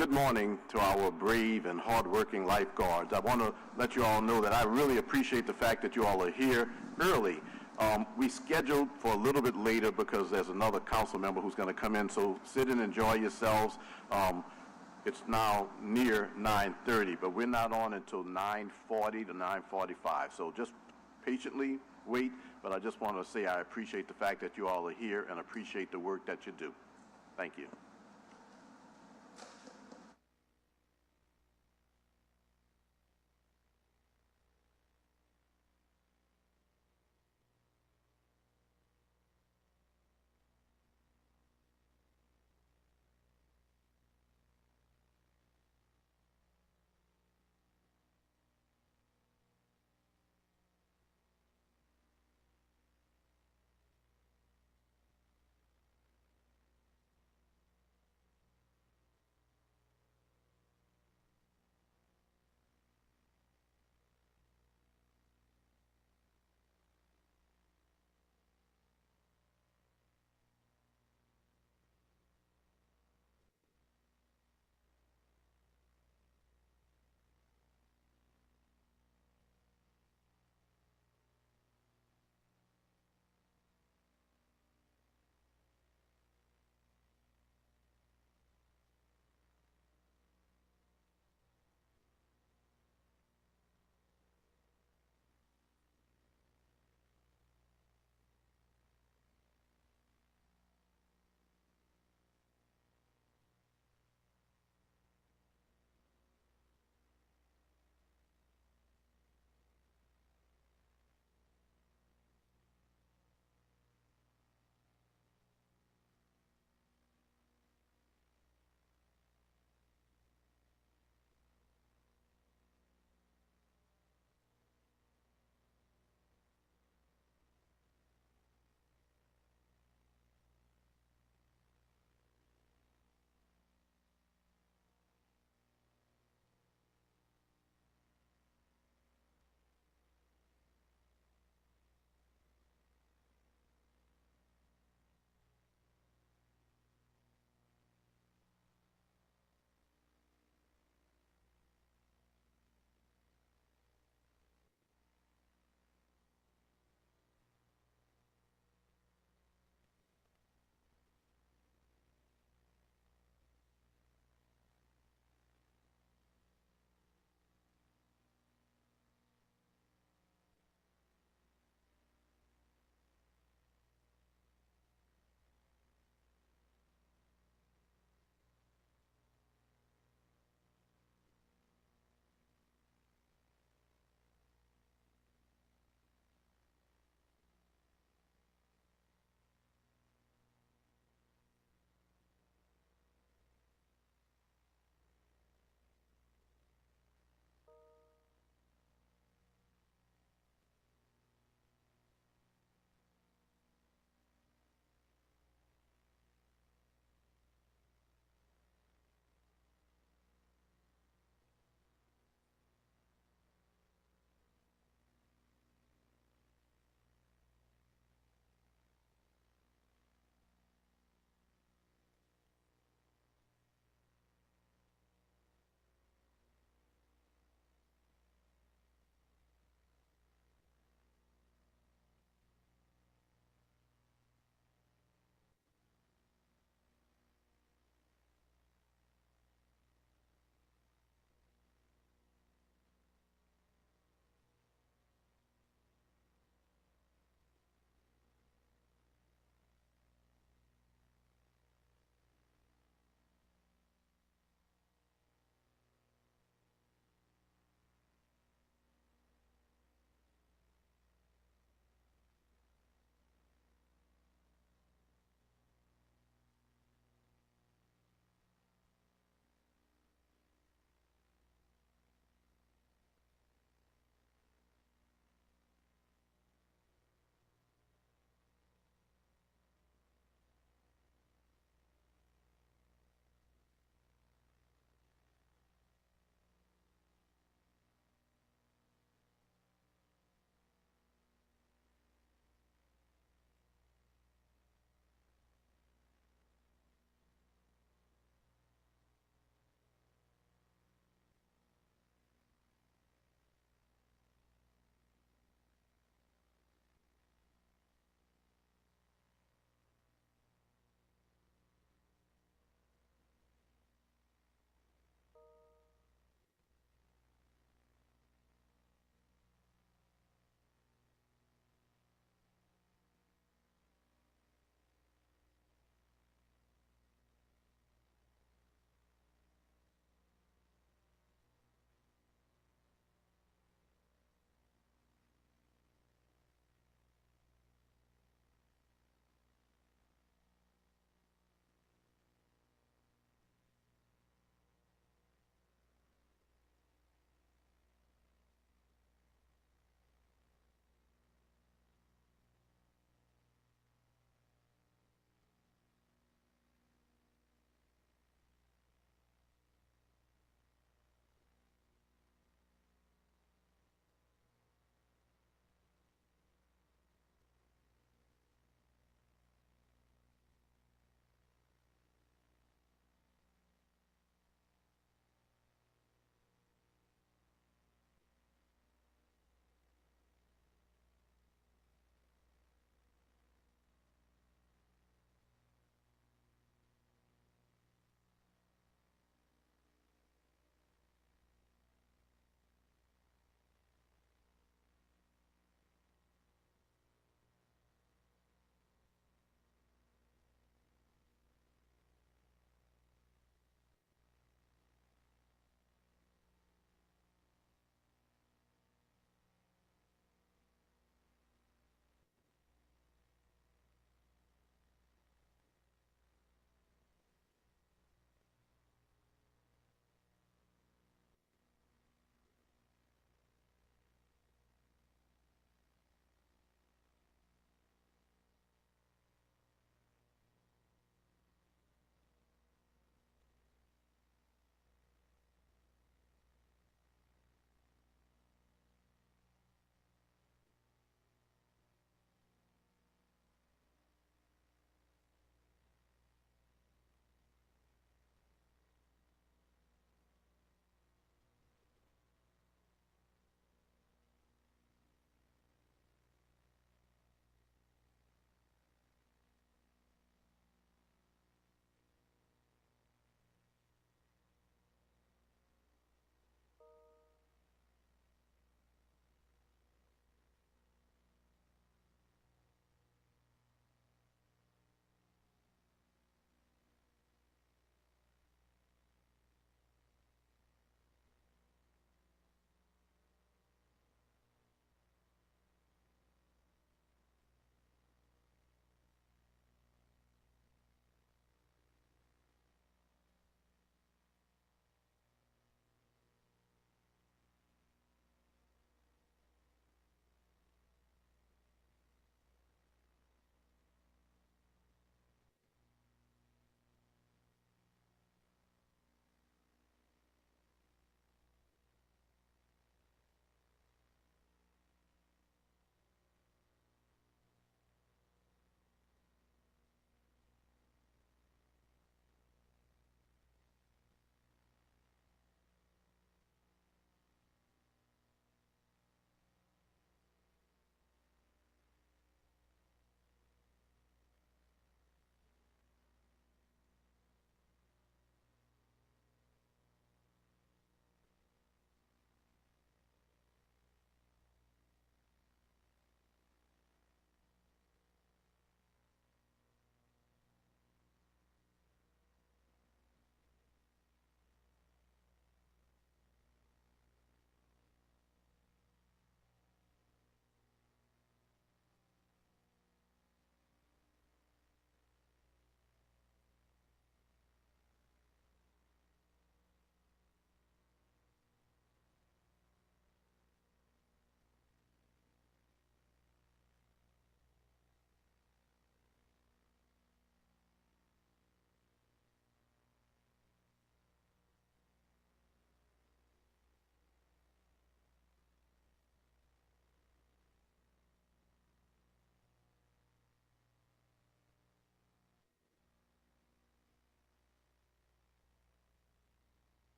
Good morning to our brave and hardworking lifeguards. I want to let you all know that I really appreciate the fact that you all are here early. We scheduled for a little bit later because there's another council member who's going to come in, so sit and enjoy yourselves. It's now near 9:30, but we're not on until 9:40 to 9:45, so just patiently wait, but I just want to say I appreciate the fact that you all are here and appreciate the work that you do. Thank you.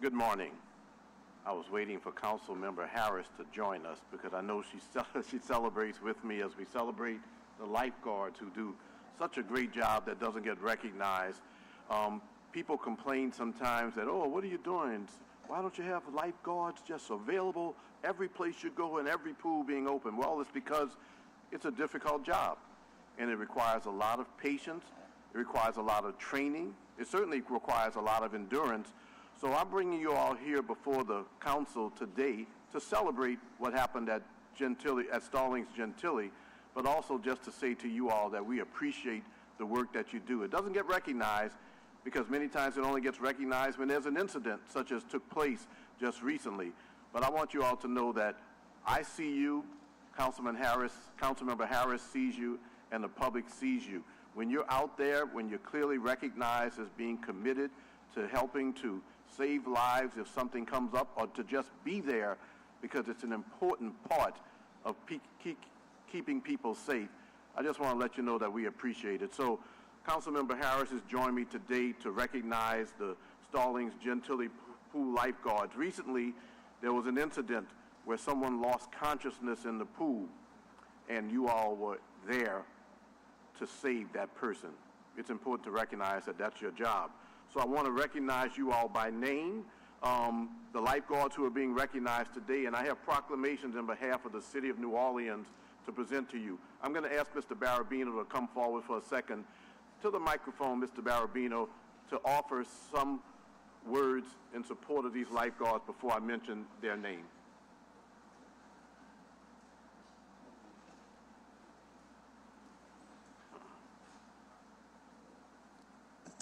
Good morning. I was waiting for Council Member Harris to join us because I know she celebrates with me as we celebrate the lifeguards who do such a great job that doesn't get recognized. People complain sometimes that, oh, what are you doing? Why don't you have lifeguards just available every place you go and every pool being open? Well, it's because it's a difficult job, and it requires a lot of patience. It requires a lot of training. It certainly requires a lot of endurance. So I'm bringing you all here before the council today to celebrate what happened at Stallings Gentilly, but also just to say to you all that we appreciate the work that you do. It doesn't get recognized because many times it only gets recognized when there's an incident such as took place just recently. But I want you all to know that I see you, Councilmember Harris sees you, and the public sees you. When you're out there, when you're clearly recognized as being committed to helping to save lives if something comes up, or to just be there because it's an important part of keeping people safe, I just want to let you know that we appreciate it. So Councilmember Harris has joined me today to recognize the Stallings Gentilly pool lifeguards. Recently, there was an incident where someone lost consciousness in the pool, and you all were there to save that person. It's important to recognize that that's your job. So I want to recognize you all by name, the lifeguards who are being recognized today, and I have proclamations in behalf of the City of New Orleans to present to you. I'm going to ask Mr. Barabino to come forward for a second to the microphone, Mr. Barabino, to offer some words in support of these lifeguards before I mention their name.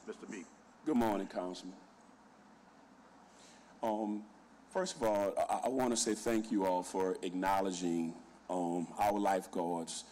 Mr. B. Good morning, Councilman. First of all, I want to say thank you all for acknowledging our lifeguards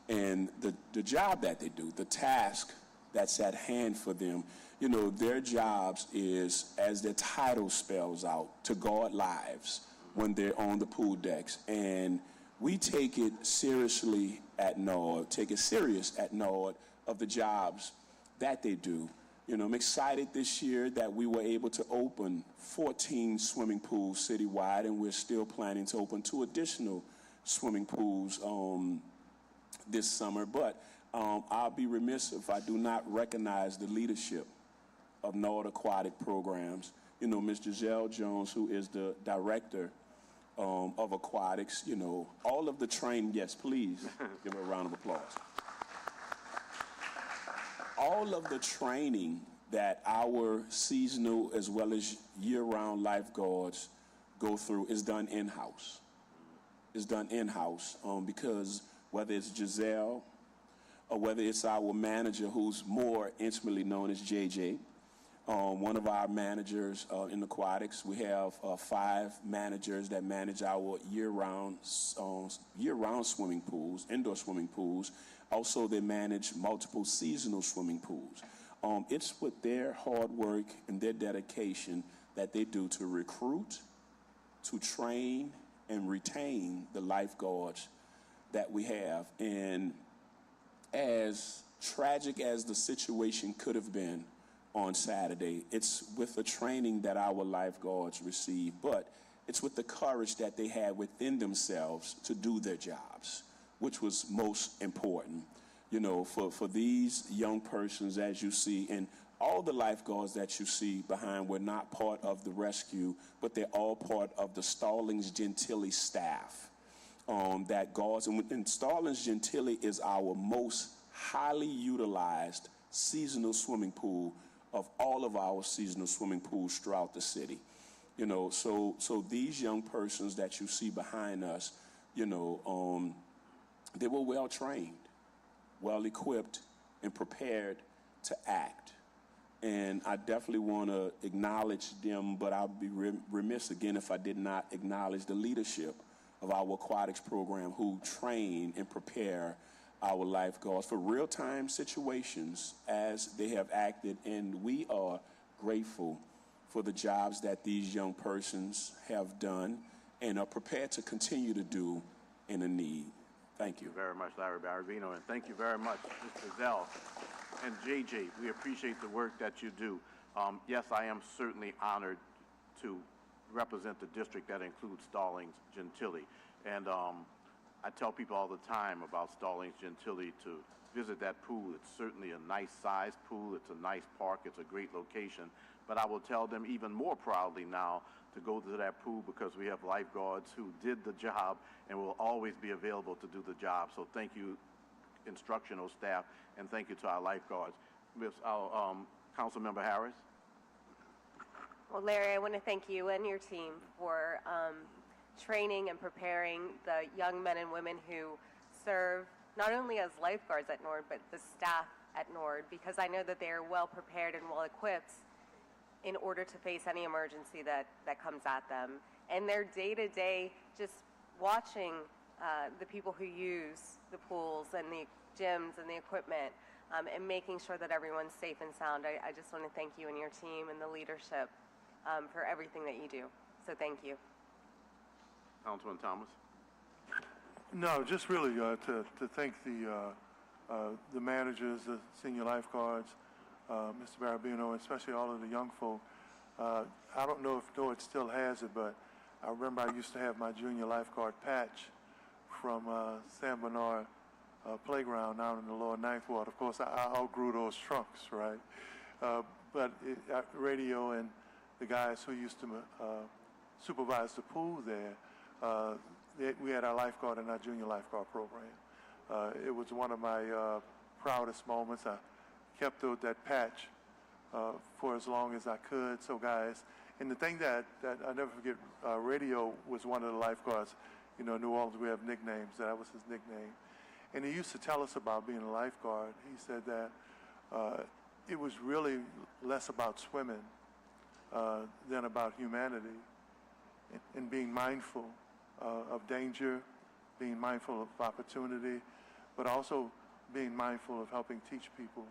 and the job that they do, the task that's at hand for them. You know, their jobs is, as their title spells out, to guard lives when they're on the pool decks. And we take it seriously at NORD, take it serious at NORD of the jobs that they do. You know, I'm excited this year that we were able to open 14 swimming pools citywide, and we're still planning to open 2 additional swimming pools this summer. But I'll be remiss if I do not recognize the leadership of NORD Aquatic Programs. You know, Ms. Giselle Jones, who is the director of aquatics, you know, all of the training, yes, please give her a round of applause. All of the training that our seasonal as well as year-round lifeguards go through is done in-house. It's done in-house because whether it's Giselle or whether it's our manager, who's more intimately known as JJ, one of our managers in aquatics, we have 5 managers that manage our year-round swimming pools, indoor swimming pools. Also, they manage multiple seasonal swimming pools. It's with their hard work and their dedication that they do to recruit, to train, and retain the lifeguards that we have. And as tragic as the situation could have been on Saturday, it's with the training that our lifeguards receive, but it's with the courage that they had within themselves to do their jobs, which was most important. You know, for these young persons, as you see, and all the lifeguards that you see behind were not part of the rescue, but they're all part of the Stallings Gentilly staff that guards. And Stallings Gentilly is our most highly utilized seasonal swimming pool of all of our seasonal swimming pools throughout the city. You know, so these young persons that you see behind us, you know, they were well trained, well equipped, and prepared to act. And I definitely want to acknowledge them, but I'll be remiss again if I did not acknowledge the leadership of our aquatics program, who train and prepare our lifeguards for real-time situations as they have acted. And we are grateful for the jobs that these young persons have done and are prepared to continue to do in a need. Thank you. Thank you very much, Larry Barabino, and thank you very much, Mr. Zell and JJ. We appreciate the work that you do. Yes, I am certainly honored to represent the district that includes Stallings Gentilly. And I tell people all the time about Stallings Gentilly to visit that pool. It's certainly a nice sized pool. It's a nice park. It's a great location. But I will tell them even more proudly now to go to that pool because we have lifeguards who did the job and will always be available to do the job. So thank you, instructional staff, and thank you to our lifeguards. Our Councilmember Harris. Well, Larry, I want to thank you and your team for training and preparing the young men and women who serve not only as lifeguards at NORD, but the staff at NORD, because I know that they are well prepared and well equipped in order to face any emergency that comes at them. And their day-to-day, just watching the people who use the pools and the gyms and the equipment, and making sure that everyone's safe and sound. I just want to thank you and your team and the leadership for everything that you do. So thank you. Councilman Thomas. No, just really to thank the managers, the senior lifeguards, Mr. Barabino, and especially all of the young folk. I don't know if NORD still has it, but I remember I used to have my junior lifeguard patch from San Bernard playground down in the lower Ninth Ward. Of course, I outgrew those trunks, right? But Radio and the guys who used to supervise the pool there, we had our lifeguard in our junior lifeguard program. It was one of my proudest moments. I kept that patch for as long as I could. So guys, and the thing that I never forget, Radio was one of the lifeguards. You know, in New Orleans we have nicknames. That was his nickname. And he used to tell us about being a lifeguard. He said that it was really less about swimming than about humanity and being mindful of danger, being mindful of opportunity, but also being mindful of helping teach people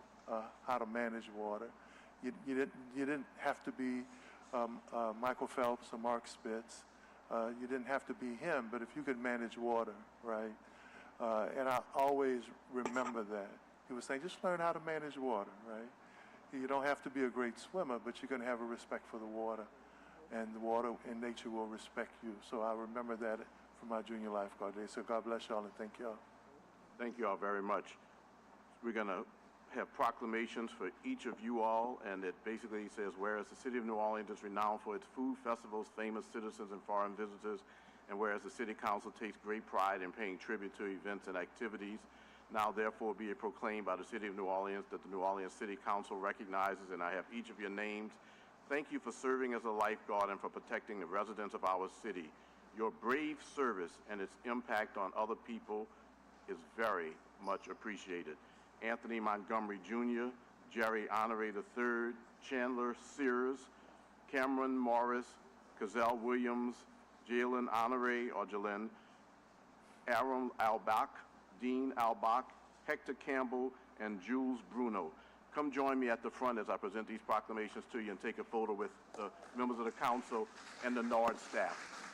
how to manage water. You didn't have to be Michael Phelps or Mark Spitz. You didn't have to be him, but if you could manage water, right? And I always remember that. He was saying, just learn how to manage water, right? You don't have to be a great swimmer, but you're going to have a respect for the water, and the water and nature will respect you. So I remember that from my junior lifeguard days. So God bless y'all and thank y'all. Thank you all very much. We're going to have proclamations for each of you all, and it basically says, whereas the city of New Orleans is renowned for its food festivals, famous citizens and foreign visitors, and whereas the city council takes great pride in paying tribute to events and activities, now therefore be it proclaimed by the city of New Orleans that the New Orleans City Council recognizes, and I have each of your names. Thank you for serving as a lifeguard and for protecting the residents of our city. Your brave service and its impact on other people is very much appreciated. Anthony Montgomery Jr., Jerry Honore III, Chandler Sears, Cameron Morris, Cazell Williams, Jalen Honore or Jalen, Aaron Albach, Dean Albach, Hector Campbell, and Jules Bruno. Come join me at the front as I present these proclamations to you and take a photo with the members of the council and the NORD staff.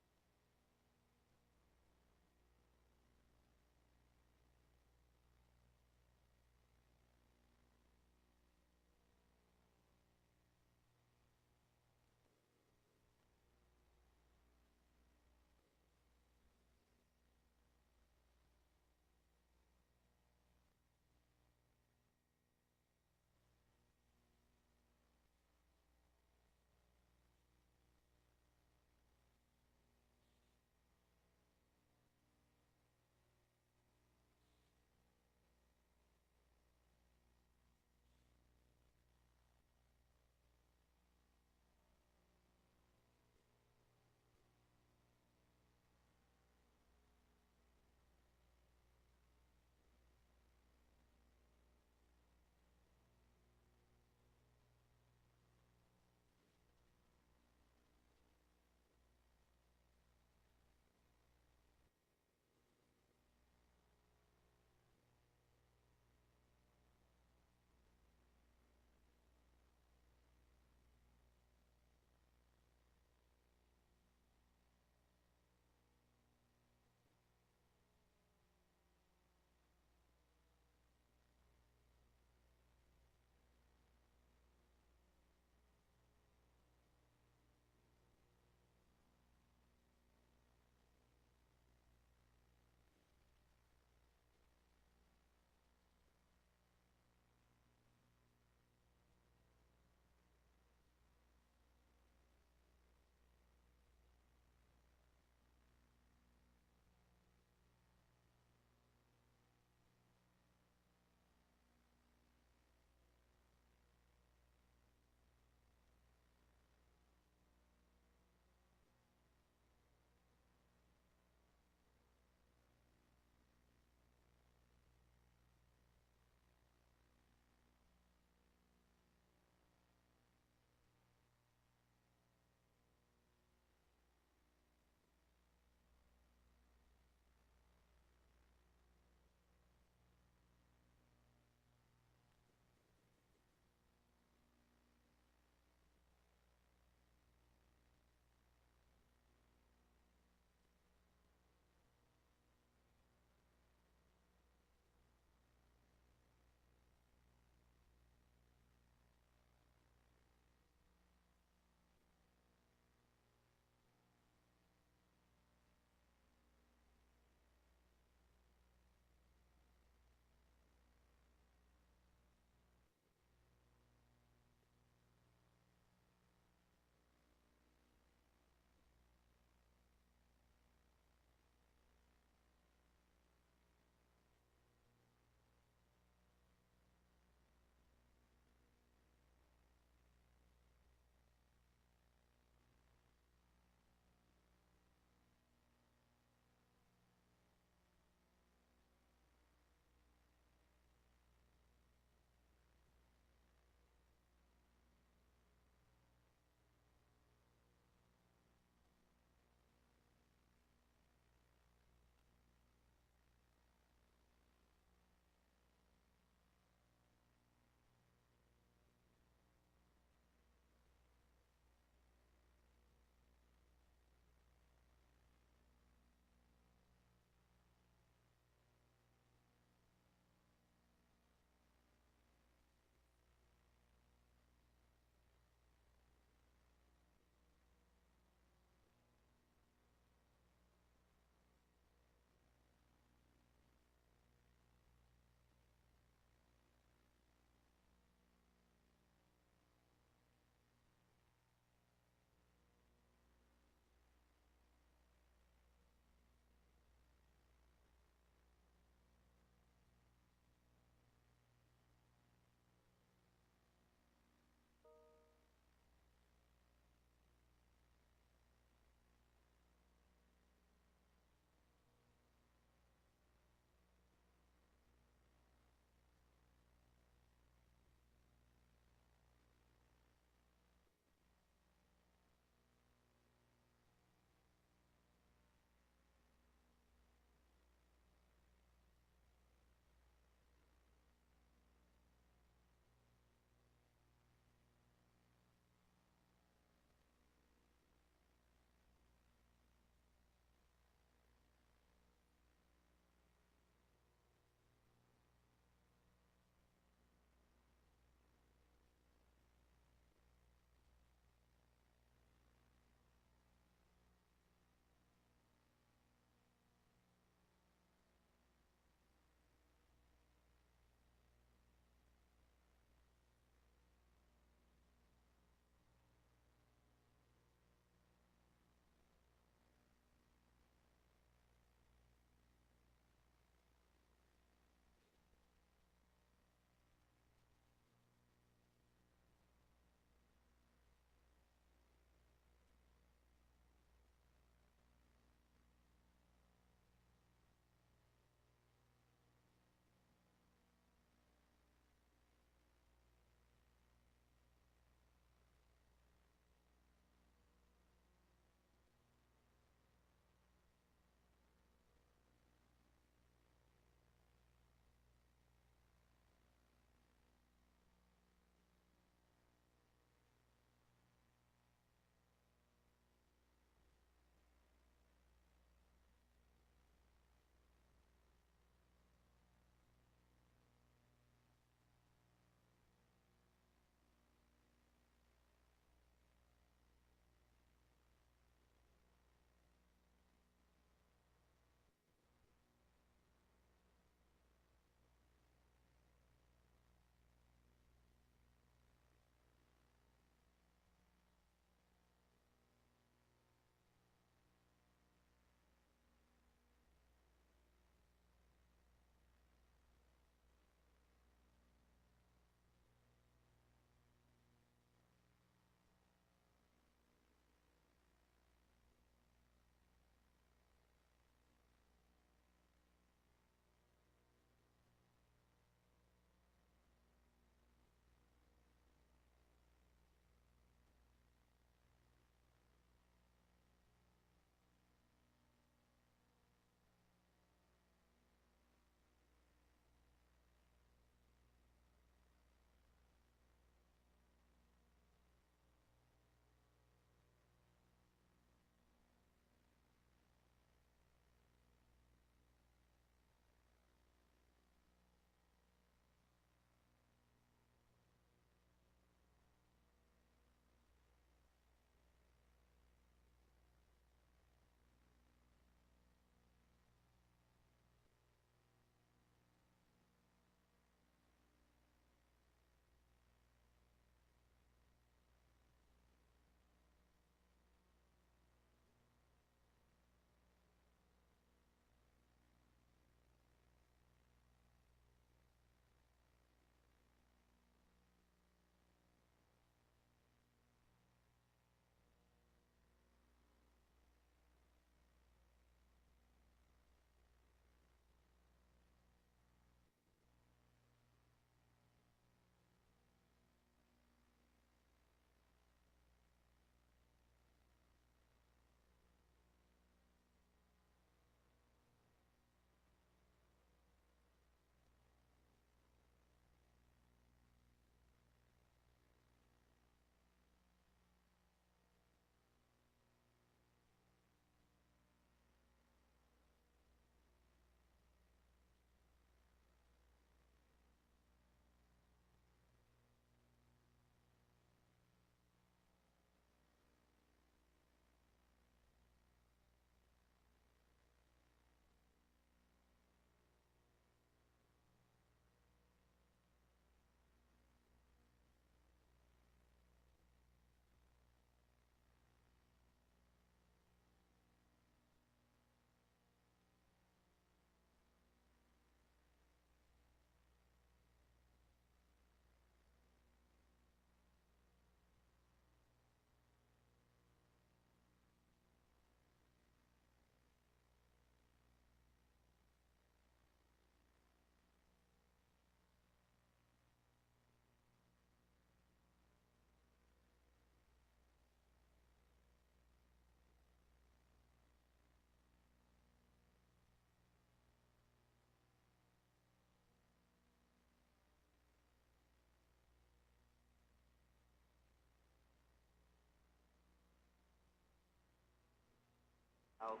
out.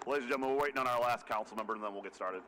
Ladies and gentlemen, we're waiting on our last council member, and then we'll get started.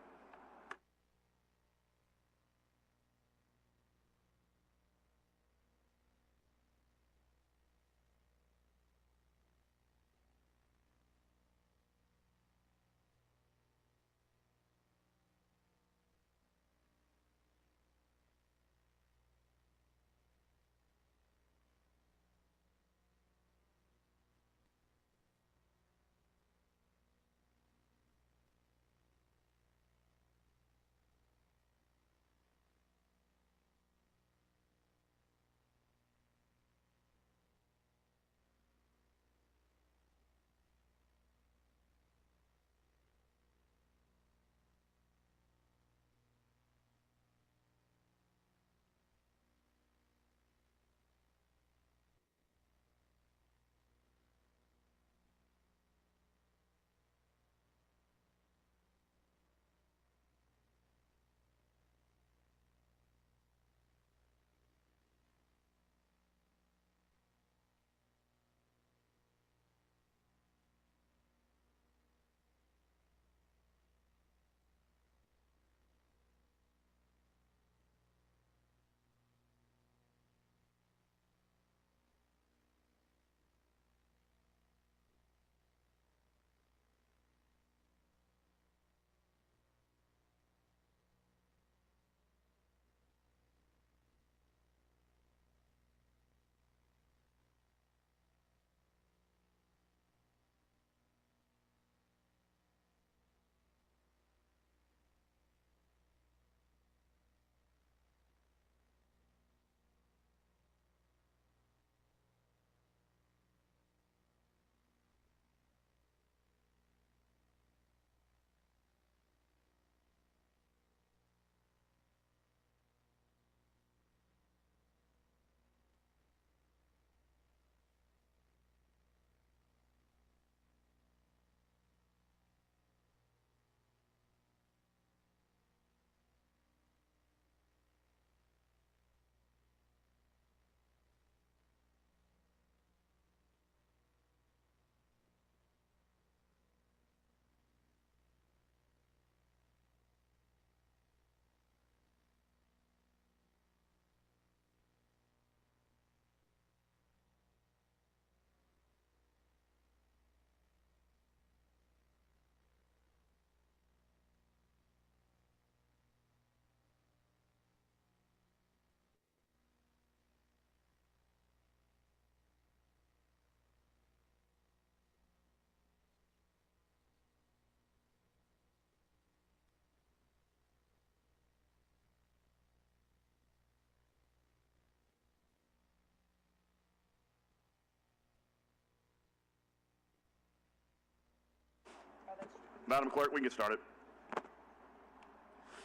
Madam Clerk, we can get started.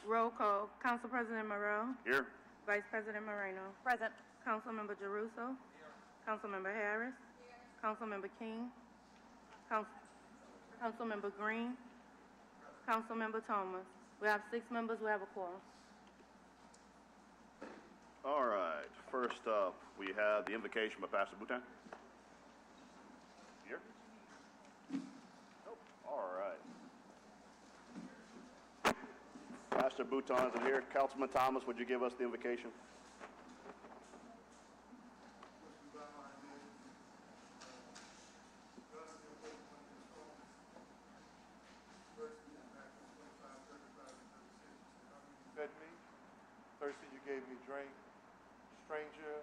Roll call. Council President Moreau. Here. Vice President Moreno. Present. Councilmember Jeruso. Councilmember Harris. Councilmember King. Councilmember Green. Councilmember Thomas. We have 6 members. We have a quorum. All right. First up, we have the invocation by Pastor Boutin. Here. Oh, all right. Pastor Boutin isn't here. Councilman Thomas, would you give us the invocation? Fed me, thirsty you gave me drink, stranger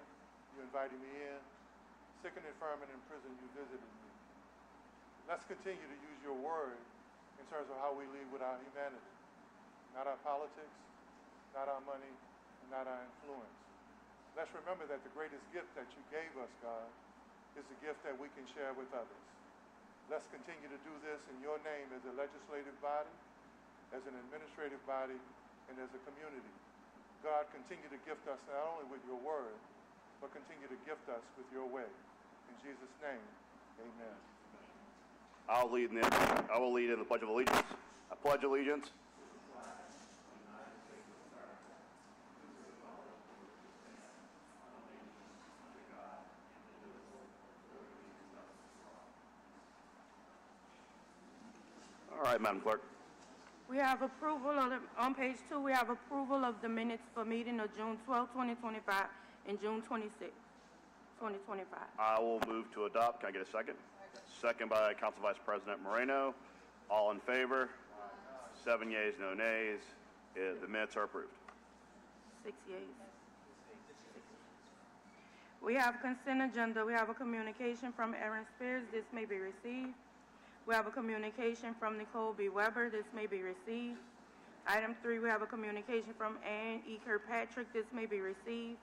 you invited me in, sick and infirm and in prison you visited me. Let's continue to use your word in terms of how we lead with our humanity. Not our politics, not our money, and not our influence. Let's remember that the greatest gift that you gave us, God, is the gift that we can share with others. Let's continue to do this in your name as a legislative body, as an administrative body, and as a community. God, continue to gift us not only with your word, but continue to gift us with your way. In Jesus' name, amen. I will lead in the Pledge of Allegiance. I pledge allegiance. All All right, Madam Clerk. We have approval of on page 2, we have approval of the minutes for meeting of June 12, 2025 and June 26, 2025. I will move to adopt. Can I get a second? Second by Council Vice President Moreno. All in favor? 7 yeas, no nays. The minutes are approved. 6 yeas. We have consent agenda. We have a communication from Aaron Spears. This may be received. We have a communication from Nicole B. Weber. This may be received. Item 3, we have a communication from Ann E. Kirkpatrick. This may be received.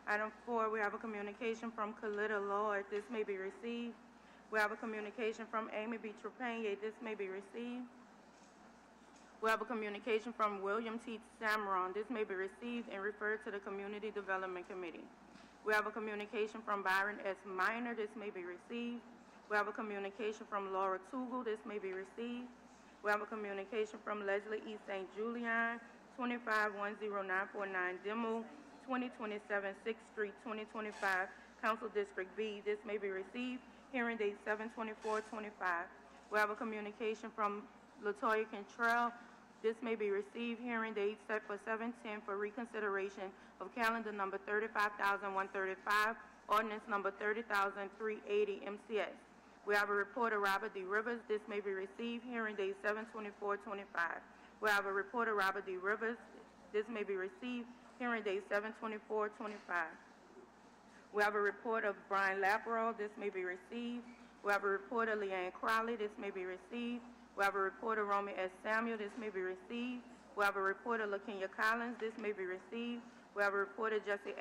Item 4, we have a communication from Kalita Lloyd. This may be received. We have a communication from Amy B. Trepanier. This may be received. We have a communication from William T. Samron. This may be received and referred to the Community Development Committee. We have a communication from Byron S. Minor. This may be received. We have a communication from Laura Tugel. This may be received. We have a communication from Leslie E. St. Julian, 2510949 Demo, 2027 6th Street, 2025, Council District B. This may be received. Hearing date 7/24/25. We have a communication from Latoya Cantrell. This may be received. Hearing date set for 7/10 for reconsideration of calendar number 35,135, ordinance number 30,380 MCS. We have a report of Robert D. Rivers. This may be received. Hearing date 7/24/25. We have a report of Robert D. Rivers. This may be received. Hearing date 7/24/25. We have a report of Brian Laparole. This may be received. We have a report of Leanne Crowley. This may be received. We have a report of Romy S. Samuel. This may be received. We have a report of LaKenya Collins. This may be received. We have a report of Jesse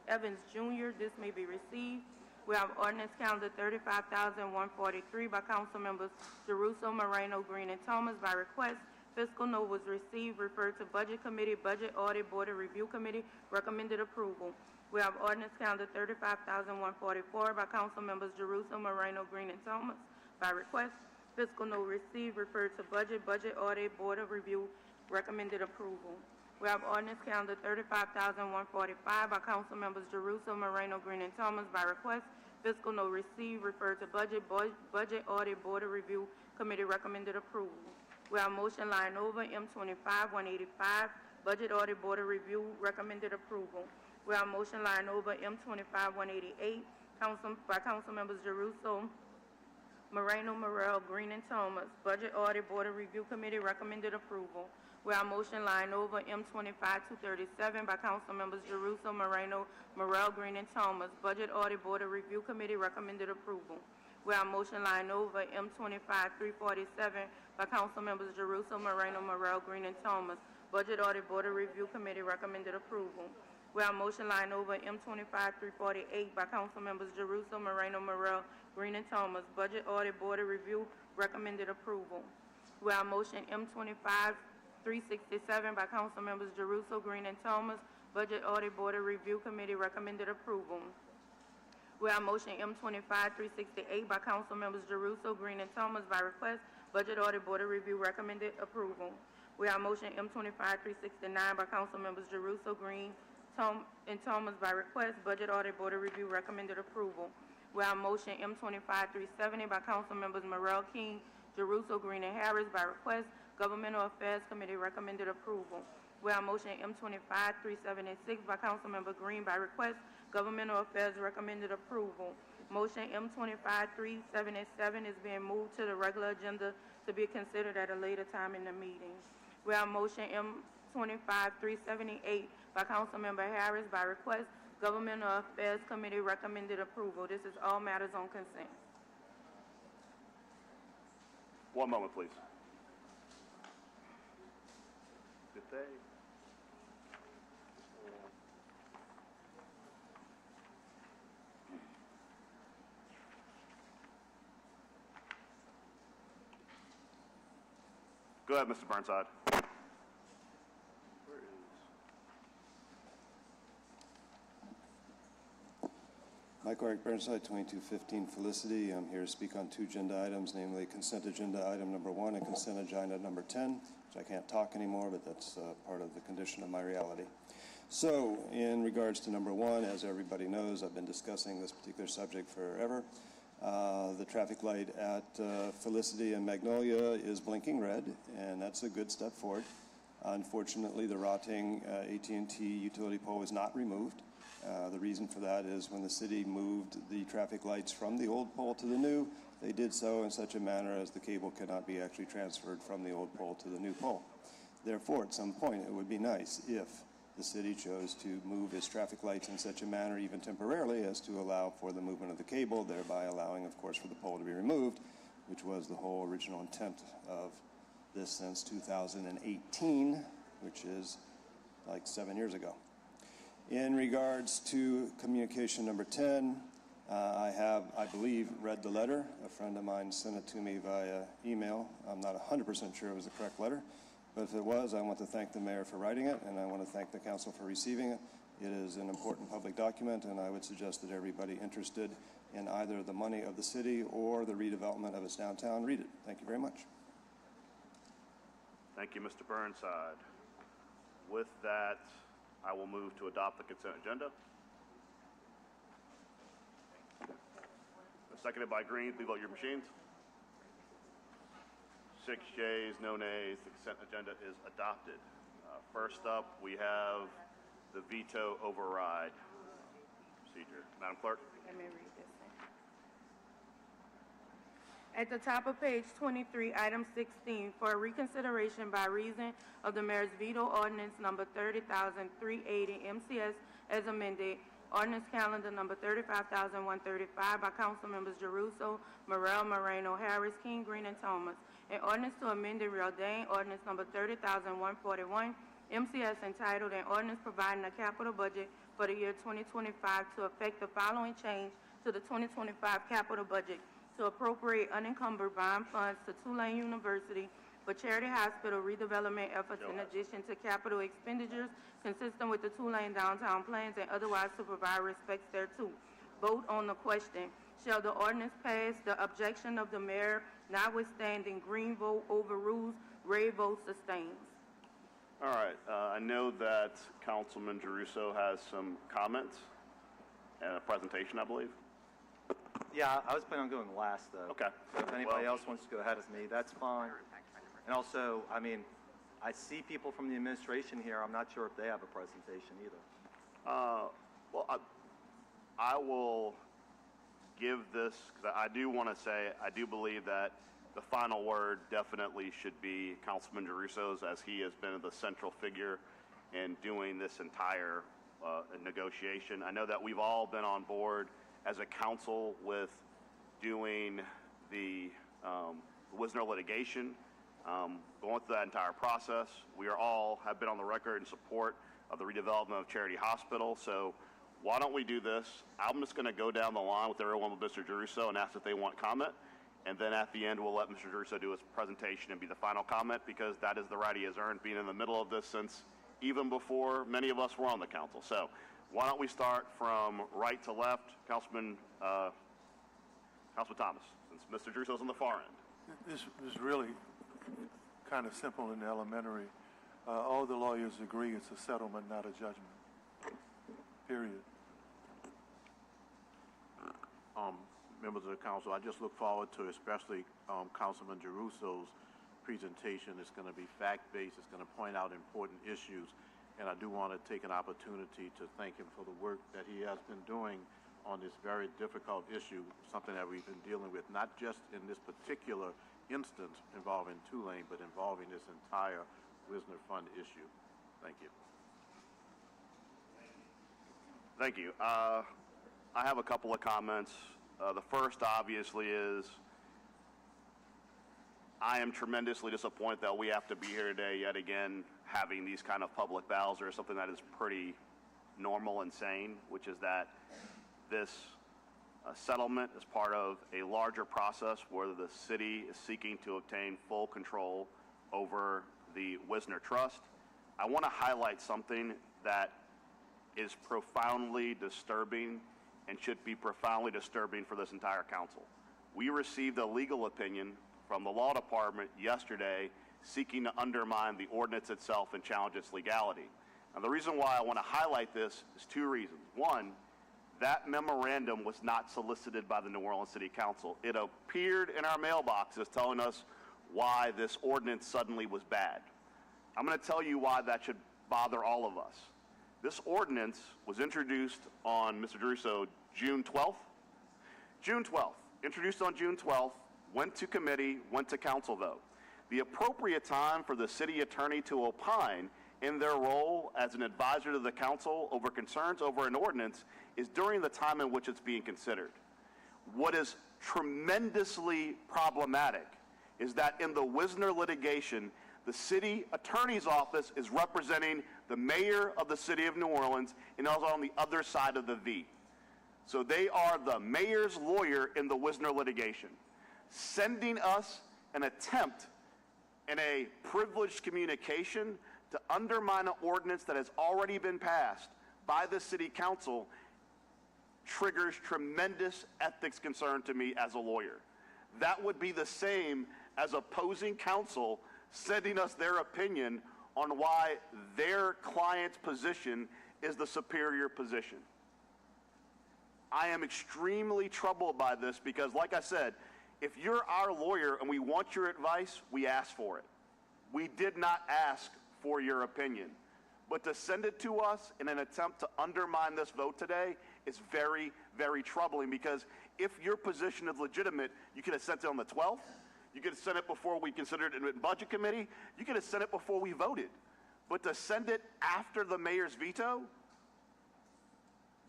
Evans Jr. This may be received. We have ordinance calendar 35,143 by council members Jeruso, Moreno, Green, and Thomas by request. Fiscal note was received, referred to Budget Committee, Budget Audit Board of Review Committee, recommended approval. We have ordinance calendar 35,144 by council members Jeruso, Moreno, Green, and Thomas by request. Fiscal note received, referred to Budget, Budget Audit Board of Review, recommended approval. We have ordinance calendar 35,145 by council members Jeruso, Moreno, Green, and Thomas by request. Fiscal note received, referred to Budget, Budget Audit Board of Review Committee, recommended approval. We have motion line over M25-185, Budget Audit Board of Review, recommended approval. We have motion line over M25-188, by council members Jeruso, Moreno, Morel, Green, and Thomas. Budget Audit Board of Review Committee, recommended approval. We have motion line over M25-237 by council members Jeruso, Moreno, Morel, Green, and Thomas. Budget Audit Board of Review Committee, recommended approval. We have motion line over M25-347 by council members Jeruso, Moreno, Morel, Green, and Thomas. Budget Audit Board of Review Committee, recommended approval. We have motion line over M25-348 by council members Jeruso, Moreno, Morel, Green, and Thomas. Budget Audit Board of Review, recommended approval. We have motion M25-367 by council members Jeruso, Green, and Thomas. Budget Audit Board of Review Committee, recommended approval. We have motion M25-368 by council members Jeruso, Green, and Thomas by request. Budget Audit Board of Review, recommended approval. We have motion M25-369 by council members Jeruso, Green, and Thomas by request. Budget Audit Board of Review, recommended approval. We have motion M25-370 by council members Morel, King, Jeruso, Green, and Harris by request. Governmental Affairs Committee, recommended approval. We have motion M25-376 by council member Green by request. Governmental Affairs, recommended approval. Motion M25-377 is being moved to the regular agenda to be considered at a later time in the meeting. We have motion M25-378 by council member Harris by request. Governmental Affairs Committee, recommended approval. This is all matters on consent. One moment, please. Did they? Go ahead, Mr. Burnside. Michael Eric Burnside, 2215 Felicity. I'm here to speak on two agenda items, namely consent agenda item number 1 and consent agenda number 10, which I can't talk anymore, but that's part of the condition of my reality. So in regards to number 1, as everybody knows, I've been discussing this particular subject forever. The traffic light at Felicity and Magnolia is blinking red, and that's a good step forward. Unfortunately, the rotting AT&T utility pole is not removed. The reason for that is when the city moved the traffic lights from the old pole to the new, they did so in such a manner as the cable cannot be actually transferred from the old pole to the new pole. Therefore, at some point, it would be nice if the city chose to move its traffic lights in such a manner, even temporarily, as to allow for the movement of the cable, thereby allowing, of course, for the pole to be removed, which was the whole original intent of this since 2018, which is like 7 years ago. In regards to communication number 10, I have, I believe, read the letter. A friend of mine sent it to me via email. I'm not 100% sure it was the correct letter, but if it was, I want to thank the mayor for writing it, and I want to thank the council for receiving it. It is an important public document, and I would suggest that everybody interested in either the money of the city or the redevelopment of its downtown read it. Thank you very much. Thank you, Mr. Burnside. With that, I will move to adopt the consent agenda. Seconded by Green. Please vote your machines. 6 yeas, no nays. The consent agenda is adopted. First up, we have the veto override procedure. Madam Clerk. Let me read this one. At the top of page 23, item 16, for reconsideration by reason of the mayor's veto ordinance number 30,380 MCS as amended, ordinance calendar number 35,135 by council members Jeruso, Morel, Moreno, Harris, King, Green, and Thomas, and ordinance to amend and reordain ordinance number 30,141 MCS entitled an ordinance providing a capital budget for the year 2025 to effect the following change to the 2025 capital budget: to appropriate unencumbered bond funds to Tulane University for charity hospital redevelopment efforts in addition to capital expenditures consistent with the Tulane downtown plans and otherwise to provide respects thereto. Vote on the question. Shall the ordinance pass? The objection of the mayor notwithstanding, green vote overrules, red vote sustains. All right. I know that Councilman Jeruso has some comments and a presentation, I believe. Yeah, I was planning on going last, though. Okay. So if anybody else wants to go ahead of me, that's fine. And also, I mean, I see people from the administration here. I'm not sure if they have a presentation either. Well, I will give this, because I do want to say, I do believe that the final word definitely should be Councilman Jeruso's, as he has been the central figure in doing this entire negotiation. I know that we've all been on board as a council with doing the Wisner litigation, going through that entire process. We are all have been on the record in support of the redevelopment of Charity Hospital. So why don't we do this? I'm just going to go down the line with everyone with Mr. Jeruso and ask if they want comment. And then at the end, we'll let Mr. Jeruso do his presentation and be the final comment, because that is the right he has earned, being in the middle of this since even before many of us were on the council. So why don't we start from right to left? Councilman Thomas, since Mr. Jeruso's on the far end. This is really kind of simple and elementary. All the lawyers agree it's a settlement, not a judgment. Period. Members of the council, I just look forward to especially Councilman Jeruso's presentation. It's going to be fact-based. It's going to point out important issues. And I do want to take an opportunity to thank him for the work that he has been doing on this very difficult issue, something that we've been dealing with, not just in this particular instance involving Tulane, but involving this entire Wisner Fund issue. Thank you. Thank you. I have a couple of comments. The first, obviously, is I am tremendously disappointed that we have to be here today yet again having these kind of public battles, or something that is pretty normal and sane, which is that this settlement is part of a larger process where the city is seeking to obtain full control over the Wisner Trust. I want to highlight something that is profoundly disturbing and should be profoundly disturbing for this entire council. We received a legal opinion from the law department yesterday seeking to undermine the ordinance itself and challenge its legality. Now, the reason why I want to highlight this is two reasons. One, That memorandum was not solicited by the New Orleans City Council. It appeared in our mailboxes telling us why this ordinance suddenly was bad. I'm going to tell you why that should bother all of us. This ordinance was introduced on, Mr. Druso, June 12th? June 12th. Introduced on June 12th, went to committee, went to council vote. The appropriate time for the city attorney to opine in their role as an advisor to the council over concerns over an ordinance is during the time in which it's being considered. What is tremendously problematic is that in the Wisner litigation, the city attorney's office is representing the mayor of the city of New Orleans and also on the other side of the V. So they are the mayor's lawyer in the Wisner litigation, sending us an attempt in a privileged communication to undermine an ordinance that has already been passed by the city council triggers tremendous ethics concern to me as a lawyer. That would be the same as opposing counsel sending us their opinion on why their client's position is the superior position. I am extremely troubled by this because, like I said, if you're our lawyer and we want your advice, we ask for it. We did not ask for your opinion. But to send it to us in an attempt to undermine this vote today is very, very troubling because if your position is legitimate, you could have sent it on the 12th. You could have sent it before we considered it in budget committee. You could have sent it before we voted. But to send it after the mayor's veto,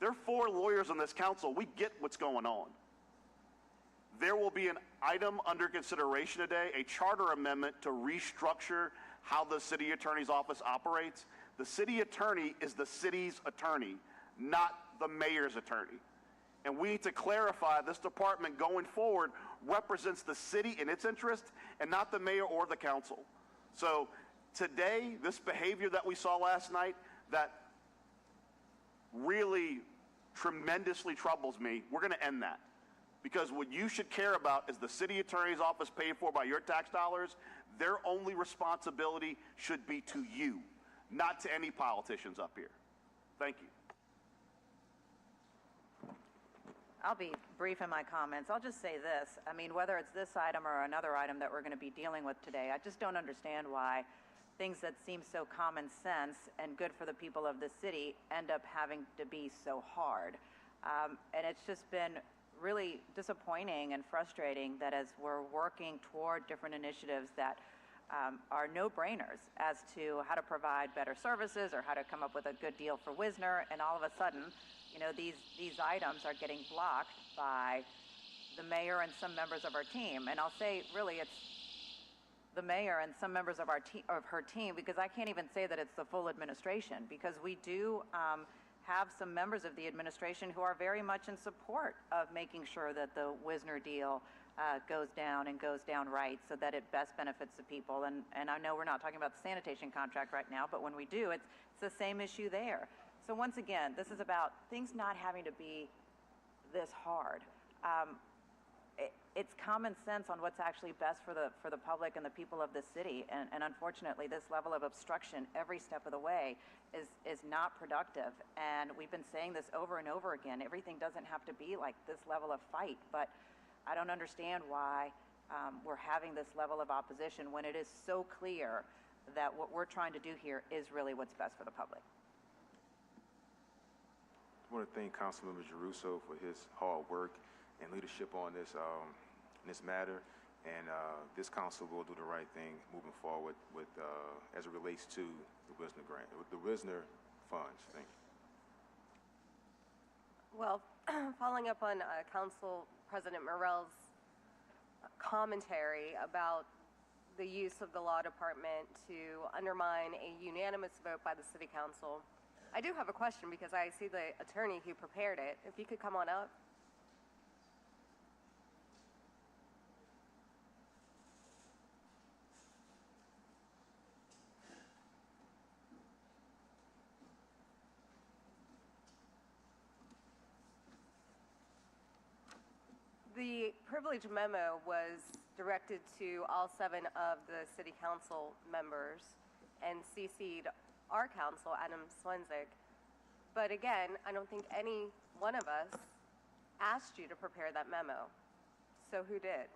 there are 4 lawyers on this council. We get what's going on. There will be an item under consideration today, a charter amendment to restructure how the city attorney's office operates. The city attorney is the city's attorney, not the mayor's attorney. And we need to clarify this department going forward represents the city in its interest and not the mayor or the council. So today, this behavior that we saw last night that really tremendously troubles me, we're going to end that. Because what you should care about is the city attorney's office paid for by your tax dollars. Their only responsibility should be to you, not to any politicians up here. Thank you. I'll be brief in my comments. I'll just say this. I mean, whether it's this item or another item that we're going to be dealing with today, I just don't understand why things that seem so common sense and good for the people of the city end up having to be so hard. And it's just been really disappointing and frustrating that as we're working toward different initiatives that are no-brainers as to how to provide better services or how to come up with a good deal for Wisner, and all of a sudden, you know, these items are getting blocked by the mayor and some members of our team. And I'll say, really, it's the mayor and some members of her team, because I can't even say that it's the full administration, because we do have some members of the administration who are very much in support of making sure that the Wisner deal goes down and goes down right so that it best benefits the people. And I know we're not talking about the sanitation contract right now, but when we do, it's the same issue there. So once again, this is about things not having to be this hard. It's common sense on what's actually best for the public and the people of the city. And unfortunately, this level of obstruction every step of the way is not productive. And we've been saying this over and over again. Everything doesn't have to be like this level of fight. But I don't understand why we're having this level of opposition when it is so clear that what we're trying to do here is really what's best for the public. I want to thank Councilmember Giarrusso for his hard work and leadership on this matter, and this council will do the right thing moving forward with as it relates to the Wisner grant, with the Wisner funds. Thank you. Well, following up on Council President Morell's commentary about the use of the law department to undermine a unanimous vote by the city council, I do have a question because I see the attorney who prepared it. If you could come on up. The privilege memo was directed to all 7 of the city council members and CC'd our counsel, Adam Swenzik. But again, I don't think any one of us asked you to prepare that memo. So who did?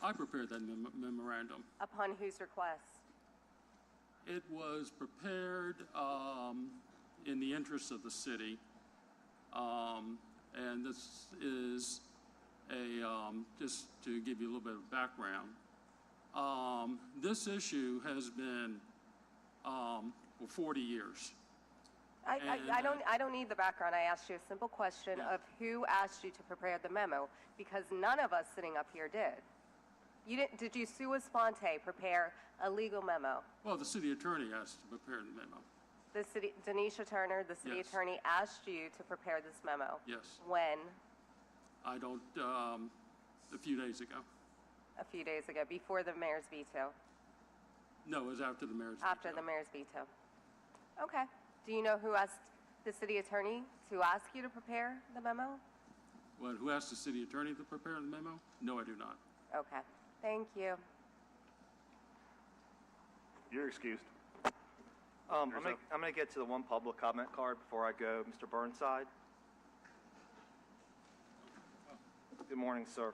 I prepared that memorandum. Upon whose request? It was prepared in the interests of the city, and this is just to give you a little bit of background. This issue has been for 40 years. I don't need the background. I asked you a simple question of who asked you to prepare the memo, because none of us sitting up here did. You didn't? Did you sua sponte prepare a legal memo? Well, the city attorney asked to prepare the memo. The city, Denisha Turner, the city Yes. attorney, asked you to prepare this memo. Yes. When? I don't, a few days ago. A few days ago, before the mayor's veto. No, it was after the mayor's After veto. the mayor's veto. Okay. Do you know who asked the city attorney to ask you to prepare the memo? Well, who asked the city attorney to prepare the memo? No, I do not. Okay. Thank you. You're excused. I'm going to get to the one public comment card before I go. Mr. Burnside. Good morning, sir.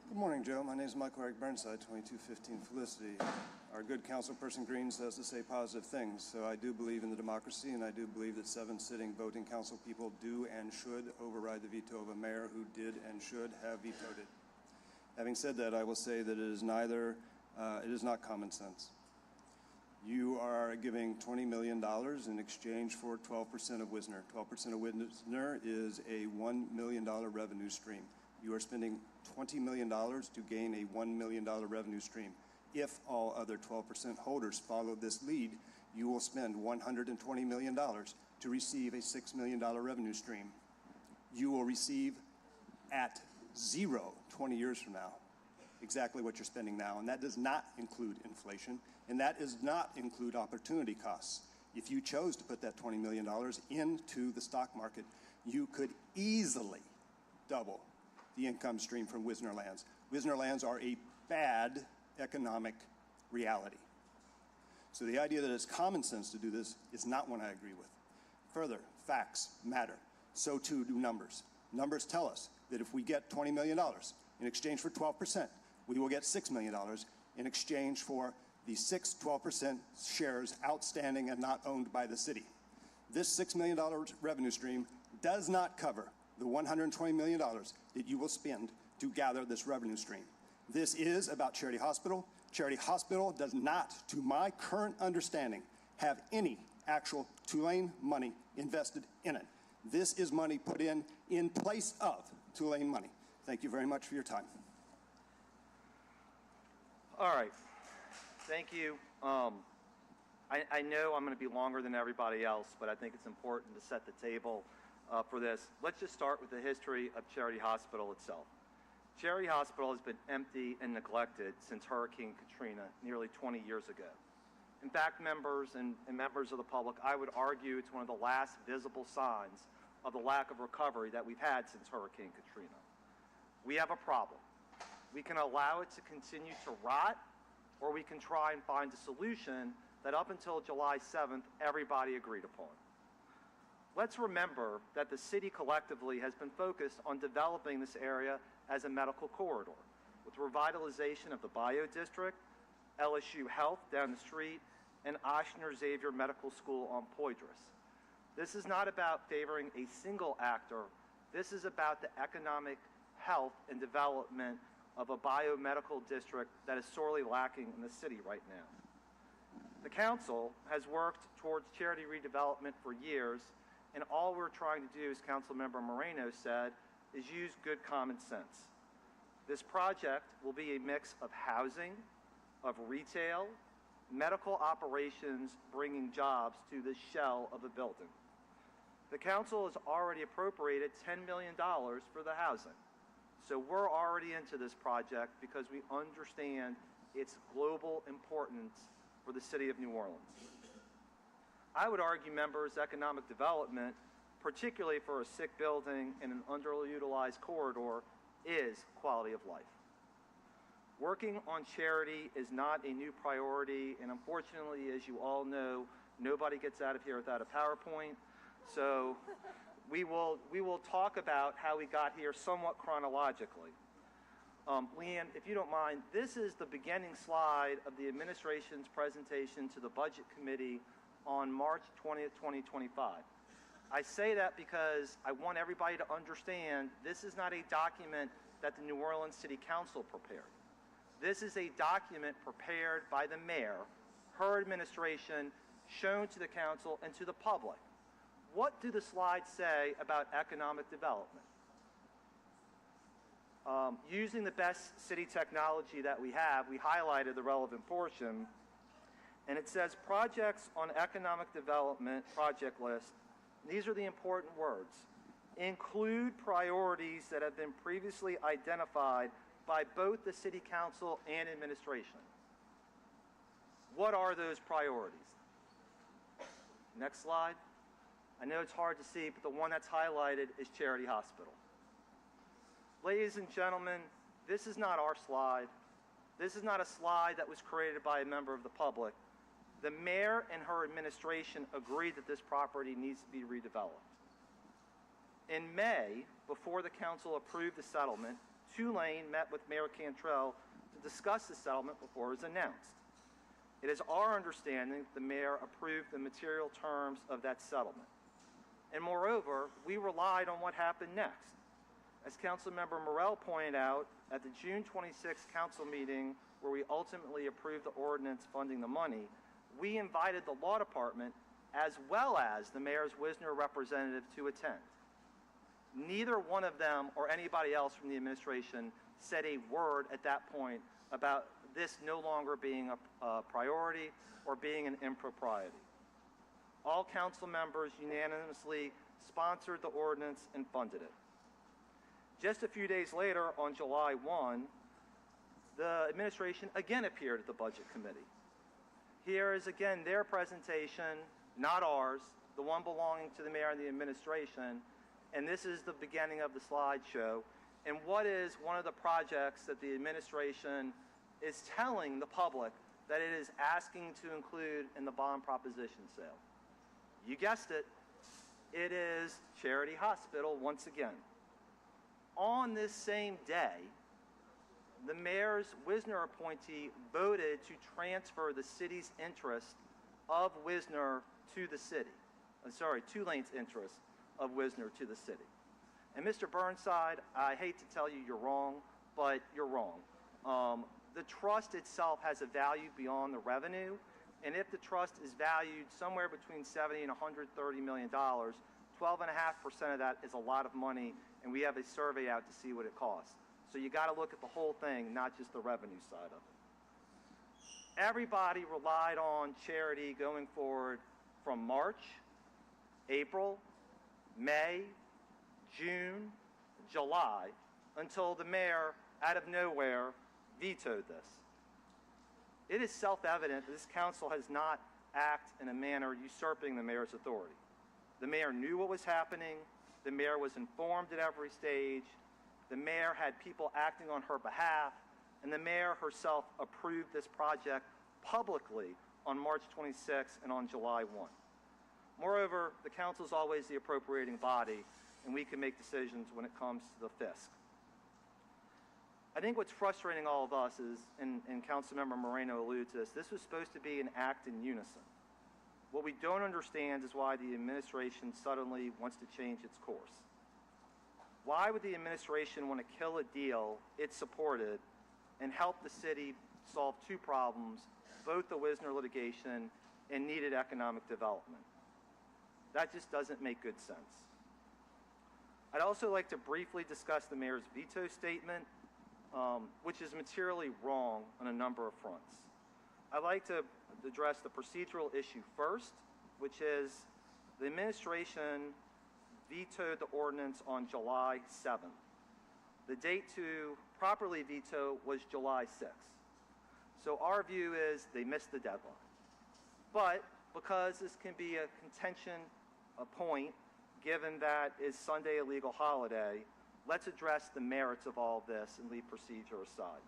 Good morning, Joe. My name is Michael Eric Burnside, 2215 Felicity. Our good councilperson Green says to say positive things, so I do believe in the democracy, and I do believe that 7 sitting voting council people do and should override the veto of a mayor who did and should have vetoed it. Having said that, I will say that it is not common sense. You are giving $20 million in exchange for 12% of Wisner. 12% of Wisner is a $1 million revenue stream. You are spending $20 million to gain a $1 million revenue stream. If all other 12% holders follow this lead, you will spend $120 million to receive a $6 million revenue stream. You will receive at zero 20 years from now exactly what you're spending now, and that does not include inflation, and that does not include opportunity costs. If you chose to put that $20 million into the stock market, you could easily double the income stream from Wisner lands. Wisner lands are a bad economic reality. So the idea that it's common sense to do this is not one I agree with. Further, facts matter. So too do numbers. Numbers tell us that if we get $20 million in exchange for 12%, we will get $6 million in exchange for the 12% shares outstanding and not owned by the city. This $6 million revenue stream does not cover the $120 million that you will spend to gather this revenue stream. This is about Charity Hospital. Charity Hospital does not, to my current understanding, have any actual Tulane money invested in it. This is money put in place of Tulane money. Thank you very much for your time. All right. Thank you. I know I'm going to be longer than everybody else, but I think it's important to set the table for this. Let's just start with the history of Charity Hospital itself. Charity Hospital has been empty and neglected since Hurricane Katrina nearly 20 years ago. In fact, members and members of the public, I would argue it's one of the last visible signs of the lack of recovery that we've had since Hurricane Katrina. We have a problem. We can allow it to continue to rot, or we can try and find a solution that up until July 7th, everybody agreed upon. Let's remember that the city collectively has been focused on developing this area as a medical corridor, with revitalization of the Bio District, LSU Health down the street, and Ochsner Xavier Medical School on Poydras. This is not about favoring a single actor. This is about the economic health and development of a biomedical district that is sorely lacking in the city right now. The council has worked towards charity redevelopment for years, and all we're trying to do, as Councilmember Moreno said, is use good common sense. This project will be a mix of housing, of retail, medical operations, bringing jobs to the shell of a building. The council has already appropriated $10 million for the housing. So we're already into this project because we understand its global importance for the city of New Orleans. I would argue, members, economic development, particularly for a sick building and an underutilized corridor, is quality of life. Working on charity is not a new priority, and unfortunately, as you all know, nobody gets out of here without a PowerPoint. So we will talk about how we got here somewhat chronologically. Leanne, if you don't mind, this is the beginning slide of the administration's presentation to the Budget Committee on March 20th, 2025. I say that because I want everybody to understand this is not a document that the New Orleans City Council prepared. This is a document prepared by the mayor, her administration, shown to the council and to the public. What do the slides say about economic development? Using the best city technology that we have, we highlighted the relevant portion, and it says projects on economic development project list. These are the important words. Include priorities that have been previously identified by both the city council and administration. What are those priorities? Next slide. I know it's hard to see, but the one that's highlighted is Charity Hospital. Ladies and gentlemen, this is not our slide. This is not a slide that was created by a member of the public. The mayor and her administration agreed that this property needs to be redeveloped. In May, before the council approved the settlement, Tulane met with Mayor Cantrell to discuss the settlement before it was announced. It is our understanding that the mayor approved the material terms of that settlement. And moreover, we relied on what happened next. As Councilmember Morell pointed out, at the June 26th council meeting where we ultimately approved the ordinance funding the money, we invited the law department as well as the mayor's Wisner representative to attend. Neither one of them or anybody else from the administration said a word at that point about this no longer being a priority or being an impropriety. All council members unanimously sponsored the ordinance and funded it. Just a few days later, on July 1, the administration again appeared at the Budget Committee. Here is again their presentation, not ours, the one belonging to the mayor and the administration, and this is the beginning of the slideshow. And what is one of the projects that the administration is telling the public that it is asking to include in the bond proposition sale? You guessed it, it is Charity Hospital once again. On this same day, the mayor's Wisner appointee voted to transfer the city's interest of Wisner to the city. Tulane's interest of Wisner to the city. And Mr. Burnside, I hate to tell you you're wrong, but you're wrong. The trust itself has a value beyond the revenue, and if the trust is valued somewhere between $70 and $130 million, 12.5% of that is a lot of money, and we have a survey out to see what it costs. So you got to look at the whole thing, not just the revenue side of it. Everybody relied on charity going forward from March, April, May, June, July, until the mayor, out of nowhere, vetoed this. It is self-evident that this council has not acted in a manner usurping the mayor's authority. The mayor knew what was happening. The mayor was informed at every stage. The mayor had people acting on her behalf, and the mayor herself approved this project publicly on March 26 and on July 1. Moreover, the council is always the appropriating body, and we can make decisions when it comes to the fisc. I think what's frustrating all of us is, and Councilmember Moreno alluded to this was supposed to be an act in unison. What we don't understand is why the administration suddenly wants to change its course. Why would the administration want to kill a deal it supported and help the city solve two problems, both the Wisner litigation and needed economic development? That just doesn't make good sense. I'd also like to briefly discuss the mayor's veto statement, which is materially wrong on a number of fronts. I'd like to address the procedural issue first, which is the administration vetoed the ordinance on July 7th. The date to properly veto was July 6th. So our view is they missed the deadline. But because this can be a contention, a point, given that is Sunday a legal holiday, let's address the merits of all of this and leave procedure aside.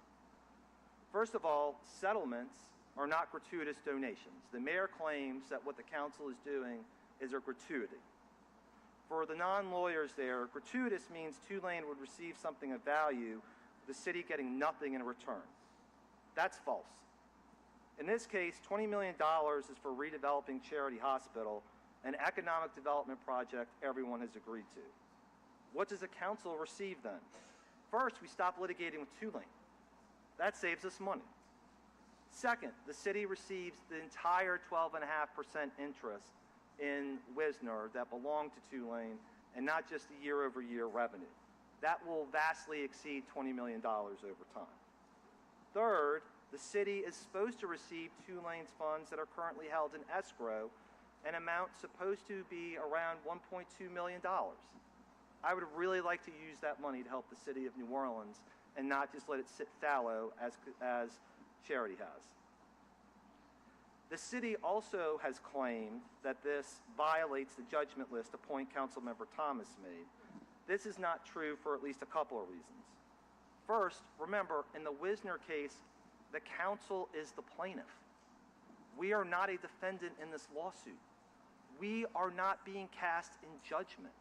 First of all, settlements are not gratuitous donations. The mayor claims that what the council is doing is a gratuity. For the non-lawyers there, gratuitous means Tulane would receive something of value, the city getting nothing in return. That's false. In this case, $20 million is for redeveloping Charity Hospital, an economic development project everyone has agreed to. What does the council receive then? First, we stop litigating with Tulane. That saves us money. Second, the city receives the entire 12.5% interest in Wisner that belonged to Tulane, and not just the year-over-year revenue. That will vastly exceed $20 million over time. Third, the city is supposed to receive Tulane's funds that are currently held in escrow, an amount supposed to be around $1.2 million. I would really like to use that money to help the city of New Orleans and not just let it sit fallow as Charity has. The city also has claimed that this violates the judgment list a point Councilmember Thomas made. This is not true for at least a couple of reasons. First, remember, in the Wisner case, the council is the plaintiff. We are not a defendant in this lawsuit. We are not being cast in judgment.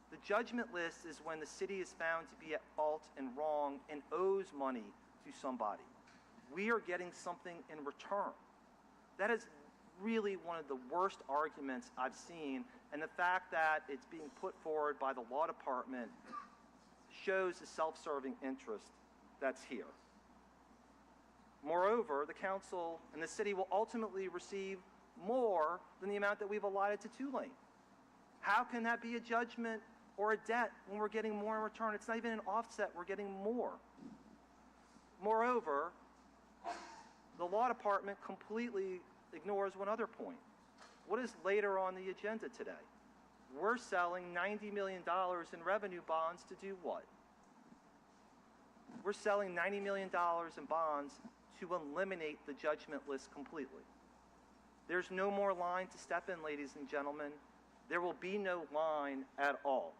The judgment list is when the city is found to be at fault and wrong and owes money to somebody. We are getting something in return. That is really one of the worst arguments I've seen, and the fact that it's being put forward by the law department shows the self-serving interest that's here. Moreover, the council and the city will ultimately receive more than the amount that we've allotted to Tulane. How can that be a judgment or a debt when we're getting more in return? It's not even an offset, we're getting more. Moreover, the law department completely ignores one other point. What is later on the agenda today? We're selling $90 million in revenue bonds to do what? We're selling $90 million in bonds to eliminate the judgment list completely. There's no more line to step in, ladies and gentlemen. There will be no line at all.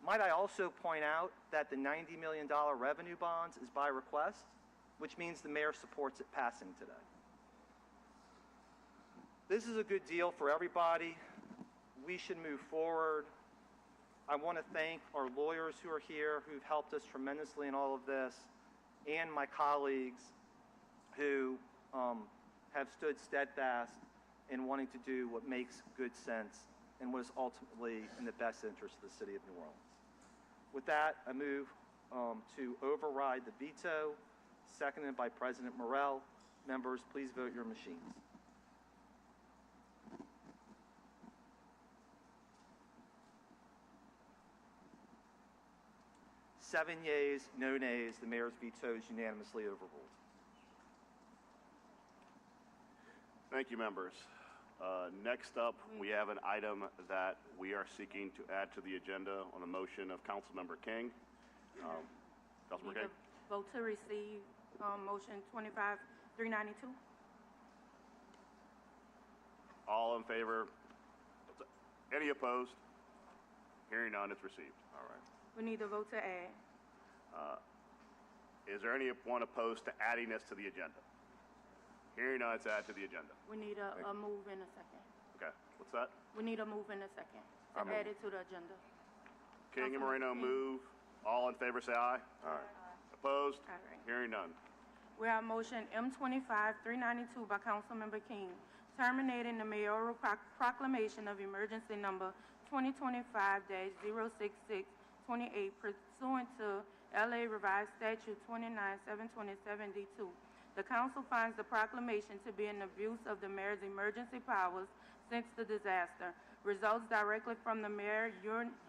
Might I also point out that the $90 million revenue bonds is by request, which means the mayor supports it passing today. This is a good deal for everybody. We should move forward. I want to thank our lawyers who are here, who've helped us tremendously in all of this, and my colleagues who have stood steadfast in wanting to do what makes good sense and what is ultimately in the best interest of the city of New Orleans. With that, I move to override the veto, seconded by President Morrell. Members, please vote your machines. Seven yeas, no nays. The mayor's veto is unanimously overruled. Thank you, members. Next up, we have an item that we are seeking to add to the agenda on a motion of Councilmember King. Councilmember King. Vote to receive motion 25-392. All in favor? Any opposed? Hearing none, it's received. All right. We need a vote to add. Is there anyone opposed to adding this to the agenda? Hearing none, it's added to the agenda. We need a move in a second. Okay, what's that? We need a move in a second to add it to the agenda. King and Moreno move. All in favor say aye. Aye. Opposed? All right. Hearing none. We have motion M25-392 by Councilmember King, terminating the mayoral proclamation of emergency number 2025-06628 pursuant to LA Revised Statute 29727D2. The council finds the proclamation to be an abuse of the mayor's emergency powers since the disaster, results directly from the mayor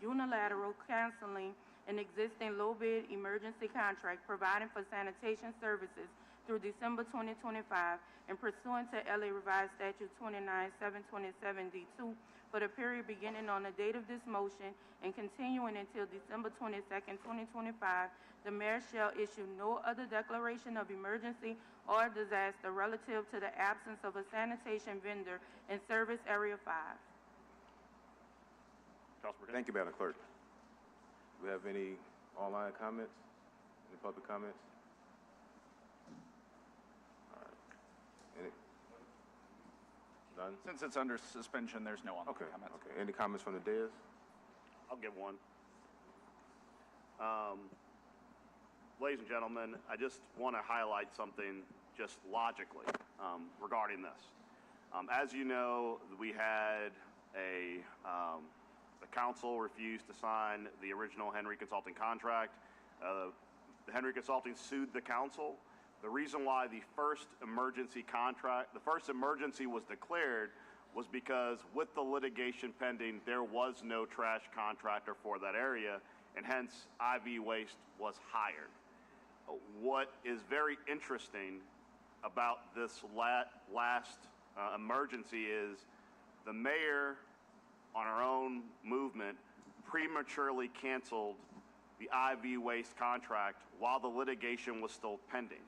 unilateral canceling an existing low-bid emergency contract providing for sanitation services through December 2025 and pursuant to LA Revised Statute 29727D2 for the period beginning on the date of this motion and continuing until December 22nd, 2025, the mayor shall issue no other declaration of emergency or disaster relative to the absence of a sanitation vendor in Service Area 5. Councilmember King. Thank you, Madam Clerk. Do we have any online comments? Any public comments? None? Since it's under suspension, there's no online Okay, comments. okay. Any comments from the dais? I'll give one. Ladies and gentlemen, I just want to highlight something just logically regarding this. As you know, we had the council refused to sign the original Henry Consulting contract. The Henry Consulting sued the council. The reason why the first emergency was declared was because with the litigation pending, there was no trash contractor for that area, and hence IV Waste was hired. What is very interesting about this last emergency is the mayor, on her own movement, prematurely canceled the IV Waste contract while the litigation was still pending.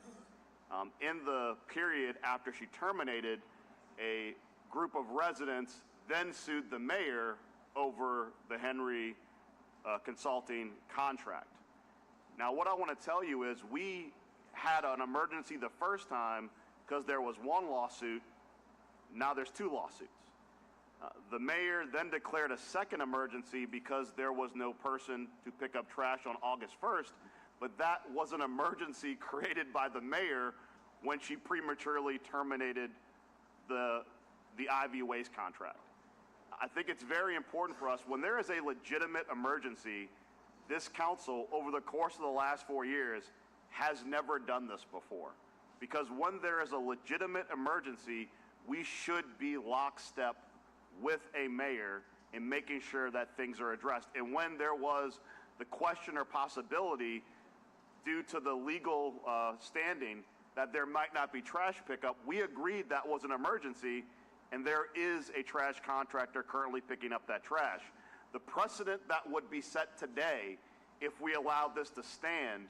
In the period after she terminated, a group of residents then sued the mayor over the Henry Consulting contract. Now, what I want to tell you is we had an emergency the first time because there was one lawsuit. Now there's two lawsuits. The mayor then declared a second emergency because there was no person to pick up trash on August 1st, but that was an emergency created by the mayor when she prematurely terminated the IV Waste contract. I think it's very important for us, when there is a legitimate emergency, this council, over the course of the last 4 years, has never done this before. Because when there is a legitimate emergency, we should be lockstep with a mayor in making sure that things are addressed. And when there was the question or possibility, due to the legal standing, that there might not be trash pickup, we agreed that was an emergency, and there is a trash contractor currently picking up that trash. The precedent that would be set today, if we allowed this to stand,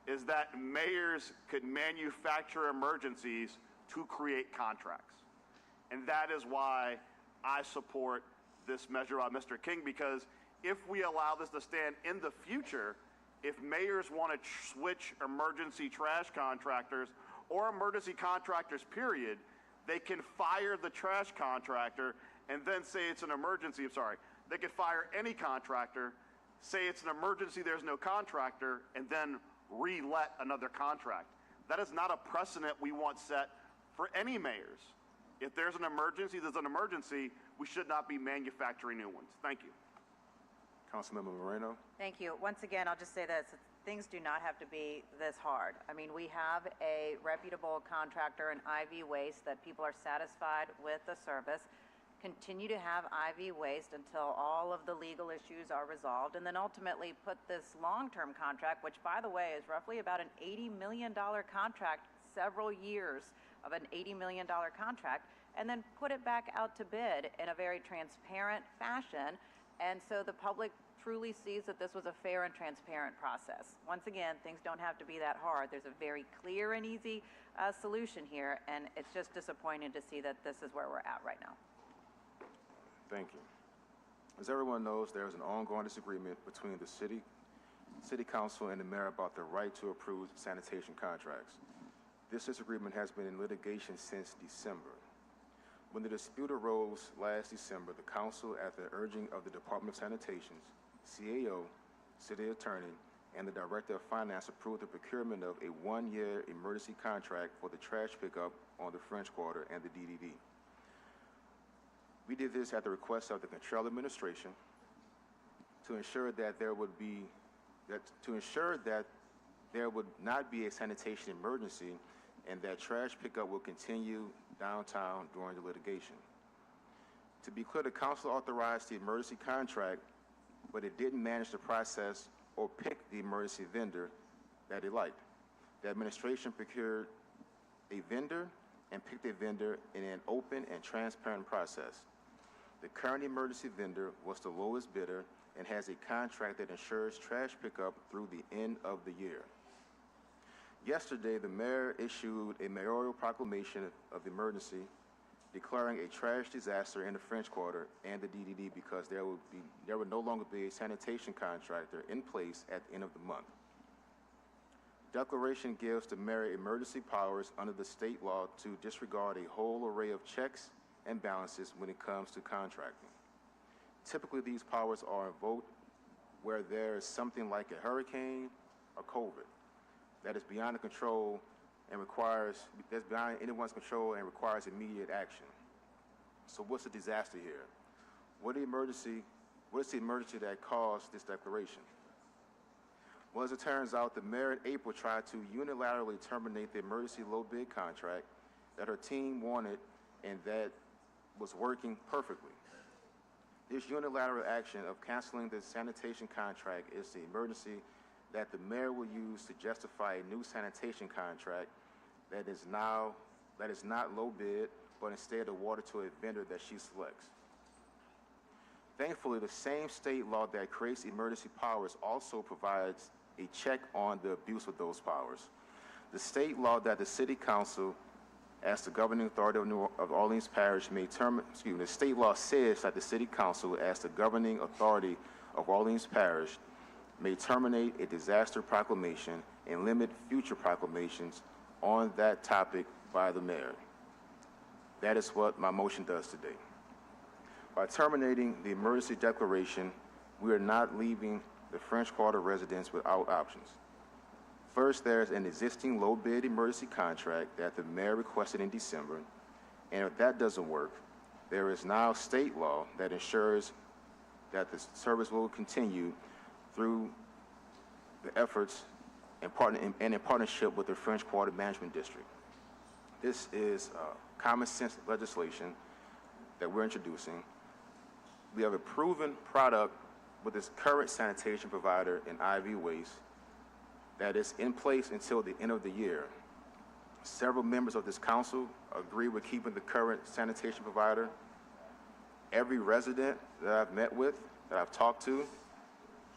is that mayors could manufacture emergencies to create contracts. And that is why I support this measure by Mr. King, because if we allow this to stand in the future, if mayors want to switch emergency trash contractors or emergency contractors, period, they can fire the trash contractor and then say it's an emergency. They could fire any contractor, say it's an emergency, there's no contractor, and then re-let another contract. That is not a precedent we want set for any mayors. If there's an emergency, there's an emergency. We should not be manufacturing new ones. Thank you. Councilmember Moreno? Thank you. Once again, I'll just say this. Things do not have to be this hard. I mean, we have a reputable contractor in IV Waste that people are satisfied with the service. Continue to have IV Waste until all of the legal issues are resolved, and then ultimately put this long-term contract, which, by the way, is roughly about an $80 million contract, several years of an $80 million contract, and then put it back out to bid in a very transparent fashion, and so the public truly sees that this was a fair and transparent process. Once again, things don't have to be that hard. There's a very clear and easy solution here, and it's just disappointing to see that this is where we're at right now. Thank you. As everyone knows, there is an ongoing disagreement between the city council and the mayor about the right to approve sanitation contracts. This disagreement has been in litigation since December. When the dispute arose last December, the council, at the urging of the Department of Sanitation, CAO, city attorney, and the director of finance, approved the procurement of a one-year emergency contract for the trash pickup on the French Quarter and the DDD. We did this at the request of the Control Administration to ensure that there would not be a sanitation emergency, and that trash pickup will continue downtown during the litigation. To be clear, the council authorized the emergency contract, but it didn't manage the process or pick the emergency vendor that it liked. The administration procured a vendor and picked a vendor in an open and transparent process. The current emergency vendor was the lowest bidder and has a contract that ensures trash pickup through the end of the year. Yesterday, the mayor issued a mayoral proclamation of emergency declaring a trash disaster in the French Quarter and the DDD because there would no longer be a sanitation contractor in place at the end of the month. Declaration gives the mayor emergency powers under the state law to disregard a whole array of checks and balances when it comes to contracting. Typically, these powers are invoked where there is something like a hurricane or COVID that is beyond the control and that's beyond anyone's control and requires immediate action. So what's the disaster here? What is the emergency that caused this declaration? Well, as it turns out, the mayor in April tried to unilaterally terminate the emergency low bid contract that her team wanted and that was working perfectly. This unilateral action of canceling the sanitation contract is the emergency that the mayor will use to justify a new sanitation contract that is not low bid, but instead awarded to a vendor that she selects. Thankfully, the same state law that creates emergency powers also provides a check on the abuse of those powers. The state law that the City Council, as the governing authority of Orleans Parish, the state law says that the City Council, as the governing authority of Orleans Parish, may terminate a disaster proclamation and limit future proclamations on that topic by the mayor. That is what my motion does today. By terminating the emergency declaration, we are not leaving the French Quarter residents without options. First, there's an existing low bid emergency contract that the mayor requested in December, and if that doesn't work, there is now state law that ensures that the service will continue through the efforts and in partnership with the French Quarter Management District. This is common sense legislation that we're introducing. We have a proven product with this current sanitation provider in IV Waste that is in place until the end of the year. Several members of this council agree with keeping the current sanitation provider. Every resident that I've met with, that I've talked to,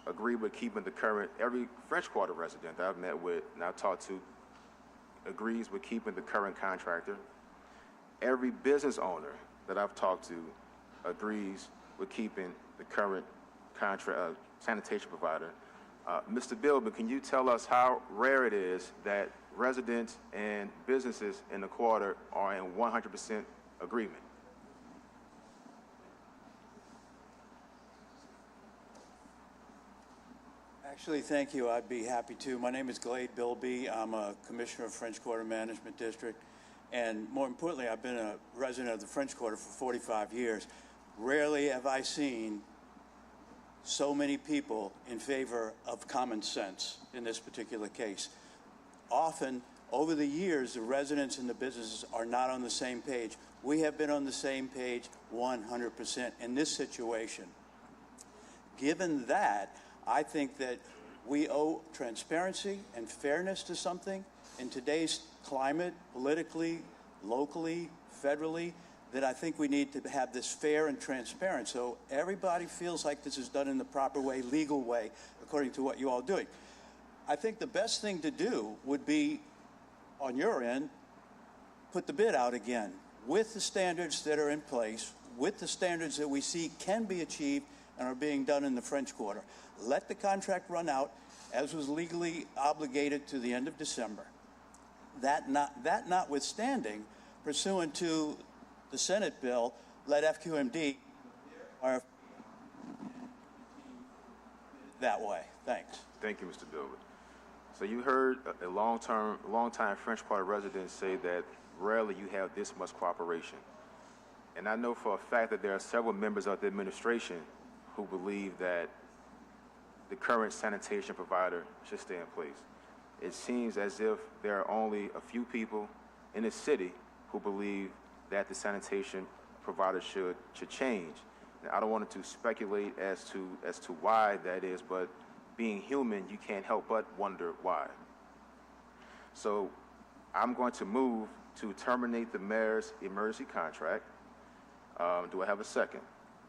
agree with keeping the current, every French Quarter resident that I've met with and I've talked to agrees with keeping the current contractor. Every business owner that I've talked to agrees with keeping the current sanitation provider. Mr. Bilber, can you tell us how rare it is that residents and businesses in the quarter are in 100% agreement? Actually, thank you. I'd be happy to. My name is Glade Bilby. I'm a commissioner of French Quarter Management District. And more importantly, I've been a resident of the French Quarter for 45 years. Rarely have I seen so many people in favor of common sense in this particular case. Often, over the years, the residents and the businesses are not on the same page. We have been on the same page 100% in this situation. Given that, I think that we owe transparency and fairness to something in today's climate, politically, locally, federally, that I think we need to have this fair and transparent so everybody feels like this is done in the proper way, legal way, according to what you all are doing. I think the best thing to do would be, on your end, put the bid out again with the standards that are in place, with the standards that we see can be achieved and are being done in the French Quarter. Let the contract run out as was legally obligated to the end of December. That notwithstanding, pursuant to the Senate bill, let FQMD are that way. Thanks. Thank you, Mr. Bilber. So you heard a long-time French Quarter resident say that rarely you have this much cooperation. And I know for a fact that there are several members of the administration who believe that the current sanitation provider should stay in place. It seems as if there are only a few people in the city who believe that the sanitation provider should change. Now, I don't want to speculate as to why that is, but being human, you can't help but wonder why. So I'm going to move to terminate the mayor's emergency contract. Do I have a second?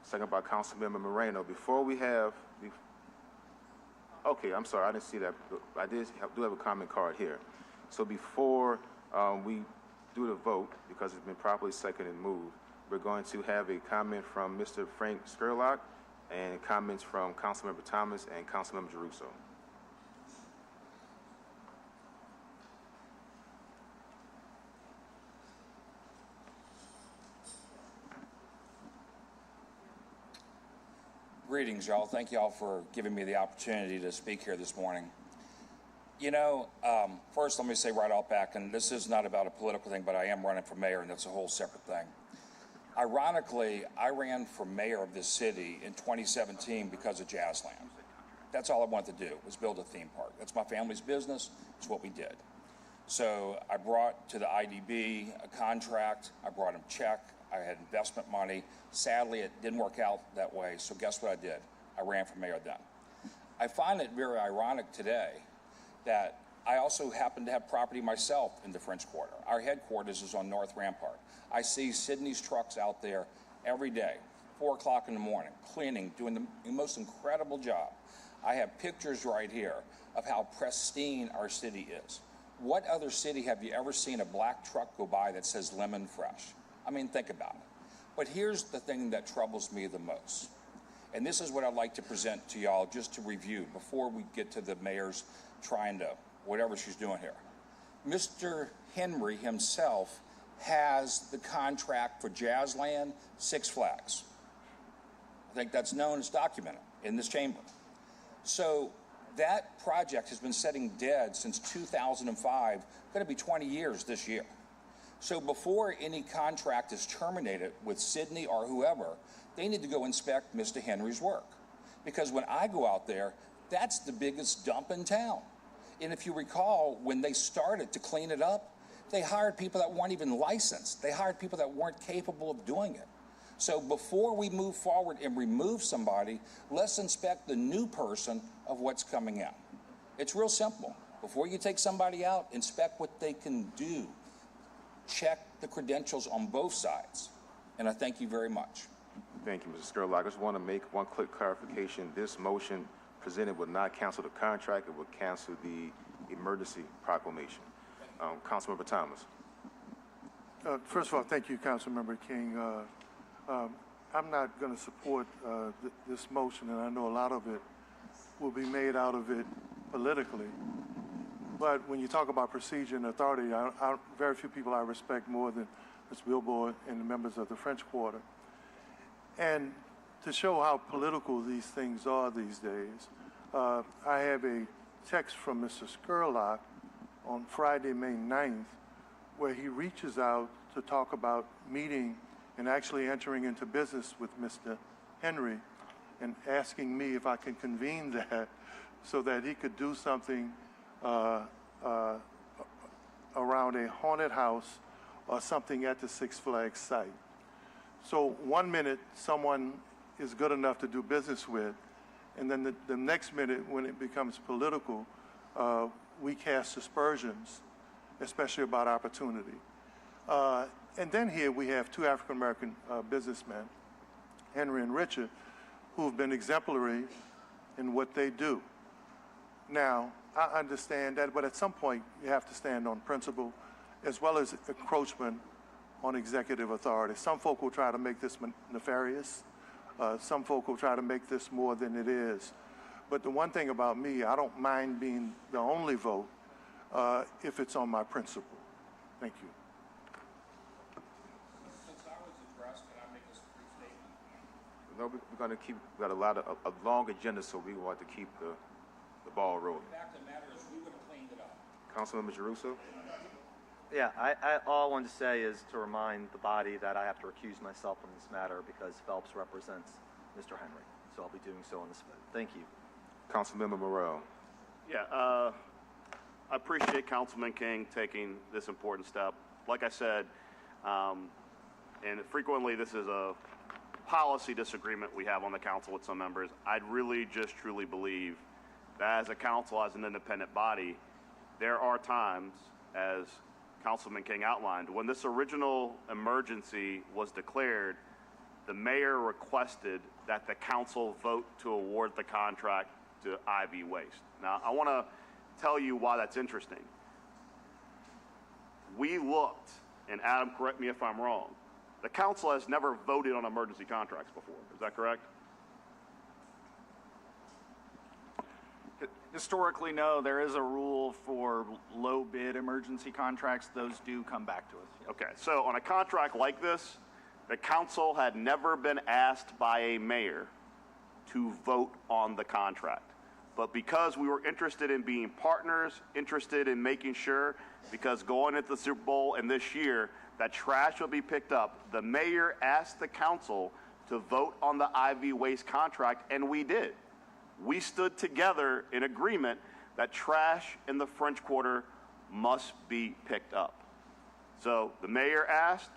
Second by Councilmember Moreno. Okay, I'm sorry, I didn't see that. I do have a comment card here. So before we do the vote, because it's been properly seconded and moved, we're going to have a comment from Mr. Frank Skurlock and comments from Councilmember Thomas and Councilmember Giarrusso. Greetings, y'all. Thank y'all for giving me the opportunity to speak here this morning. You know, first let me say right off back, and this is not about a political thing, but I am running for mayor, and that's a whole separate thing. Ironically, I ran for mayor of this city in 2017 because of Jazzland. That's all I wanted to do, was build a theme park. That's my family's business. It's what we did. So I brought to the IDB a contract. I brought him a check. I had investment money. Sadly, it didn't work out that way. So guess what I did? I ran for mayor then. I find it very ironic today that I also happen to have property myself in the French Quarter. Our headquarters is on North Rampart. I see Sydney's trucks out there every day, 4 o'clock in the morning, cleaning, doing the most incredible job. I have pictures right here of how pristine our city is. What other city have you ever seen a black truck go by that says lemon fresh? I mean, think about it. But here's the thing that troubles me the most. And this is what I'd like to present to y'all just to review before we get to the mayor's trying to, whatever she's doing here. Mr. Henry himself has the contract for Jazzland, Six Flags. I think that's known, it's documented in this chamber. So that project has been sitting dead since 2005, going to be 20 years this year. So before any contract is terminated with Sydney or whoever, they need to go inspect Mr. Henry's work. Because when I go out there, that's the biggest dump in town. And if you recall, when they started to clean it up, they hired people that weren't even licensed. They hired people that weren't capable of doing it. So before we move forward and remove somebody, let's inspect the new person of what's coming in. It's real simple. Before you take somebody out, inspect what they can do. Check the credentials on both sides. And I thank you very much. Thank you, Mr. Skurlock. I just want to make one quick clarification. This motion presented would not cancel the contract. It would cancel the emergency proclamation. Councilmember Thomas. First of all, thank you, Councilmember King. I'm not going to support this motion, and I know a lot of it will be made out of it politically. But when you talk about procedure and authority, very few people I respect more than Ms. Billboard and the members of the French Quarter. And to show how political these things are these days, I have a text from Mr. Skurlock on Friday, May 9th, where he reaches out to talk about meeting and actually entering into business with Mr. Henry and asking me if I can convene that so that he could do something around a haunted house or something at the Six Flags site. So 1 minute, someone is good enough to do business with, and then the next minute, when it becomes political, we cast aspersions, especially about opportunity. And then here we have two African-American businessmen, Henry and Richard, who've been exemplary in what they do. Now, I understand that, but at some point you have to stand on principle as well as encroachment on executive authority. Some folk will try to make this nefarious. Some folk will try to make this more than it is. But the one thing about me, I don't mind being the only vote if it's on my principle. Thank you. Since I was addressed, can I make a brief statement? No, we're going to keep, we've got a long agenda, so we want to keep the ball rolling. The fact of the matter is we would have cleaned it up. Councilmember Giarrusso? Yeah, all I wanted to say is to remind the body that I have to recuse myself on this matter because Phelps represents Mr. Henry. So I'll be doing so on this vote. Thank you. Councilmember Morrell. Yeah, I appreciate Councilman King taking this important step. Like I said, and frequently this is a policy disagreement we have on the council with some members. I'd really just truly believe that as a council, as an independent body, there are times, as Councilman King outlined, when this original emergency was declared, the mayor requested that the council vote to award the contract to IB Waste. Now, I want to tell you why that's interesting. We looked, and Adam, correct me if I'm wrong, the council has never voted on emergency contracts before. Is that correct? Historically, no. There is a rule for low bid emergency contracts. Those do come back to us. Okay, so on a contract like this, the council had never been asked by a mayor to vote on the contract. But because we were interested in being partners, interested in making sure, because going into the Super Bowl and this year, that trash will be picked up, the mayor asked the council to vote on the IV waste contract, and we did. We stood together in agreement that trash in the French Quarter must be picked up. So the mayor asked,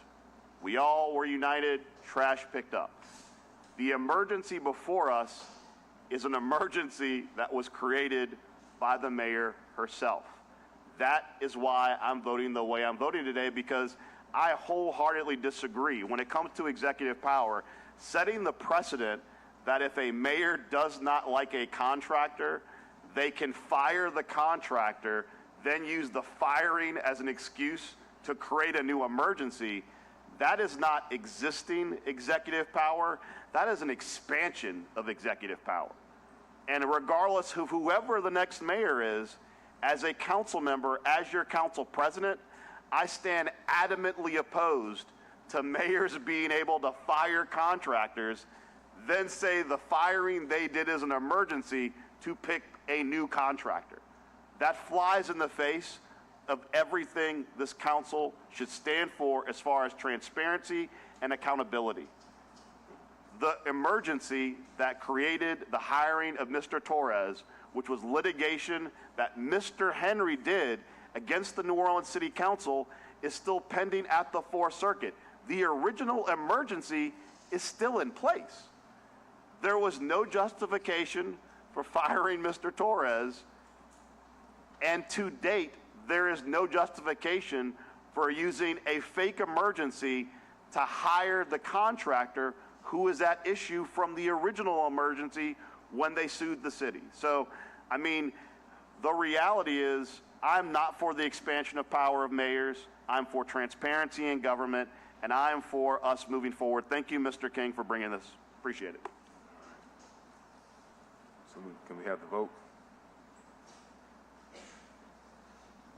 we all were united, trash picked up. The emergency before us is an emergency that was created by the mayor herself. That is why I'm voting the way I'm voting today, because I wholeheartedly disagree when it comes to executive power, setting the precedent that if a mayor does not like a contractor, they can fire the contractor, then use the firing as an excuse to create a new emergency. That is not existing executive power. That is an expansion of executive power. And regardless of whoever the next mayor is, as a council member, as your council president, I stand adamantly opposed to mayors being able to fire contractors, then say the firing they did is an emergency to pick a new contractor. That flies in the face of everything this council should stand for as far as transparency and accountability. The emergency that created the hiring of Mr. Torres, which was litigation that Mr. Henry did against the New Orleans City Council, is still pending at the Fourth Circuit. The original emergency is still in place. There was no justification for firing Mr. Torres, and to date, there is no justification for using a fake emergency to hire the contractor who is at issue from the original emergency when they sued the city. So, I mean, the reality is I'm not for the expansion of power of mayors. I'm for transparency in government, and I am for us moving forward. Thank you, Mr. King, for bringing this. Appreciate it. So can we have the vote?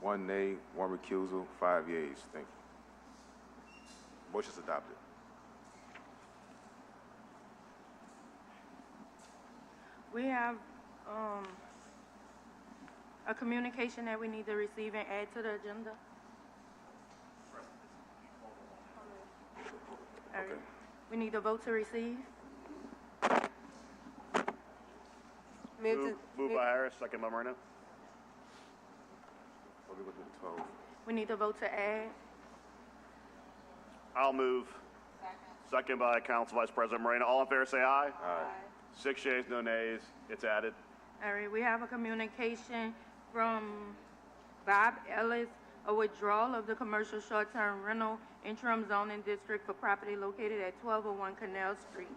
1 nay, 1 recusal, 5 yeas. Thank you. Motion is adopted. We have a communication that we need to receive and add to the agenda. All right. We need a vote to receive. Moved by Harris, second by Moreno. We need a vote to add. I'll move. Second by Council Vice President Moreno. All in favor say aye. Aye. 6 yeas, no nays. It's added. All right, we have a communication from Bob Ellis, a withdrawal of the commercial short-term rental interim zoning district for property located at 1201 Canal Street.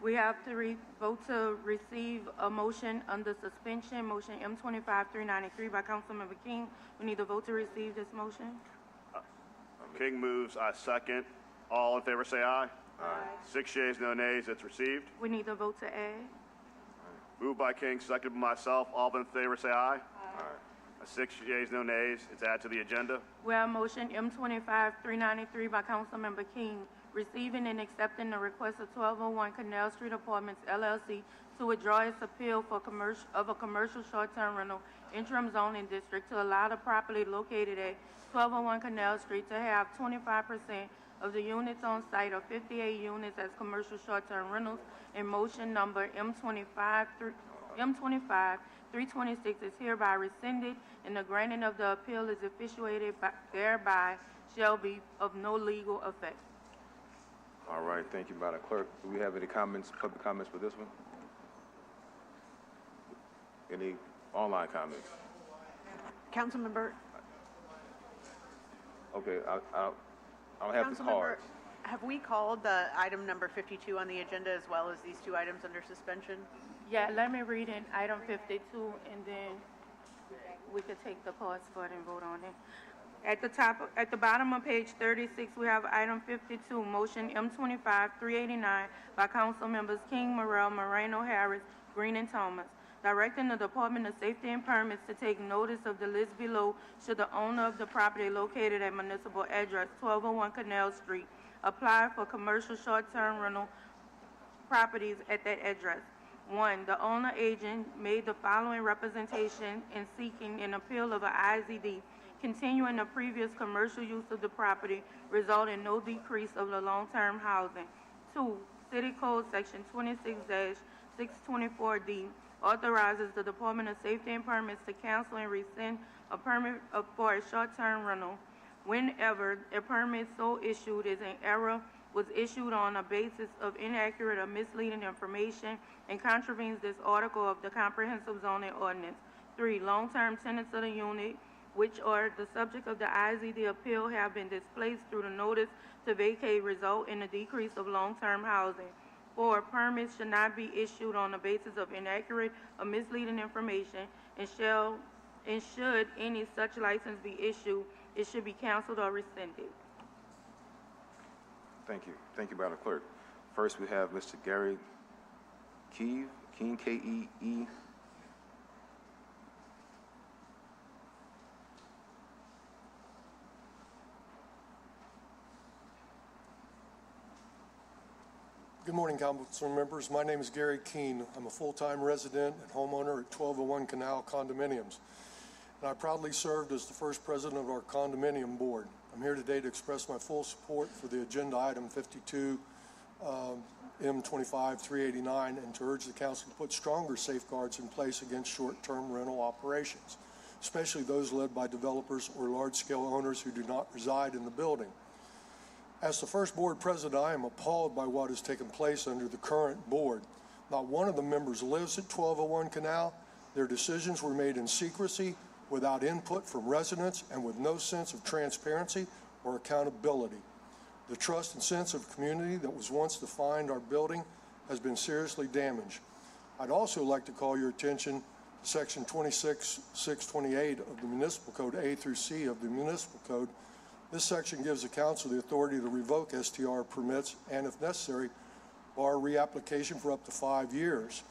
We have to vote to receive a motion under suspension, motion M25-393 by Councilmember King. We need a vote to receive this motion. King moves, I second. All in favor say aye. Aye. 6 yeas, no nays. It's received. We need a vote to add. Moved by King, seconded by myself. All in favor say aye. Aye. 6 yeas, no nays. It's added to the agenda. We have motion M25-393 by Councilmember King, receiving and accepting the request of 1201 Canal Street Apartments, LLC, to withdraw its appeal for a commercial short-term rental interim zoning district to allow the property located at 1201 Canal Street to have 25% of the units on site or 58 units as commercial short-term rentals, and motion number M25-326 is hereby rescinded, and the granting of the appeal is effectuated thereby shall be of no legal effect. All right, thank you, Madam Clerk. Do we have any comments, public comments for this one? Any online comments? Councilmember. Okay, I don't have the cards. Have we called the item number 52 on the agenda as well as these two items under suspension? Yeah, let me read in item 52, and then we could take the cards for it and vote on it. At the bottom of page 36, we have item 52, motion M25-389 by Council Members King, Morrell, Moreno, Harris, Green, and Thomas, directing the Department of Safety and Permits to take notice of the list below should the owner of the property located at municipal address 1201 Canal Street apply for commercial short-term rental properties at that address. 1, the owner agent made the following representation in seeking an appeal of an IZD, continuing the previous commercial use of the property, resulting in no decrease of the long-term housing. 2, City Code Section 26-624D authorizes the Department of Safety and Permits to cancel and rescind a permit for a short-term rental whenever a permit so issued is in error, was issued on a basis of inaccurate or misleading information, and contravenes this article of the Comprehensive Zoning Ordinance. 3, long-term tenants of the unit, which are the subject of the IZD appeal, have been displaced through the notice to vacate, result in a decrease of long-term housing. 4, permits should not be issued on the basis of inaccurate or misleading information, and should any such license be issued, it should be canceled or rescinded. Thank you. Thank you, Madam Clerk. First, we have Mr. Gary Keene, K-E-E. Good morning, council members. My name is Gary Keene. I'm a full-time resident and homeowner at 1201 Canal Condominiums, and I proudly served as the first president of our condominium board. I'm here today to express my full support for the agenda item 52 M25-389 and to urge the council to put stronger safeguards in place against short-term rental operations, especially those led by developers or large-scale owners who do not reside in the building. As the first board president, I am appalled by what has taken place under the current board. Not one of the members lives at 1201 Canal. Their decisions were made in secrecy, without input from residents, and with no sense of transparency or accountability. The trust and sense of community that was once defined our building has been seriously damaged. I'd also like to call your attention to Section 26-628 of the Municipal Code, A through C of the Municipal Code. This section gives the council the authority to revoke STR permits and, if necessary, bar reapplication for up to 5 years.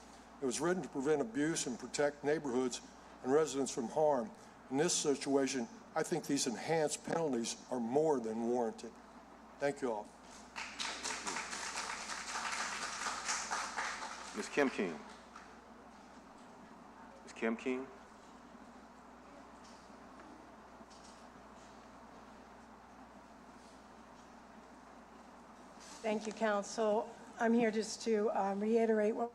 It was written to prevent abuse and protect neighborhoods and residents from harm. In this situation, I think these enhanced penalties are more than warranted. Thank you all. Ms. Kim King. Ms. Kim King. Thank you, Council. I'm here just to reiterate what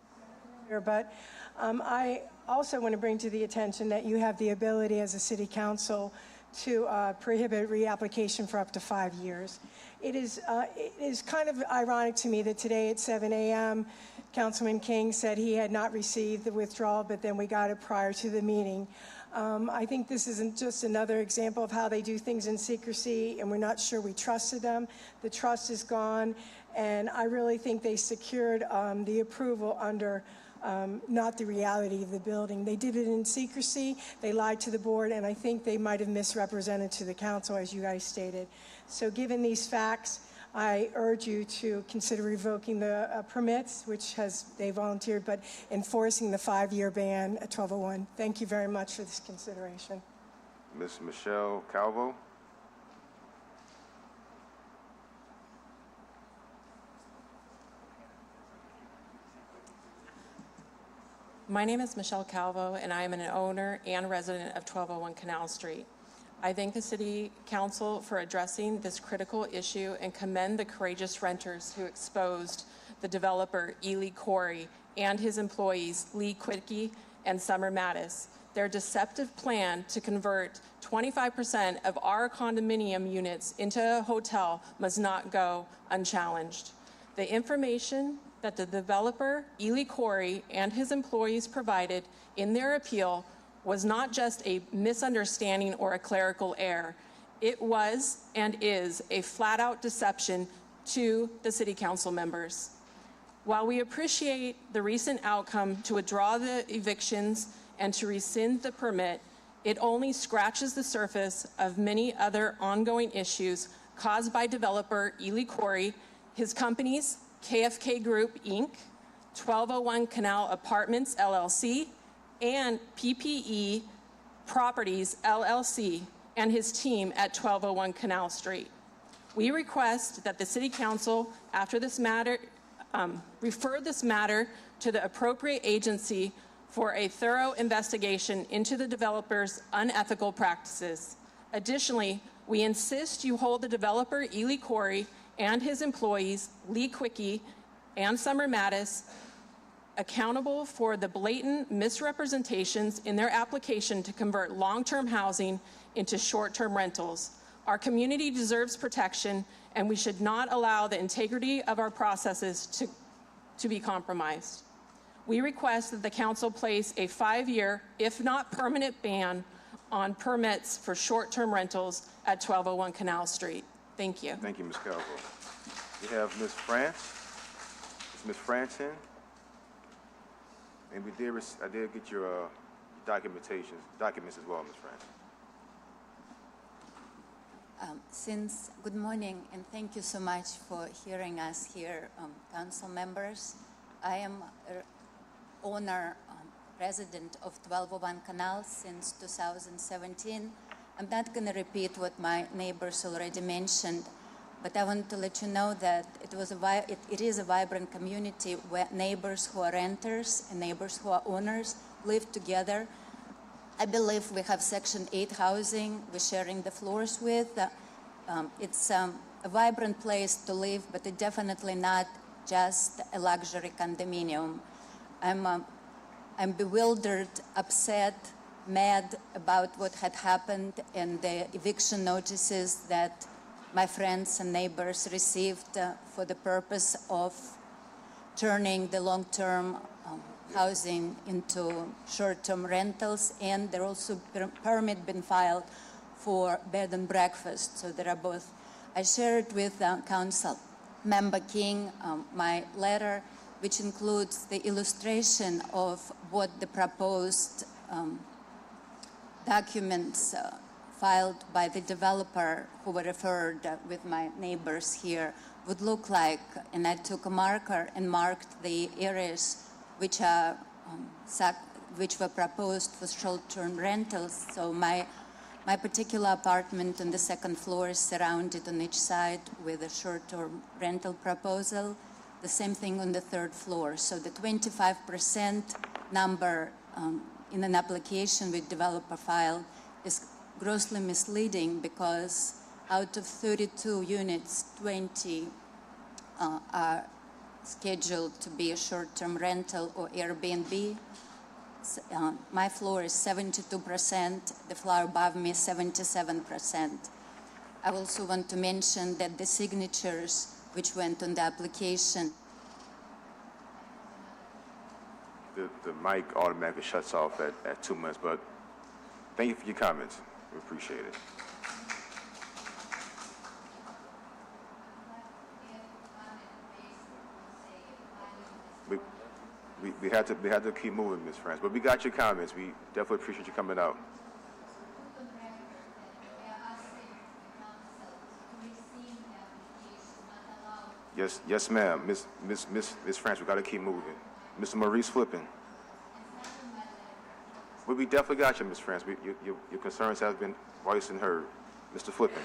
we're here, but I also want to bring to the attention that you have the ability as a City Council to prohibit reapplication for up to 5 years. It is kind of ironic to me that today at 7 a.m., Councilman King said he had not received the withdrawal, but then we got it prior to the meeting. I think this isn't just another example of how they do things in secrecy, and we're not sure we trusted them. The trust is gone, and I really think they secured the approval under not the reality of the building. They did it in secrecy, they lied to the board, and I think they might have misrepresented to the council, as you guys stated. So given these facts, I urge you to consider revoking the permits, which they volunteered, but enforcing the 5-year ban at 1201. Thank you very much for this consideration. Ms. Michelle Calvo. My name is Michelle Calvo, and I am an owner and resident of 1201 Canal Street. I thank the City Council for addressing this critical issue and commend the courageous renters who exposed the developer, Ely Corey, and his employees, Lee Quickie and Summer Mattis. Their deceptive plan to convert 25% of our condominium units into a hotel must not go unchallenged. The information that the developer, Ely Corey, and his employees provided in their appeal was not just a misunderstanding or a clerical error. It was and is a flat-out deception to the City Council members. While we appreciate the recent outcome to withdraw the evictions and to rescind the permit, it only scratches the surface of many other ongoing issues caused by developer Ely Corey, his companies, KFK Group, Inc., 1201 Canal Apartments, LLC, and PPE Properties, LLC, and his team at 1201 Canal Street. We request that the City Council, after this matter refer this matter to the appropriate agency for a thorough investigation into the developer's unethical practices. Additionally, we insist you hold the developer, Ely Corey, and his employees, Lee Quickie and Summer Mattis, accountable for the blatant misrepresentations in their application to convert long-term housing into short-term rentals. Our community deserves protection, and we should not allow the integrity of our processes to be compromised. We request that the council place a 5-year, if not permanent, ban on permits for short-term rentals at 1201 Canal Street. Thank you. Thank you, Ms. Calvo. We have Ms. France. Is Ms. France in? And I did get your documents as well, Ms. France. Good morning, and thank you so much for hearing us here, council members. I am owner, resident of 1201 Canal since 2017. I'm not going to repeat what my neighbors already mentioned, but I want to let you know that it is a vibrant community where neighbors who are renters and neighbors who are owners live together. I believe we have Section 8 housing we're sharing the floors with. It's a vibrant place to live, but it's definitely not just a luxury condominium. I'm bewildered, upset, mad about what had happened and the eviction notices that my friends and neighbors received for the purpose of turning the long-term housing into short-term rentals, and there also permit been filed for bed and breakfast. So there are both. I shared with Council Member King my letter, which includes the illustration of what the proposed documents filed by the developer who were referred with my neighbors here would look like. And I took a marker and marked the areas which were proposed for short-term rentals. So my particular apartment on the second floor is surrounded on each side with a short-term rental proposal. The same thing on the third floor. So the 25% number in an application with developer filed is grossly misleading, because out of 32 units, 20 are scheduled to be a short-term rental or Airbnb. My floor is 72%, the floor above me 77%. I also want to mention that the signatures which went on the application. The mic automatically shuts off at 2 minutes, but thank you for your comments. We appreciate it. We had to keep moving, Ms. France, but we got your comments. We definitely appreciate you coming out. Yes, ma'am. Miss France, we got to keep moving. Mr. Maurice Flippin. Well, we definitely got you, Ms. France. Your concerns have been voiced and heard. Mr. Flippin.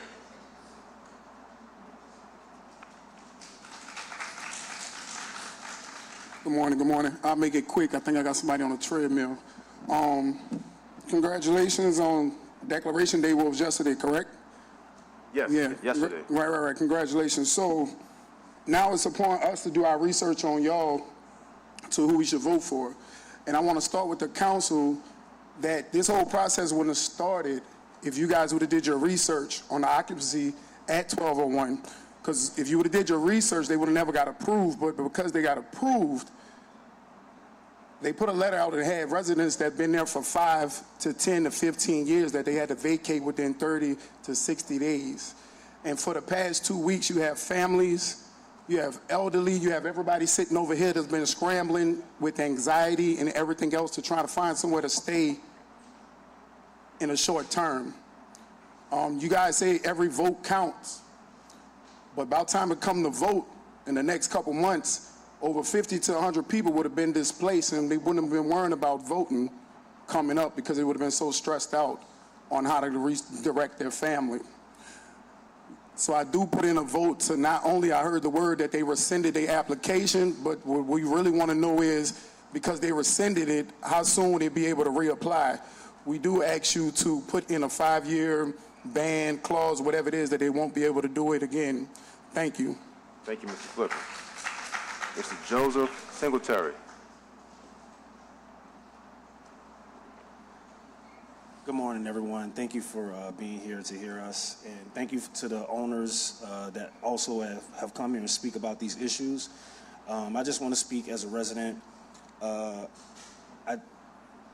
Good morning. I'll make it quick. I think I got somebody on the treadmill. Congratulations on Declaration Day, what was yesterday, correct? Yes, yeah. Yesterday. Right. Congratulations. So now it's upon us to do our research on y'all to who we should vote for. And I want to start with the council that this whole process wouldn't have started if you guys would have did your research on the occupancy at 1201. Because if you would have did your research, they would have never got approved. But because they got approved, they put a letter out that had residents that have been there for 5 to 10 to 15 years that they had to vacate within 30 to 60 days. And for the past 2 weeks, you have families, you have elderly, you have everybody sitting over here that's been scrambling with anxiety and everything else to try to find somewhere to stay in a short term. You guys say every vote counts. But by the time it come to vote in the next couple months, over 50 to 100 people would have been displaced, and they wouldn't have been worrying about voting coming up because they would have been so stressed out on how to redirect their family. So I do put in a vote to not only, I heard the word that they rescinded their application, but what we really want to know is, because they rescinded it, how soon will they be able to reapply? We do ask you to put in a 5-year ban clause, whatever it is, that they won't be able to do it again. Thank you. Thank you, Mr. Flipper. Mr. Joseph Singletary. Good morning, everyone. Thank you for being here to hear us, and thank you to the owners that also have come here and speak about these issues. I just want to speak as a resident.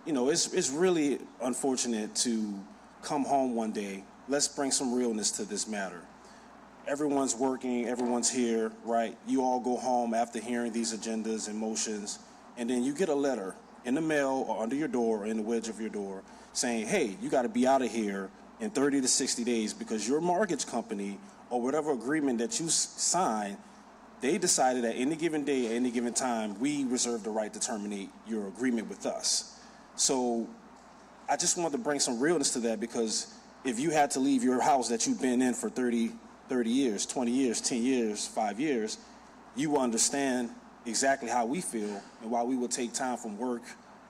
It's really unfortunate to come home one day. Let's bring some realness to this matter. Everyone's working, everyone's here, right? You all go home after hearing these agendas and motions, and then you get a letter in the mail or under your door or in the wedge of your door saying, hey, you got to be out of here in 30 to 60 days because your mortgage company or whatever agreement that you signed, they decided at any given day, at any given time, we reserve the right to terminate your agreement with us. So I just wanted to bring some realness to that, because if you had to leave your house that you've been in for 30 years, 20 years, 10 years, 5 years, you will understand exactly how we feel and why we will take time from work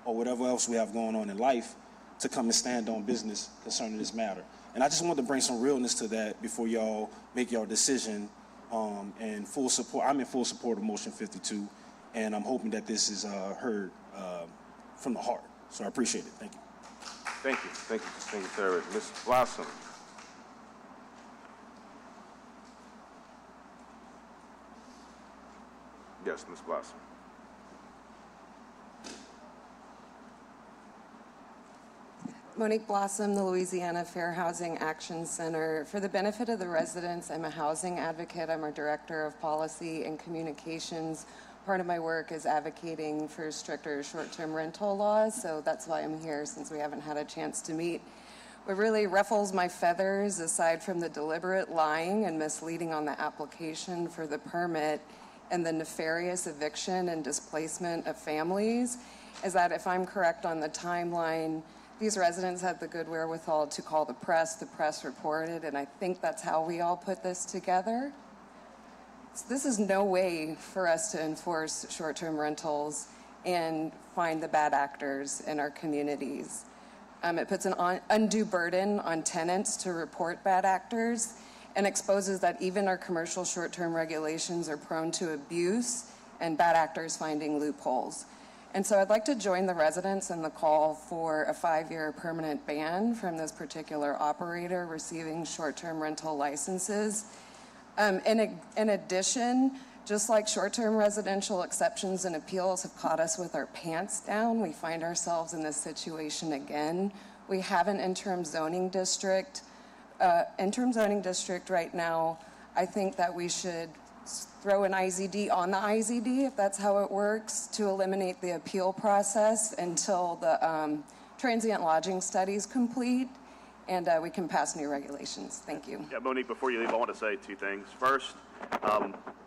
or whatever else we have going on in life to come and stand on business concerning this matter. And I just wanted to bring some realness to that before y'all make your decision. And full support. I'm in full support of Motion 52, and I'm hoping that this is heard from the heart. So I appreciate it. Thank you. Thank you. Thank you, Mr. Singletary. Ms. Blossom. Yes, Ms. Blossom. Monique Blossom, the Louisiana Fair Housing Action Center. For the benefit of the residents, I'm a housing advocate. I'm a director of policy and communications. Part of my work is advocating for stricter short-term rental laws, so that's why I'm here, since we haven't had a chance to meet. What really ruffles my feathers, aside from the deliberate lying and misleading on the application for the permit and the nefarious eviction and displacement of families, is that if I'm correct on the timeline, these residents had the good wherewithal to call the press reported, and I think that's how we all put this together. So this is no way for us to enforce short-term rentals and find the bad actors in our communities. It puts an undue burden on tenants to report bad actors and exposes that even our commercial short-term regulations are prone to abuse and bad actors finding loopholes. And so I'd like to join the residents in the call for a 5-year permanent ban from this particular operator receiving short-term rental licenses. In addition, just like short-term residential exceptions and appeals have caught us with our pants down, we find ourselves in this situation again. We have an interim zoning district. Right now, I think that we should throw an IZD on the IZD, if that's how it works, to eliminate the appeal process until the transient lodging study is complete, and we can pass new regulations. Thank you. Yeah, Monique, before you leave, I want to say two things. First,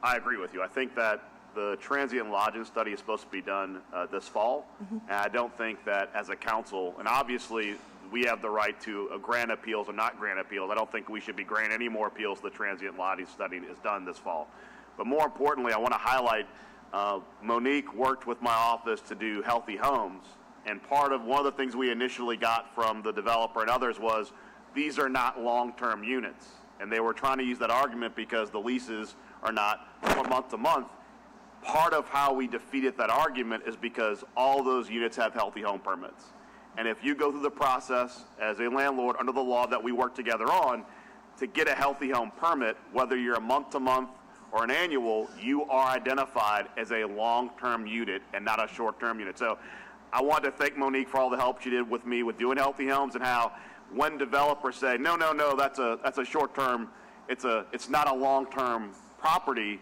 I agree with you. I think that the transient lodging study is supposed to be done this fall, and I don't think that as a council, and obviously we have the right to grant appeals or not grant appeals. I don't think we should be granting any more appeals. The transient lodging study is done this fall. But more importantly, I want to highlight Monique worked with my office to do healthy homes, and one of the things we initially got from the developer and others was these are not long-term units, and they were trying to use that argument because the leases are not from month to month. Part of how we defeated that argument is because all those units have healthy home permits. And if you go through the process as a landlord under the law that we work together on to get a healthy home permit, whether you're a month-to-month or an annual, you are identified as a long-term unit and not a short-term unit. So I want to thank Monique for all the help she did with me with doing healthy homes, and how when developers say, no, that's a short-term, it's not a long-term property,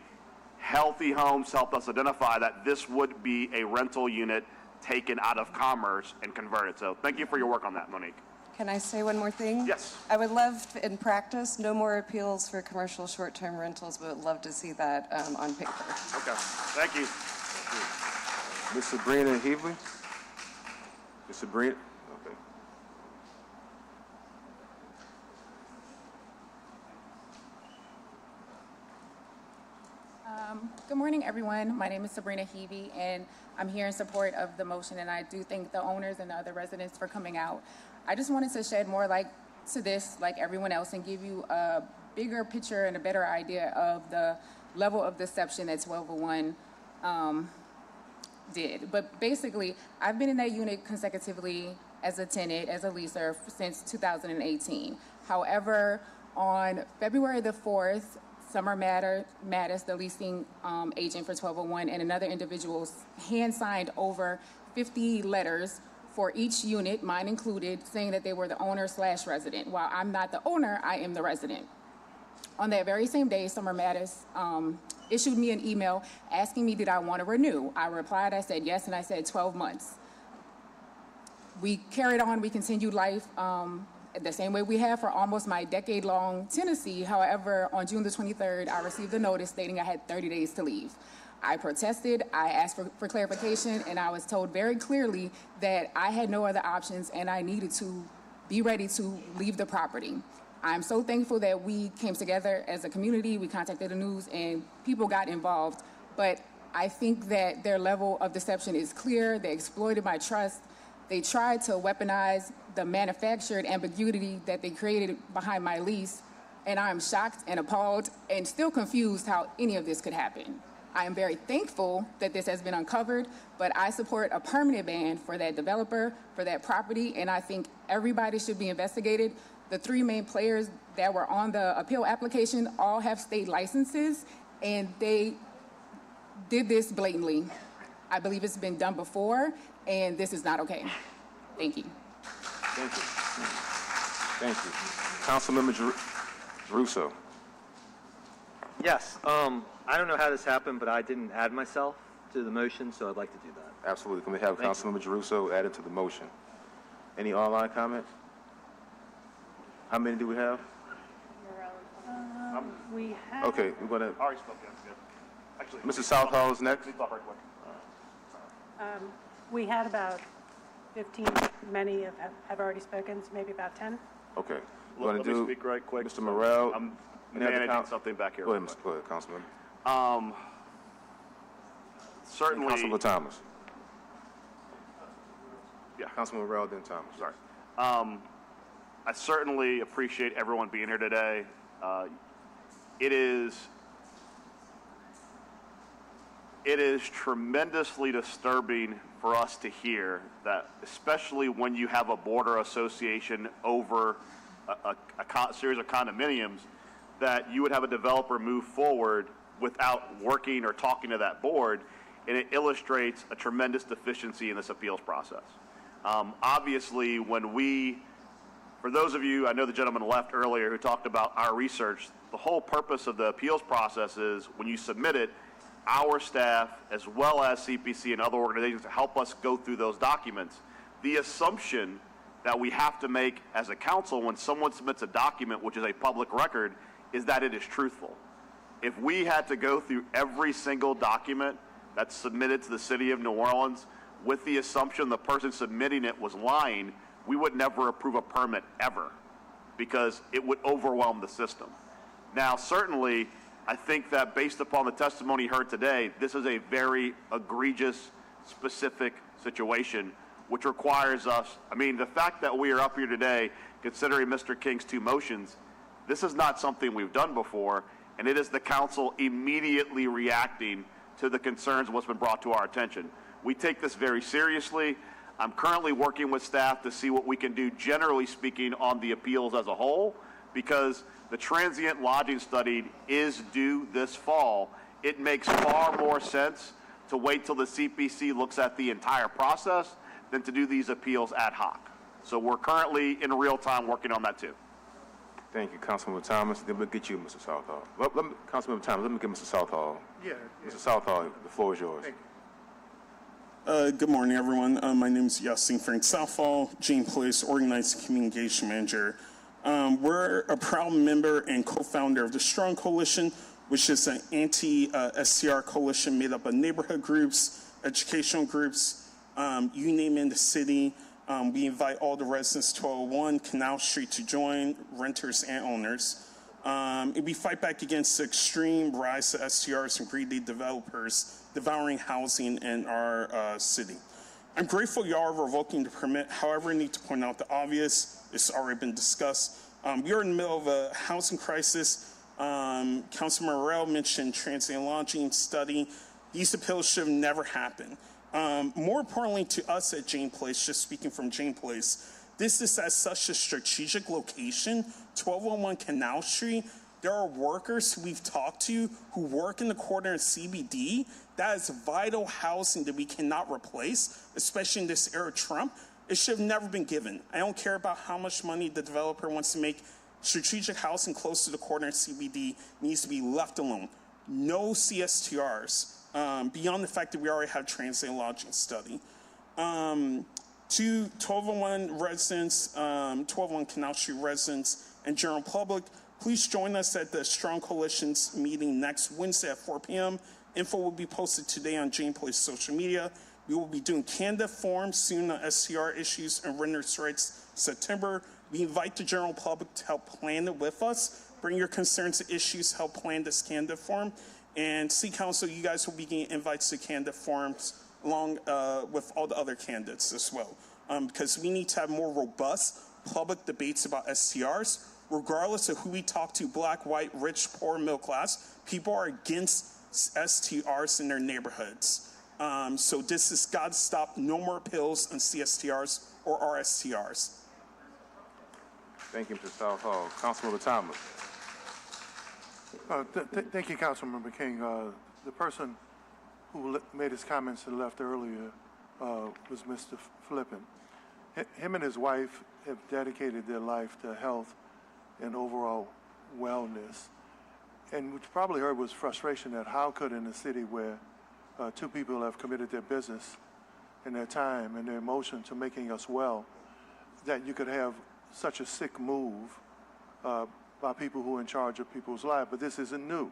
healthy homes helped us identify that this would be a rental unit taken out of commerce and converted. So thank you for your work on that, Monique. Can I say one more thing? Yes. I would love, in practice, no more appeals for commercial short-term rentals, but would love to see that on paper. Okay, thank you. Ms. Sabrina Heavely? Ms. Sabrina? Okay. Good morning, everyone. My name is Sabrina Hebe, and I'm here in support of the motion, and I do thank the owners and the other residents for coming out. I just wanted to shed more light to this, like everyone else, and give you a bigger picture and a better idea of the level of deception that 1201 did. But basically, I've been in that unit consecutively as a tenant, as a leaser, since 2018. However, on February the 4th, Summer Mattis, the leasing agent for 1201, and another individual hand-signed over 50 letters for each unit, mine included, saying that they were the owner/resident. While I'm not the owner, I am the resident. On that very same day, Summer Mattis issued me an email asking me, did I want to renew? I replied, I said yes, and I said 12 months. We carried on, we continued life the same way we have for almost my decade-long tenancy. However, on June the 23rd, I received a notice stating I had 30 days to leave. I protested, I asked for clarification, and I was told very clearly that I had no other options and I needed to be ready to leave the property. I'm so thankful that we came together as a community, we contacted the news, and people got involved. But I think that their level of deception is clear. They exploited my trust. They tried to weaponize the manufactured ambiguity that they created behind my lease, and I'm shocked and appalled and still confused how any of this could happen. I am very thankful that this has been uncovered, but I support a permanent ban for that developer, for that property, and I think everybody should be investigated. The three main players that were on the appeal application all have state licenses, and they did this blatantly. I believe it's been done before, and this is not okay. Thank you. Thank you. Thank you. Councilmember Russo. Yes, I don't know how this happened, but I didn't add myself to the motion, so I'd like to do that. Absolutely. Can we have Councilmember Russo added to the motion? Any online comments? How many do we have? We have. Okay, we're going to. Already spoke, yeah. Actually, Mrs. Southall is next. Please talk right quick. We had about 15, many have already spoken, so maybe about 10. Okay. We're Let going to me do speak right quick. Mr. Morrell. I'm managing something back here. Go ahead, go ahead, Councilman. Certainly. Councilman Thomas. Yeah, Councilman Morrell, then Thomas. Sorry. I certainly appreciate everyone being here today. It is tremendously disturbing for us to hear that, especially when you have a border association over a series of condominiums, that you would have a developer move forward without working or talking to that board, and it illustrates a tremendous deficiency in this appeals process. Obviously, for those of you, I know the gentleman left earlier who talked about our research, the whole purpose of the appeals process is when you submit it, our staff, as well as CPC and other organizations, to help us go through those documents. The assumption that we have to make as a council when someone submits a document, which is a public record, is that it is truthful. If we had to go through every single document that's submitted to the city of New Orleans with the assumption the person submitting it was lying, we would never approve a permit ever, because it would overwhelm the system. Now, certainly, I think that based upon the testimony heard today, this is a very egregious, specific situation, which requires us, the fact that we are up here today considering Mr. King's two motions, this is not something we've done before, and it is the council immediately reacting to the concerns of what's been brought to our attention. We take this very seriously. I'm currently working with staff to see what we can do, generally speaking, on the appeals as a whole, because the transient lodging study is due this fall. It makes far more sense to wait till the CPC looks at the entire process than to do these appeals ad hoc. So we're currently in real time working on that too. Thank you, Councilman Thomas. Then we'll get you, Mr. Southall. Councilman Thomas, let me get Mr. Southall. Yeah. Mr. Southall, the floor is yours. Thank you. Good morning, everyone. My name is Yasin Frank Southall, Jane Place, Organizing Communication Manager. We're a proud member and co-founder of the Strong Coalition, which is an anti-STR coalition made up of neighborhood groups, educational groups, you name it in the city. We invite all the residents 1201 Canal Street to join, renters and owners. We fight back against the extreme rise of STRs and greedy developers devouring housing in our city. I'm grateful y'all are revoking the permit. However, I need to point out the obvious. It's already been discussed. We are in the middle of a housing crisis. Councilman Morrell mentioned transient lodging study. These appeals should have never happened. More importantly to us at Jane Place, just speaking from Jane Place, this is at such a strategic location, 1201 Canal Street. There are workers who we've talked to who work in the corner in CBD. That is vital housing that we cannot replace, especially in this era of Trump. It should have never been given. I don't care about how much money the developer wants to make. Strategic housing close to the corner in CBD needs to be left alone. No CSTRs, beyond the fact that we already have transient lodging study. To 1201 residents, 1201 Canal Street residents, and general public, please join us at the Strong Coalition's meeting next Wednesday at 4 p.m. Info will be posted today on Jane Place social media. We will be doing candidate forums soon on STR issues and renters' rights September. We invite the general public to help plan it with us. Bring your concerns and issues, help plan this candidate forum. And City Council, you guys will be getting invites to candidate forums along with all the other candidates as well. Because we need to have more robust public debates about STRs. Regardless of who we talk to, black, white, rich, poor, middle class, people are against STRs in their neighborhoods. So this has got to stop. No more appeals on CSTRs or RSTRs. Thank you, Mr. Southall. Councilmember Thomas. Thank you, Councilmember King. The person who made his comments and left earlier was Mr. Flippin. Him and his wife have dedicated their life to health and overall wellness. And what you probably heard was frustration that how could in a city where two people have committed their business and their time and their emotion to making us well, that you could have such a sick move by people who are in charge of people's lives. But this isn't new.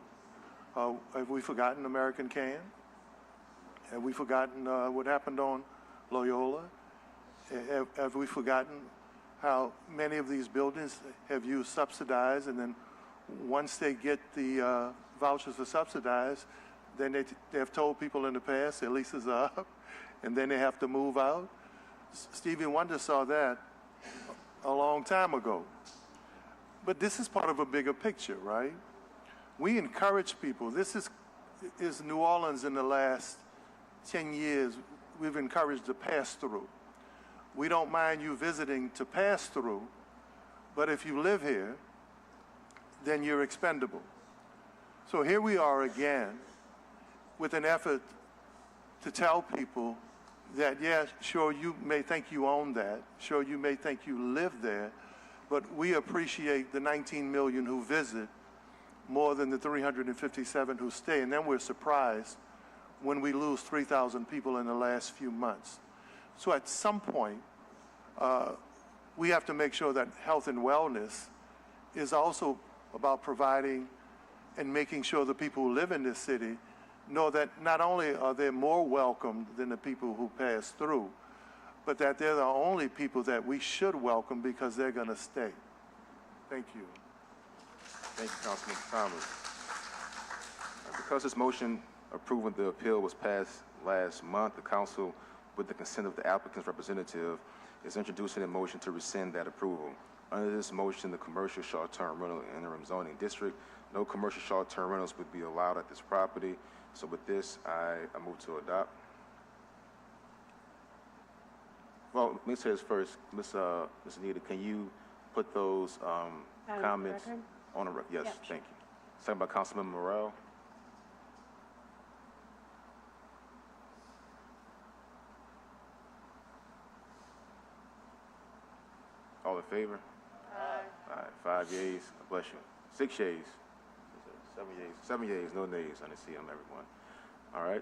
Have we forgotten American Can? Have we forgotten what happened on Loyola? Have we forgotten how many of these buildings have used subsidized, and then once they get the vouchers for subsidized, then they have told people in the past their leases are up, and then they have to move out? Stevie Wonder saw that a long time ago. But this is part of a bigger picture, right? We encourage people. This is New Orleans in the last 10 years. We've encouraged the pass-through. We don't mind you visiting to pass through, but if you live here, then you're expendable. So here we are again with an effort to tell people that, yeah, sure, you may think you own that, sure, you may think you live there, but we appreciate the 19 million who visit more than the 357 who stay, and then we're surprised when we lose 3,000 people in the last few months. So at some point, we have to make sure that health and wellness is also about providing and making sure the people who live in this city know that not only are they more welcomed than the people who pass through, but that they're the only people that we should welcome because they're going to stay. Thank you. Thank you, Councilman Thomas. Because this motion approving the appeal was passed last month, the council, with the consent of the applicant's representative, is introducing a motion to rescind that approval. Under this motion, the commercial short-term rental interim zoning district, no commercial short-term rentals would be allowed at this property. So with this, I move to adopt. Well, let me say this first. Ms. Anita, can you put those comments on the record? Yes, yep, thank you. Second by Councilman Morrell. All in favor? Aye. All right, 5 yeas. Bless you. 6 yeas. 7 yeas. 7 yeas, no nays. I didn't see them, everyone. All right.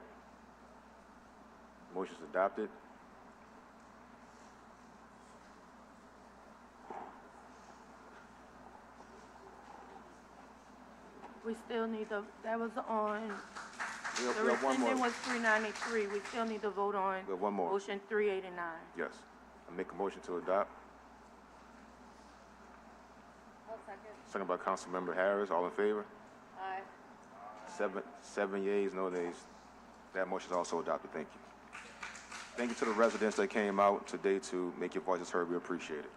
Motion's adopted. We still need to, that was on, We the have one more. rescission was 393. We still need to vote on We have one more. motion 389. Yes. I make a motion to adopt. Second by Councilmember Harris. All in favor? Aye. Seven yeas, no nays. That motion is also adopted. Thank you. Thank you to the residents that came out today to make your voices heard. We appreciate it.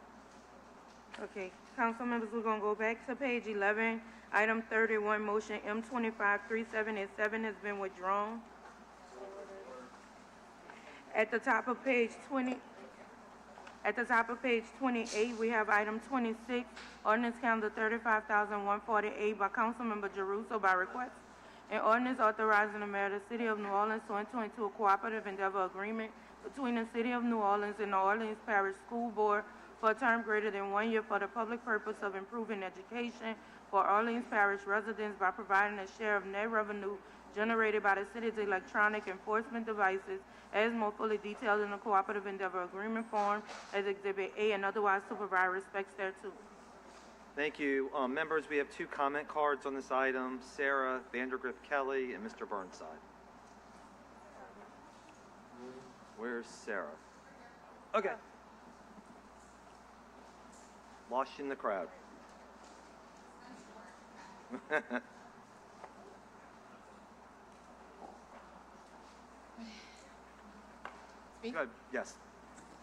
Okay, council members, we're gonna go back to page 11. Item 31, motion M253787 has been withdrawn. At the top of page 28, we have item 26, ordinance calendar 35,148 by Councilmember Jeruso by request. An ordinance authorizing the mayor of the city of New Orleans to enter into a cooperative endeavor agreement between the city of New Orleans and the Orleans Parish School Board for a term greater than 1 year for the public purpose of improving education for Orleans Parish residents by providing a share of net revenue generated by the city's electronic enforcement devices as more fully detailed in the cooperative endeavor agreement form as Exhibit A and otherwise to provide respects thereto. Thank you. Members, we have 2 comment cards on this item, Sarah Vandergrift Kelly and Mr. Burnside. Where's Sarah? Okay. Lost you in the crowd. Good. Yes.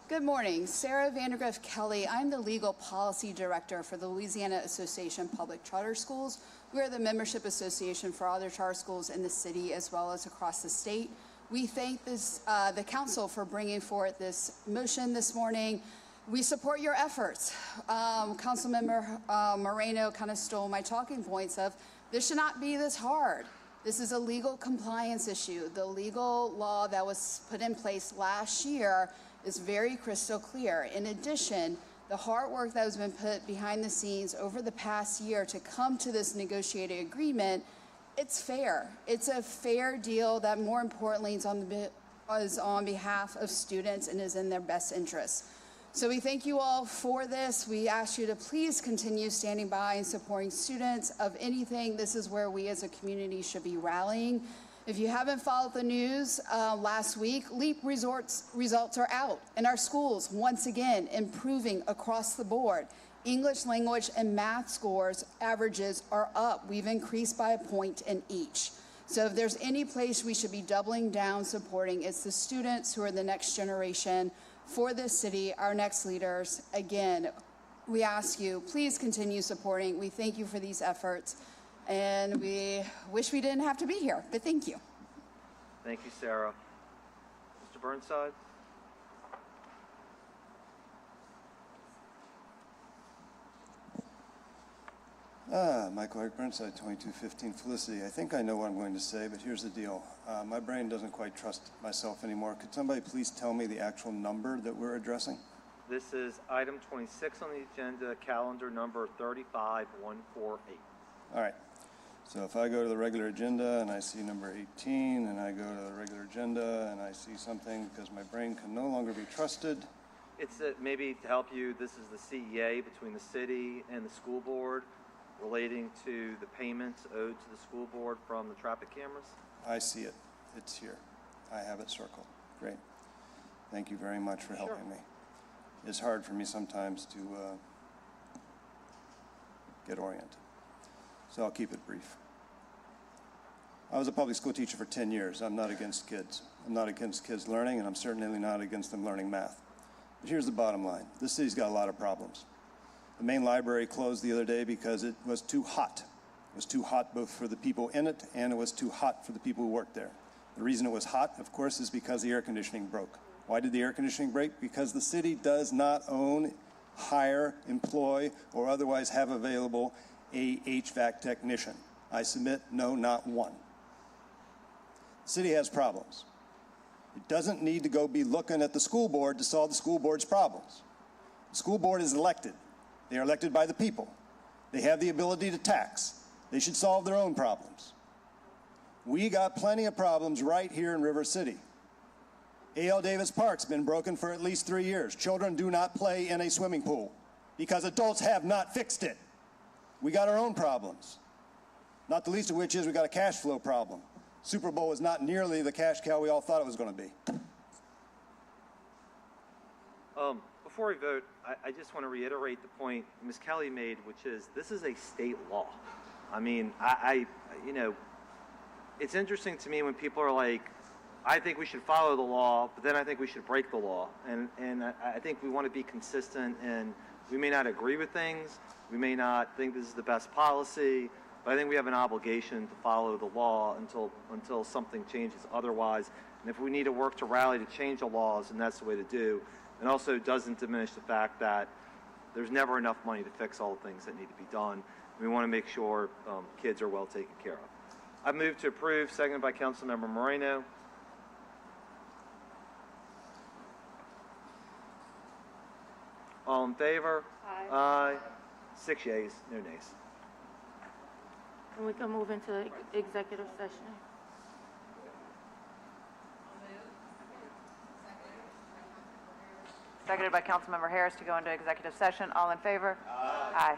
Good morning. Sarah Vandergrift Kelly. I'm the Legal Policy Director for the Louisiana Association of Public Charter Schools. We are the membership association for other charter schools in the city as well as across the state. We thank the council for bringing forth this motion this morning. We support your efforts. Councilmember Moreno kind of stole my talking points of this should not be this hard. This is a legal compliance issue. The legal law that was put in place last year is very crystal clear. In addition, the hard work that has been put behind the scenes over the past year to come to this negotiated agreement, it's fair. It's a fair deal that more importantly is on behalf of students and is in their best interests. So we thank you all for this. We ask you to please continue standing by and supporting students of anything. This is where we as a community should be rallying. If you haven't followed the news, last week, LEAP results are out in our schools, once again, improving across the board. English language and math scores averages are up. We've increased by a point in each. So if there's any place we should be doubling down supporting, it's the students who are the next generation for this city, our next leaders. Again, we ask you, please continue supporting. We thank you for these efforts, and we wish we didn't have to be here, but thank you. Thank you, Sarah. Mr. Burnside? Michael Eric Burnside, 2215 Felicity. I think I know what I'm going to say, but here's the deal. My brain doesn't quite trust myself anymore. Could somebody please tell me the actual number that we're addressing? This is item 26 on the agenda, calendar number 35148. All right. So if I go to the regular agenda and I see number 18, and I go to the regular agenda and I see something because my brain can no longer be trusted. It's maybe to help you, this is the CEA between the city and the school board relating to the payments owed to the school board from the traffic cameras. I see it. It's here. I have it circled. Great. Thank you very much for helping me. It's hard for me sometimes to get oriented. So I'll keep it brief. I was a public school teacher for 10 years. I'm not against kids. I'm not against kids learning, and I'm certainly not against them learning math. But here's the bottom line. This city's got a lot of problems. The main library closed the other day because it was too hot. It was too hot both for the people in it, and it was too hot for the people who worked there. The reason it was hot, of course, is because the air conditioning broke. Why did the air conditioning break? Because the city does not own, hire, employ, or otherwise have available a HVAC technician. I submit, no, not one. The city has problems. It doesn't need to go be looking at the school board to solve the school board's problems. The school board is elected. They are elected by the people. They have the ability to tax. They should solve their own problems. We got plenty of problems right here in River City. A.L. Davis Park's been broken for at least 3 years. Children do not play in a swimming pool because adults have not fixed it. We got our own problems, not the least of which is we got a cash flow problem. Super Bowl is not nearly the cash cow we all thought it was going to be. before we vote, I just want to reiterate the point Ms. Kelly made, which is this is a state law. I mean, you know, it's interesting to me when people are like, I think we should follow the law, but then I think we should break the law. And I think we want to be consistent, and we may not agree with things. We may not think this is the best policy, but I think we have an obligation to follow the law until something changes otherwise. And if we need to work to rally to change the laws, then that's the way to do. And also doesn't diminish the fact that there's never enough money to fix all the things that need to be done. We want to make sure kids are well taken care of. I move to approve, seconded by Councilmember Moreno. All in favor? Aye. Aye. 6 yeas, no nays. And we can move into executive session. Seconded by Councilmember Harris to go into executive session. All in favor? Aye.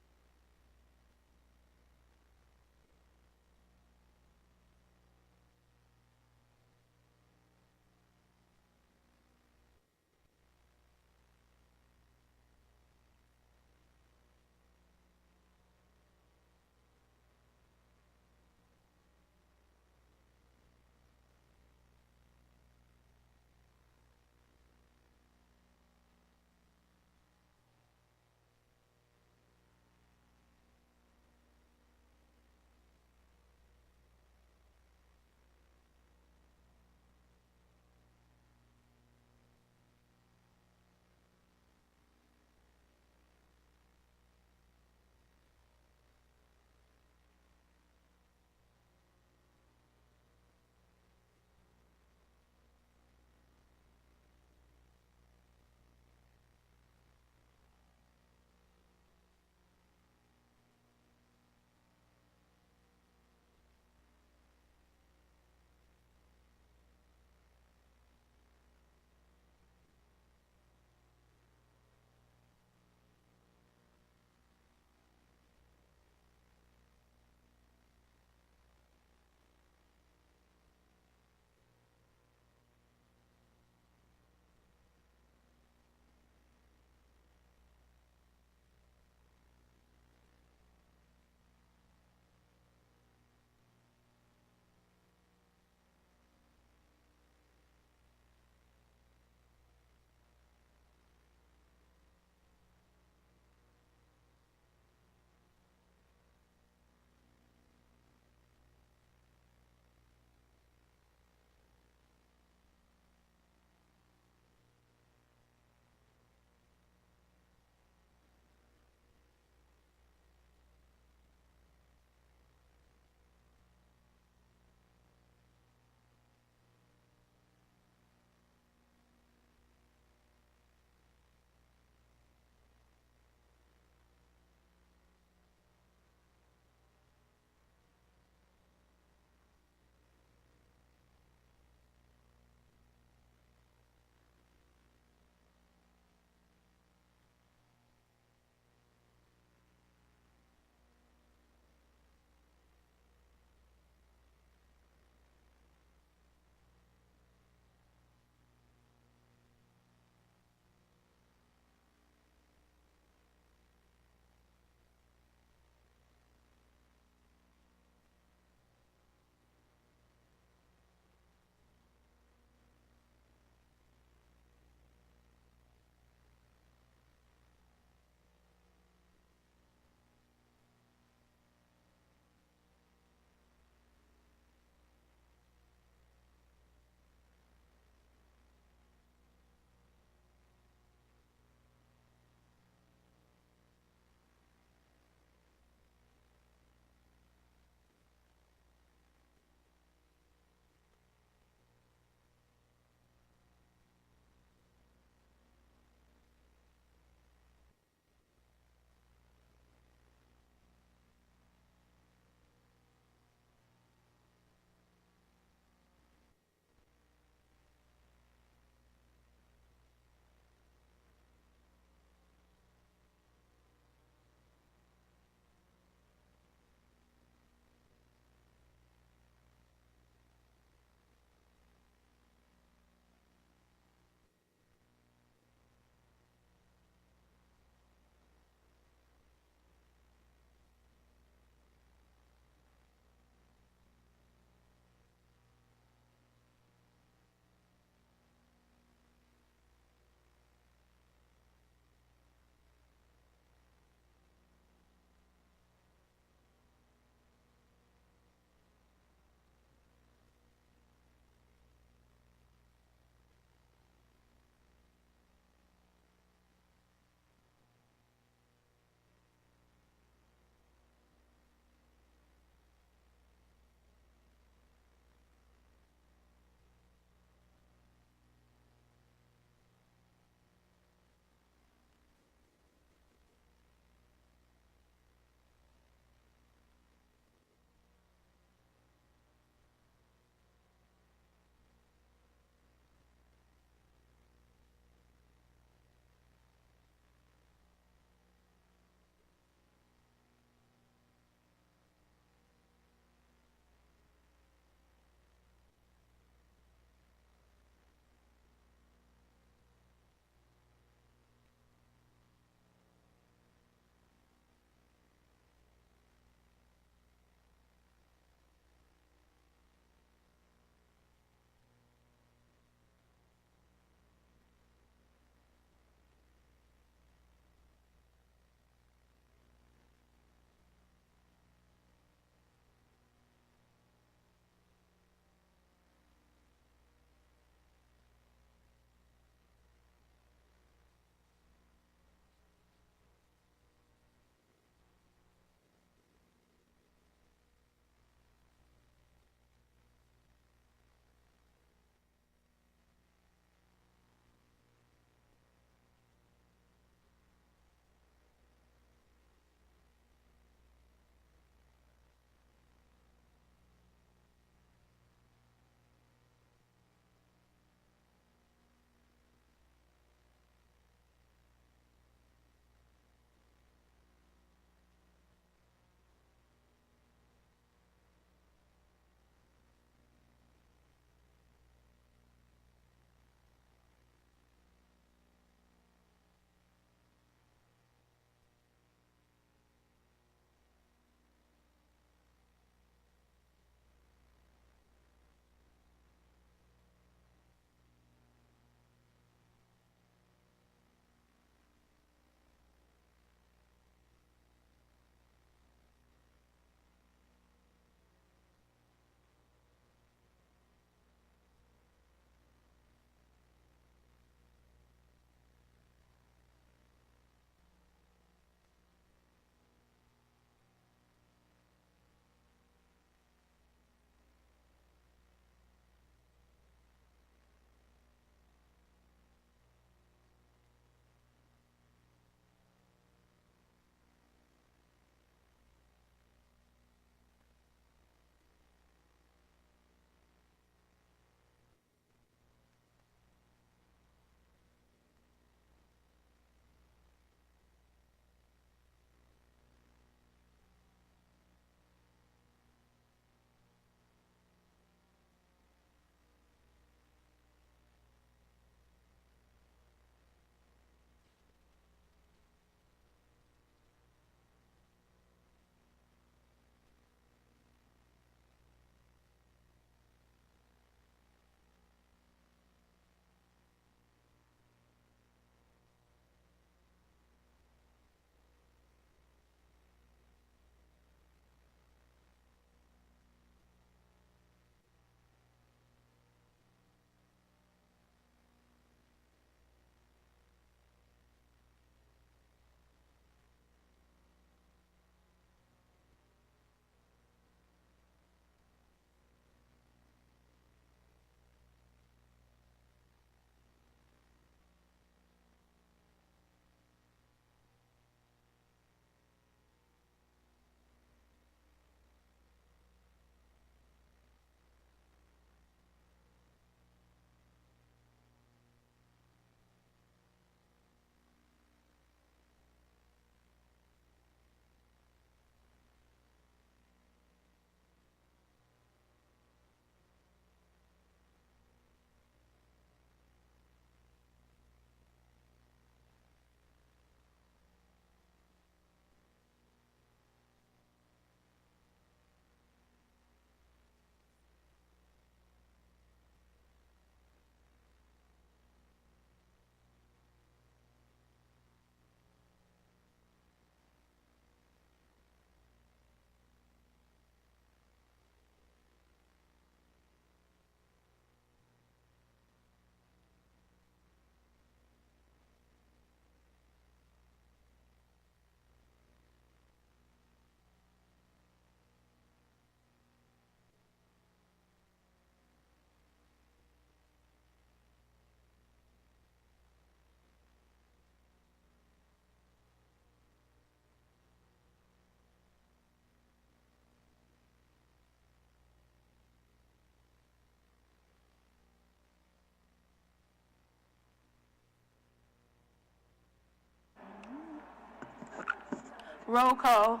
Roll call.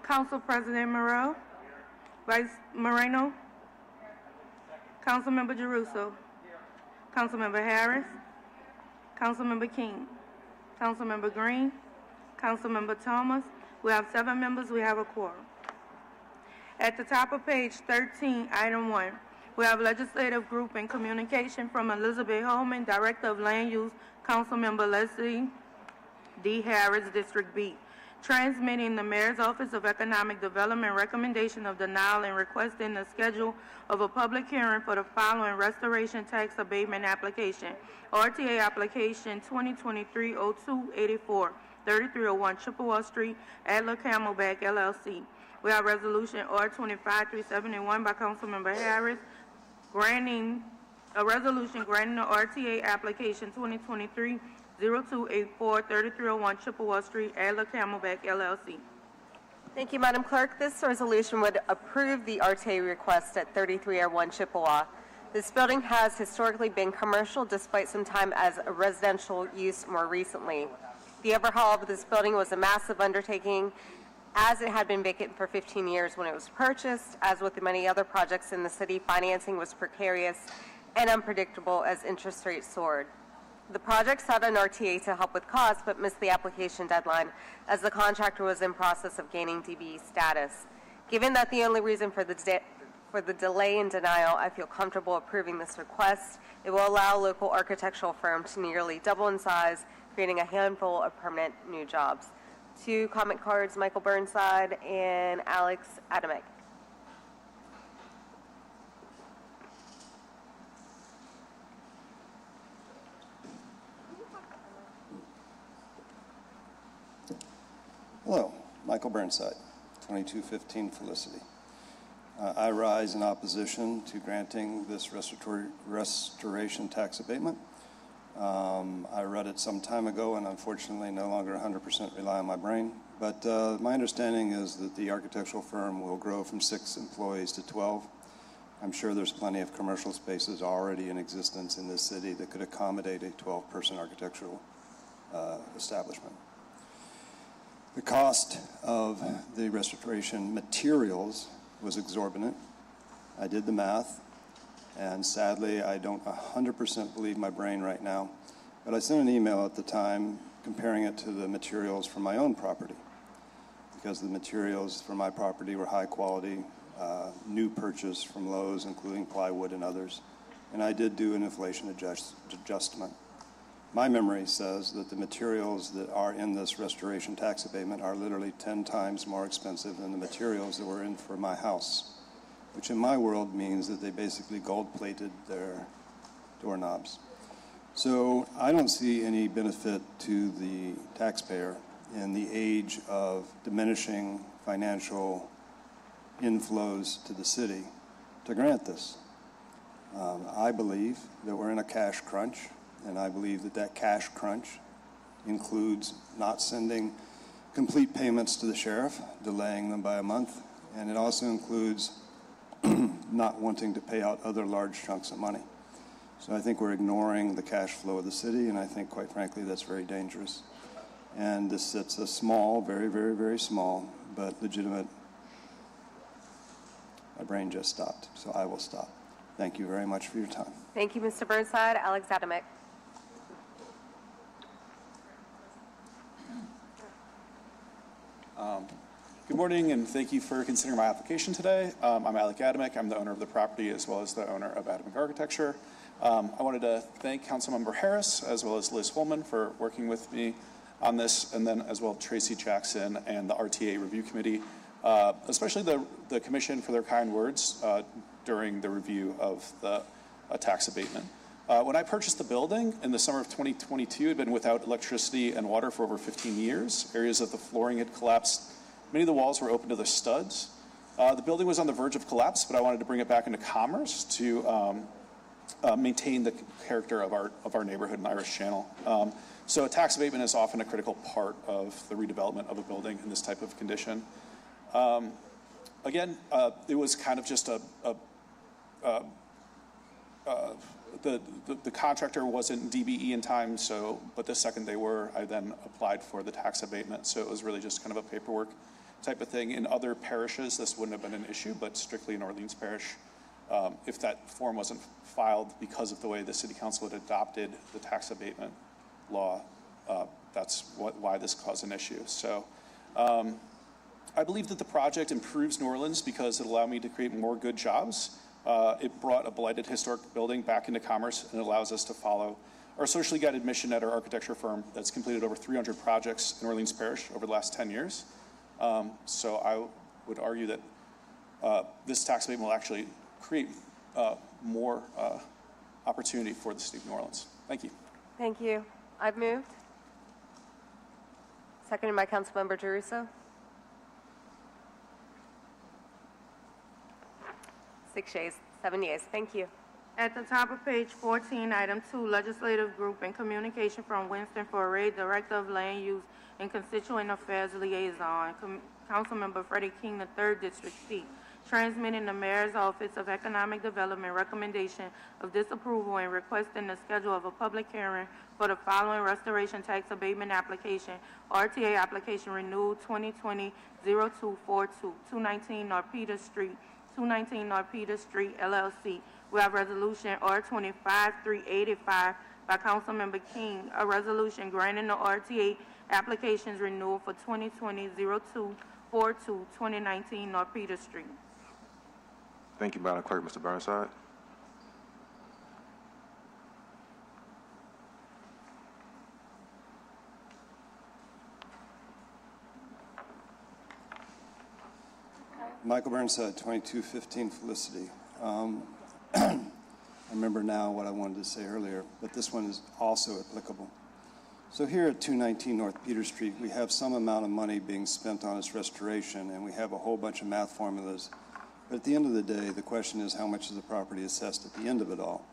Council President Morel, Vice Moreno, Councilmember Jeruso, Councilmember Harris, Councilmember King, Councilmember Green, Councilmember Thomas. We have 7 members. We have a quorum. At the top of page 13, item 1, we have legislative group and communication from Elizabeth Holman, Director of Land Use, Councilmember Leslie D. Harris, District B, transmitting the Mayor's Office of Economic Development recommendation of denial and requesting the schedule of a public hearing for the following restoration tax abatement application. RTA application 2023-02-84, 3301 Chippewa Street, Adler Camelback, LLC. We have resolution R-25-371 by Councilmember Harris, granting a resolution granting the RTA application 2023-02-84, 3301 Chippewa Street, Adler Camelback, LLC. Thank you, Madam Clerk. This resolution would approve the RTA request at 3301 Chippewa. This building has historically been commercial despite some time as a residential use more recently. The overhaul of this building was a massive undertaking as it had been vacant for 15 years when it was purchased. As with many other projects in the city, financing was precarious and unpredictable as interest rates soared. The project sought an RTA to help with costs, but missed the application deadline as the contractor was in process of gaining DB status. Given that the only reason for the delay in denial, I feel comfortable approving this request. It will allow a local architectural firm to nearly double in size, creating a handful of permanent new jobs. 2 comment cards, Michael Burnside and Alex Adamek. Hello, Michael Burnside, 2215 Felicity. I rise in opposition to granting this restoration tax abatement. I read it some time ago and unfortunately no longer 100% rely on my brain, but my understanding is that the architectural firm will grow from 6 employees to 12. I'm sure there's plenty of commercial spaces already in existence in this city that could accommodate a 12-person architectural establishment. The cost of the restoration materials was exorbitant. I did the math, and sadly, I don't 100% believe my brain right now, but I sent an email at the time comparing it to the materials for my own property, because the materials for my property were high quality, new purchase from Lowe's, including plywood and others, and I did do an inflation adjustment. My memory says that the materials that are in this restoration tax abatement are literally 10 times more expensive than the materials that were in for my house, which in my world means that they basically gold-plated their doorknobs. So I don't see any benefit to the taxpayer in the age of diminishing financial inflows to the city to grant this. I believe that we're in a cash crunch, and I believe that that cash crunch includes not sending complete payments to the sheriff, delaying them by a month, and it also includes not wanting to pay out other large chunks of money. So I think we're ignoring the cash flow of the city, and I think, quite frankly, that's very dangerous. And this sets a small, very, very, very small, but legitimate. My brain just stopped, so I will stop. Thank you very much for your time. Thank you, Mr. Burnside. Alex Adamek. Good morning, and thank you for considering my application today. I'm Alec Adamek. I'm the owner of the property as well as the owner of Adamek Architecture. I wanted to thank Councilmember Harris as well as Liz Holman for working with me on this, and then as well Tracy Jackson and the RTA Review Committee, especially the Commission for their kind words during the review of the tax abatement. When I purchased the building in the summer of 2022, it had been without electricity and water for over 15 years. Areas of the flooring had collapsed. Many of the walls were open to the studs. The building was on the verge of collapse, but I wanted to bring it back into commerce to maintain the character of our neighborhood in Irish Channel. So a tax abatement is often a critical part of the redevelopment of a building in this type of condition. Again, it was kind of just the contractor wasn't DBE in time, so, but the second they were, I then applied for the tax abatement. So it was really just kind of a paperwork type of thing. In other parishes, this wouldn't have been an issue, but strictly in Orleans Parish, if that form wasn't filed because of the way the city council had adopted the tax abatement law, that's why this caused an issue. So I believe that the project improves New Orleans because it allowed me to create more good jobs. It brought a blighted historic building back into commerce, and it allows us to follow our socially guided mission at our architecture firm that's completed over 300 projects in Orleans Parish over the last 10 years. So I would argue that this tax abatement will actually create more opportunity for the city of New Orleans. Thank you. Thank you. I've moved. Seconded by Councilmember Giarrusso. 6 yeas, 7 yeas. Thank you. At the top of page 14, item 2, legislative group and communication from Winston Foray, Director of Land Use and Constituent Affairs Liaison, Councilmember Freddie King, the 3rd District seat, transmitting the Mayor's Office of Economic Development recommendation of disapproval and requesting the schedule of a public hearing for the following restoration tax abatement application, RTA application renewed 2020-0242, 219 North Peter Street, 219 North Peter Street, LLC. We have resolution R25-385 by Councilmember King, a resolution granting the RTA applications renewal for 2020-0242, 2019 North Peter Street. Thank you, Madam Clerk. Mr. Burnside. Michael Burnside, 2215 Felicity. I remember now what I wanted to say earlier, but this one is also applicable. So here at 219 North Peter Street, we have some amount of money being spent on its restoration, and we have a whole bunch of math formulas. But at the end of the day, the question is how much is the property assessed at the end of it all?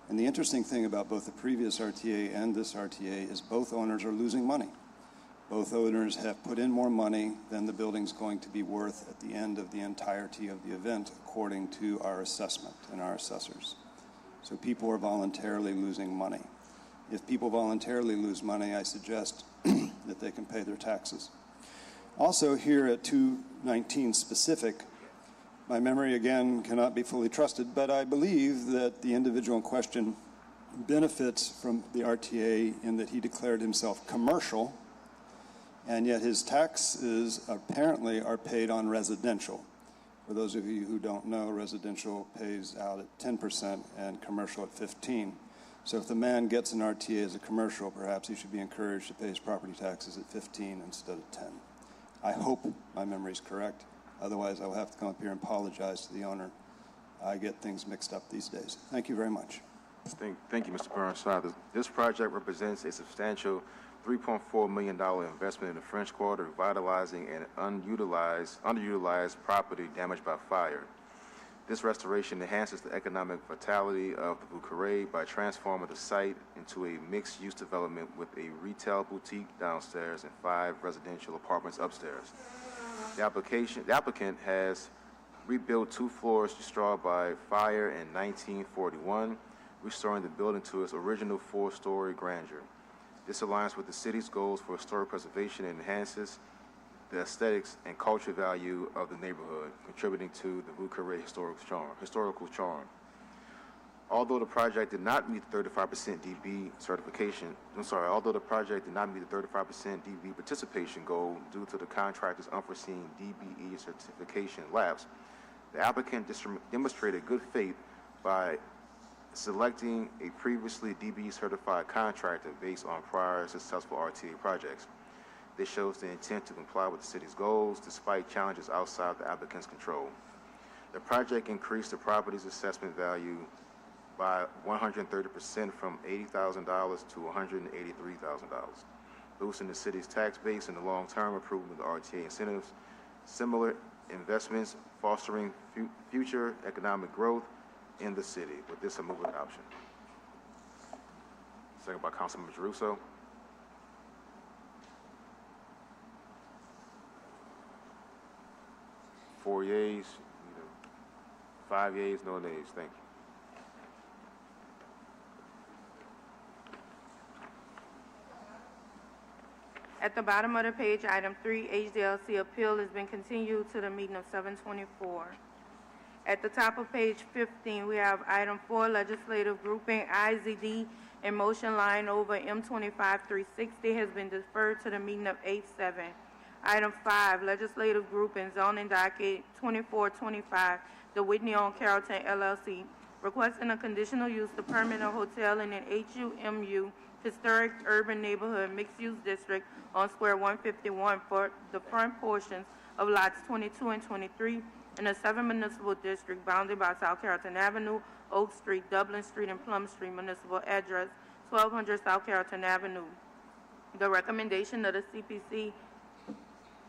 And the interesting thing about both the previous RTA and this RTA is both owners are losing money. Both owners have put in more money than the building's going to be worth at the end of the entirety of the event, according to our assessment and our assessors. So people are voluntarily losing money. If people voluntarily lose money, I suggest that they can pay their taxes. Also here at 219 specific, my memory again cannot be fully trusted, but I believe that the individual in question benefits from the RTA in that he declared himself commercial, and yet his taxes apparently are paid on residential. For those of you who don't know, residential pays out at 10% and commercial at 15%. So if the man gets an RTA as a commercial, perhaps he should be encouraged to pay his property taxes at 15 instead of 10. I hope my memory is correct. Otherwise, I will have to come up here and apologize to the owner. I get things mixed up these days. Thank you very much. Thank you, Mr. Burnside. This project represents a substantial $3.4 million investment in the French Quarter, revitalizing an underutilized property damaged by fire. This restoration enhances the economic vitality of the Bouquet by transforming the site into a mixed-use development with a retail boutique downstairs and 5 residential apartments upstairs. The applicant has rebuilt 2 floors destroyed by fire in 1941, restoring the building to its original 4-story grandeur. This aligns with the city's goals for historic preservation and enhances the aesthetics and cultural value of the neighborhood, contributing to the Rue Carré historical charm. Although the project did not meet the 35% DB participation goal due to the contractor's unforeseen DBE certification lapse, the applicant demonstrated good faith by selecting a previously DBE certified contractor based on prior successful RTA projects. This shows the intent to comply with the city's goals despite challenges outside the applicant's control. The project increased the property's assessment value by 130% from $80,000 to $183,000, boosting the city's tax base and the long-term improvement of RTA incentives, similar investments fostering future economic growth in the city. With this, I move adoption. Second by Councilmember Giarrusso. 4 yeas, 5 yeas, no nays. Thank you. At the bottom of the page, item 3, HDLC appeal has been continued to the meeting of 7/24. At the top of page 15, we have item 4, legislative grouping IZD and motion line over M25-360 has been deferred to the meeting of 8/7. Item 5, legislative grouping zoning docket 2425, the Whitney on Carrollton LLC, requesting a conditional use to permit a hotel in an HUMU, historic urban neighborhood mixed-use district on square 151 for the front portions of lots 22 and 23 in a 7 municipal district bounded by South Carrollton Avenue, Oak Street, Dublin Street, and Plum Street, municipal address 1200 South Carrollton Avenue. The recommendation of the CPC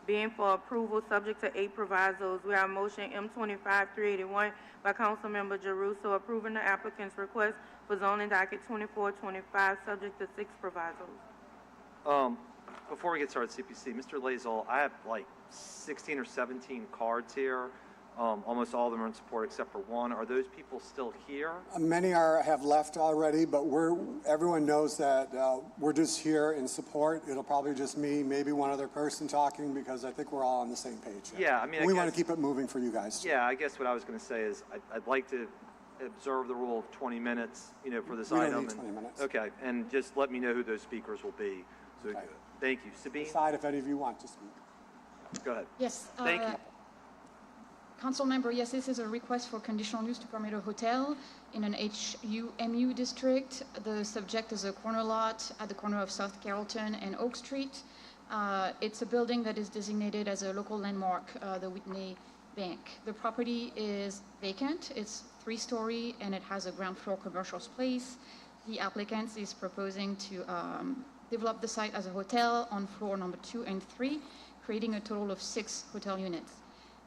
being for approval subject to 8 provisos. We have motion M25-381 by Councilmember Jeruso approving the applicant's request for zoning docket 2425 subject to 6 provisos. Before we get started, CPC, Mr. Lazel, I have like 16 or 17 cards here. Almost all of them are in support except for one. Are those people still here? Many have left already, but everyone knows that we're just here in support. It'll probably just me, maybe one other person talking, because I think we're all on the same page. Yeah, I mean, we want to keep it moving for you guys too. Yeah, I guess what I was going to say is I'd like to observe the rule of 20 minutes, for this We item. don't need 20 minutes. Okay, and just let me know who those speakers will be. So, Okay. Thank you. Sabine? Decide if any of you want to speak. Go ahead. Yes. Thank you. Council member, yes, this is a request for conditional use to permit a hotel in an HUMU district. The subject is a corner lot at the corner of South Carrollton and Oak Street. It's a building that is designated as a local landmark, the Whitney Bank. The property is vacant. It's 3-story and it has a ground floor commercial space. The applicant is proposing to develop the site as a hotel on floor number 2 and 3, creating a total of 6 hotel units.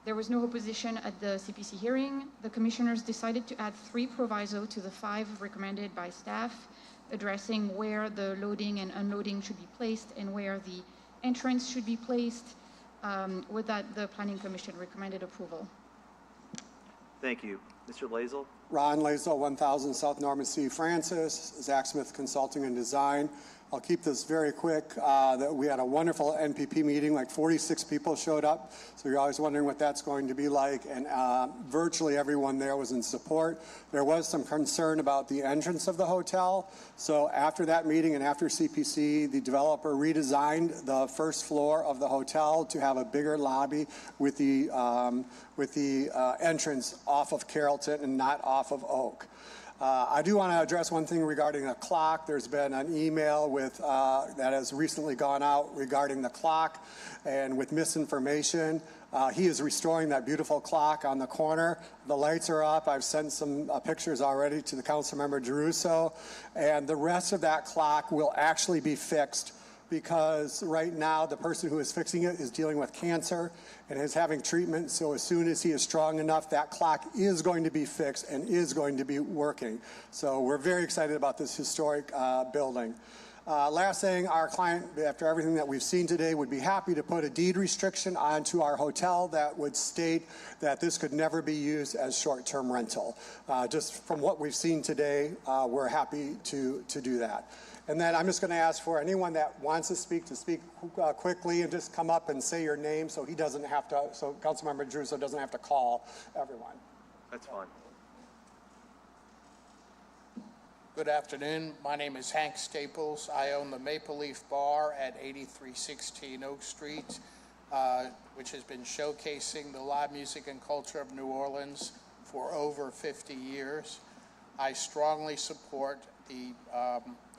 There was no opposition at the CPC hearing. The commissioners decided to add 3 provisos to the 5 recommended by staff, addressing where the loading and unloading should be placed and where the entrance should be placed. With that, the Planning Commission recommended approval. Thank you. Mr. Lazel? Ron Lazel, 1000 South Norman C. Francis, Zach Smith Consulting and Design. I'll keep this very quick. We had a wonderful NPP meeting, like 46 people showed up, so you're always wondering what that's going to be like, and virtually everyone there was in support. There was some concern about the entrance of the hotel, so after that meeting and after CPC, the developer redesigned the first floor of the hotel to have a bigger lobby with the entrance off of Carrollton and not off of Oak. I do want to address one thing regarding the clock. There's been an email that has recently gone out regarding the clock and with misinformation. He is restoring that beautiful clock on the corner. The lights are up. I've sent some pictures already to the Councilmember Jeruso, and the rest of that clock will actually be fixed, because right now the person who is fixing it is dealing with cancer and is having treatment. So as soon as he is strong enough, that clock is going to be fixed and is going to be working. So we're very excited about this historic building. Last thing, our client, after everything that we've seen today, would be happy to put a deed restriction onto our hotel that would state that this could never be used as short-term rental. Just from what we've seen today, we're happy to do that. And then I'm just going to ask for anyone that wants to speak quickly and just come up and say your name so he doesn't have to, so Councilmember Jeruso doesn't have to call everyone. That's fine. Good afternoon. My name is Hank Staples. I own the Maple Leaf Bar at 8316 Oak Street, which has been showcasing the live music and culture of New Orleans for over 50 years. I strongly support the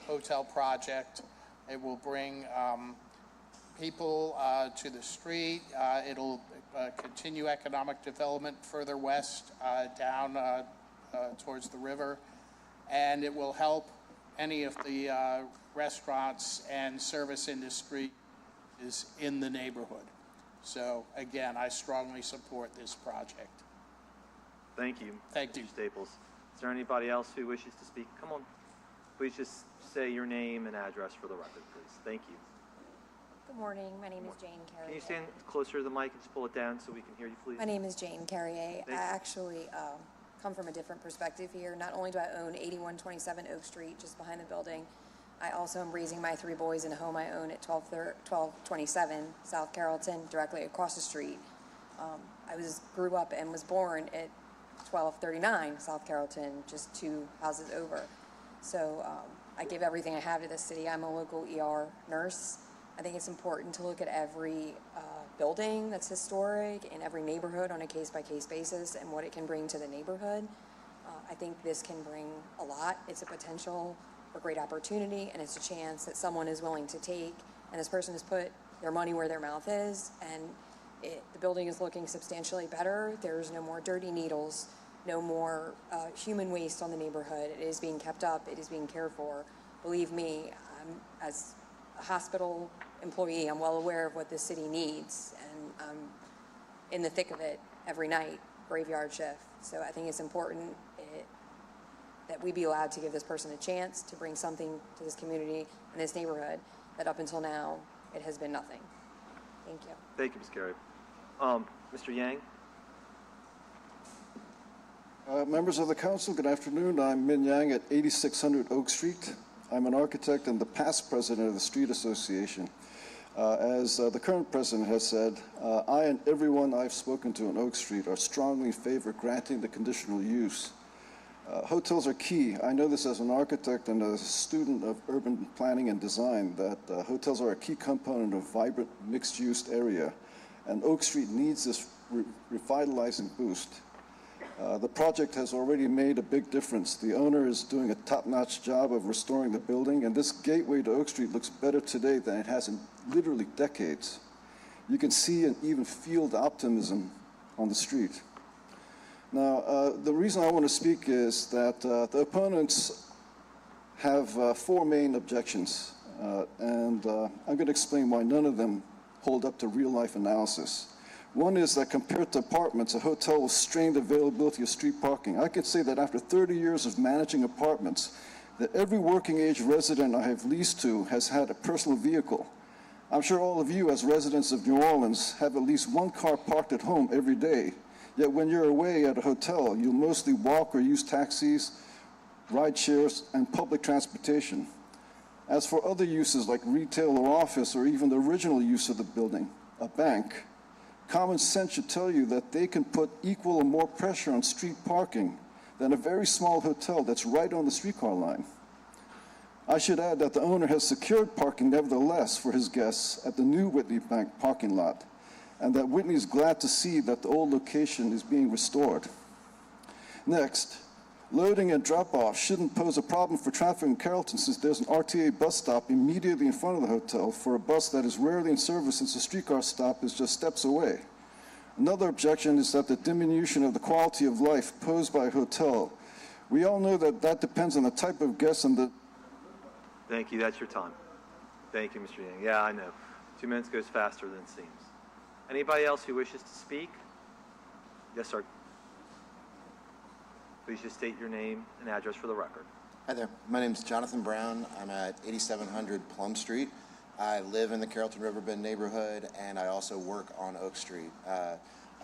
hotel project. It will bring people to the street. It'll continue economic development further west down towards the river, and it will help any of the restaurants and service industry is in the neighborhood. So again, I strongly support this project. Thank you. Thank you. Mr. Staples. Is there anybody else who wishes to speak? Come on. Please just say your name and address for the record, please. Thank you. Good morning. My name is Jane Carrier. Can you stand closer to the mic and just pull it down so we can hear you, please? My name is Jane Carrier. I you. actually come from a different perspective here. Not only do I own 8127 Oak Street, just behind the building, I also am raising my 3 boys in a home I own at 1227 South Carrollton, directly across the street. I grew up and was born at 1239 South Carrollton, just 2 houses over. So I give everything I have to this city. I'm a local ER nurse. I think it's important to look at every building that's historic in every neighborhood on a case-by-case basis and what it can bring to the neighborhood. I think this can bring a lot. It's a potential for great opportunity, and it's a chance that someone is willing to take, and this person has put their money where their mouth is, and the building is looking substantially better. There's no more dirty needles, no more human waste on the neighborhood. It is being kept up. It is being cared for. Believe me, as a hospital employee, I'm well aware of what this city needs, and I'm in the thick of it every night, graveyard shift. So I think it's important that we be allowed to give this person a chance to bring something to this community and this neighborhood that up until now, it has been nothing. Thank you. Thank you, Ms. Carey. Mr. Yang? Members of the council, good afternoon. I'm Min Yang at 8600 Oak Street. I'm an architect and the past president of the Street Association. As the current president has said, I and everyone I've spoken to on Oak Street are strongly in favor of granting the conditional use. Hotels are key. I know this as an architect and a student of urban planning and design, that hotels are a key component of a vibrant mixed-use area, and Oak Street needs this revitalizing boost. The project has already made a big difference. The owner is doing a top-notch job of restoring the building, and this gateway to Oak Street looks better today than it has in literally decades. You can see and even feel the optimism on the street. Now, the reason I want to speak is that the opponents have 4 main objections, and I'm going to explain why none of them hold up to real-life analysis. One is that compared to apartments, a hotel will strain the availability of street parking. I could say that after 30 years of managing apartments, that every working-age resident I have leased to has had a personal vehicle. I'm sure all of you, as residents of New Orleans, have at least one car parked at home every day. Yet when you're away at a hotel, you'll mostly walk or use taxis, ride shares, and public transportation. As for other uses like retail or office, or even the original use of the building, a bank, common sense should tell you that they can put equal or more pressure on street parking than a very small hotel that's right on the streetcar line. I should add that the owner has secured parking nevertheless for his guests at the new Whitney Bank parking lot, and that Whitney is glad to see that the old location is being restored. Next, loading and drop-off shouldn't pose a problem for traffic in Carrollton, since there's an RTA bus stop immediately in front of the hotel for a bus that is rarely in service, since the streetcar stop is just steps away. Another objection is that the diminution of the quality of life posed by a hotel. We all know that that depends on the type of guest and the... Thank you. That's your time. Thank you, Mr. Yang. Yeah, I know. 2 minutes goes faster than it seems. Anybody else who wishes to speak? Yes, sir. Please just state your name and address for the record. Hi there. My name is Jonathan Brown. I'm at 8700 Plum Street. I live in the Carrollton Riverbend neighborhood, and I also work on Oak Street. I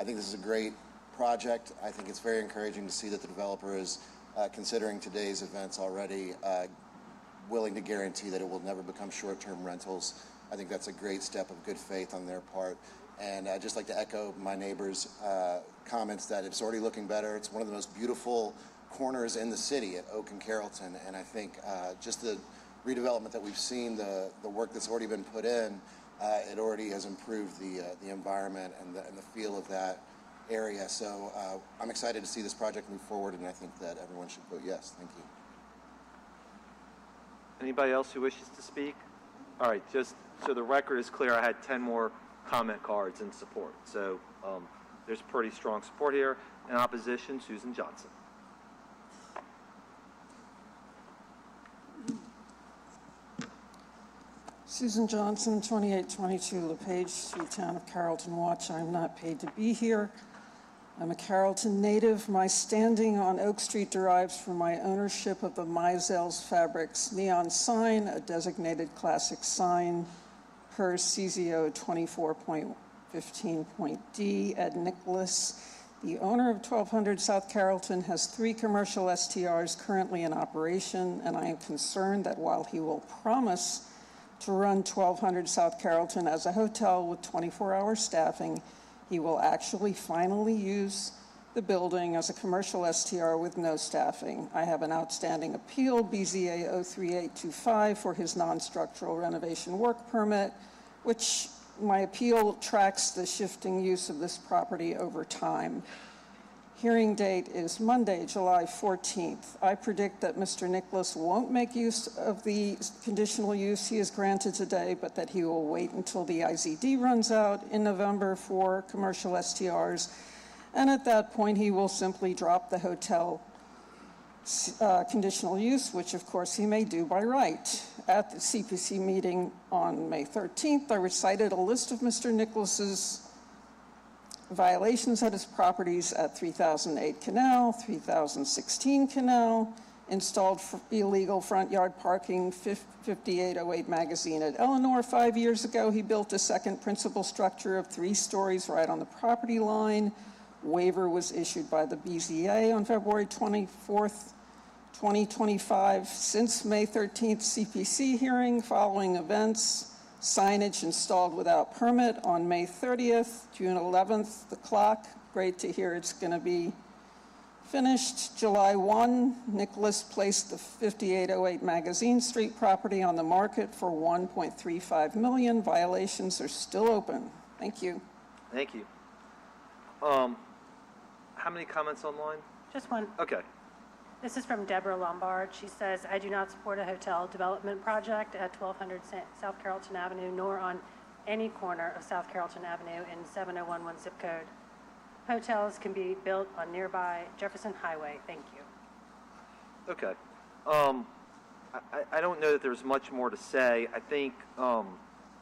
think this is a great project. I think it's very encouraging to see that the developer is considering today's events already, willing to guarantee that it will never become short-term rentals. I think that's a great step of good faith on their part. And I'd just like to echo my neighbor's comments that it's already looking better. It's one of the most beautiful corners in the city at Oak and Carrollton. And I think just the redevelopment that we've seen, the work that's already been put in, it already has improved the environment and the feel of that area. So I'm excited to see this project move forward, and I think that everyone should vote yes. Thank you. Anybody else who wishes to speak? All right, just so the record is clear, I had 10 more comment cards in support. So there's pretty strong support here. In opposition, Susan Johnson. Susan Johnson, 2822 LePage Street, Town of Carrollton Watch. I'm not paid to be here. I'm a Carrollton native. My standing on Oak Street derives from my ownership of the Mizell's Fabrics neon sign, a designated classic sign per CZO 24.15.d at Nicholas. The owner of 1200 South Carrollton has 3 commercial STRs currently in operation, and I am concerned that while he will promise to run 1200 South Carrollton as a hotel with 24-hour staffing, he will actually finally use the building as a commercial STR with no staffing. I have an outstanding appeal, BZA 03825, for his non-structural renovation work permit, which my appeal tracks the shifting use of this property over time. Hearing date is Monday, July 14th. I predict that Mr. Nicholas won't make use of the conditional use he is granted today, but that he will wait until the IZD runs out in November for commercial STRs. And at that point, he will simply drop the hotel conditional use, which of course he may do by right. At the CPC meeting on May 13th, I recited a list of Mr. Nicholas's violations at his properties at 3008 Canal, 3016 Canal, installed illegal front yard parking, 5808 Magazine at Eleanor. 5 years ago, he built a second principal structure of 3 stories right on the property line. Waiver was issued by the BZA on February 24th, 2025. Since May 13th CPC hearing, following events, signage installed without permit on May 30th, June 11th, the clock. Great to hear it's going to be finished. July 1, Nicholas placed the 5808 Magazine Street property on the market for $1.35 million. Violations are still open. Thank you. Thank you. How many comments online? Just one. Okay. This is from Deborah Lombard. She says, I do not support a hotel development project at 1200 South Carrollton Avenue, nor on any corner of South Carrollton Avenue in 7011 zip code. Hotels can be built on nearby Jefferson Highway. Thank you. Okay. I don't know that there's much more to say. I think a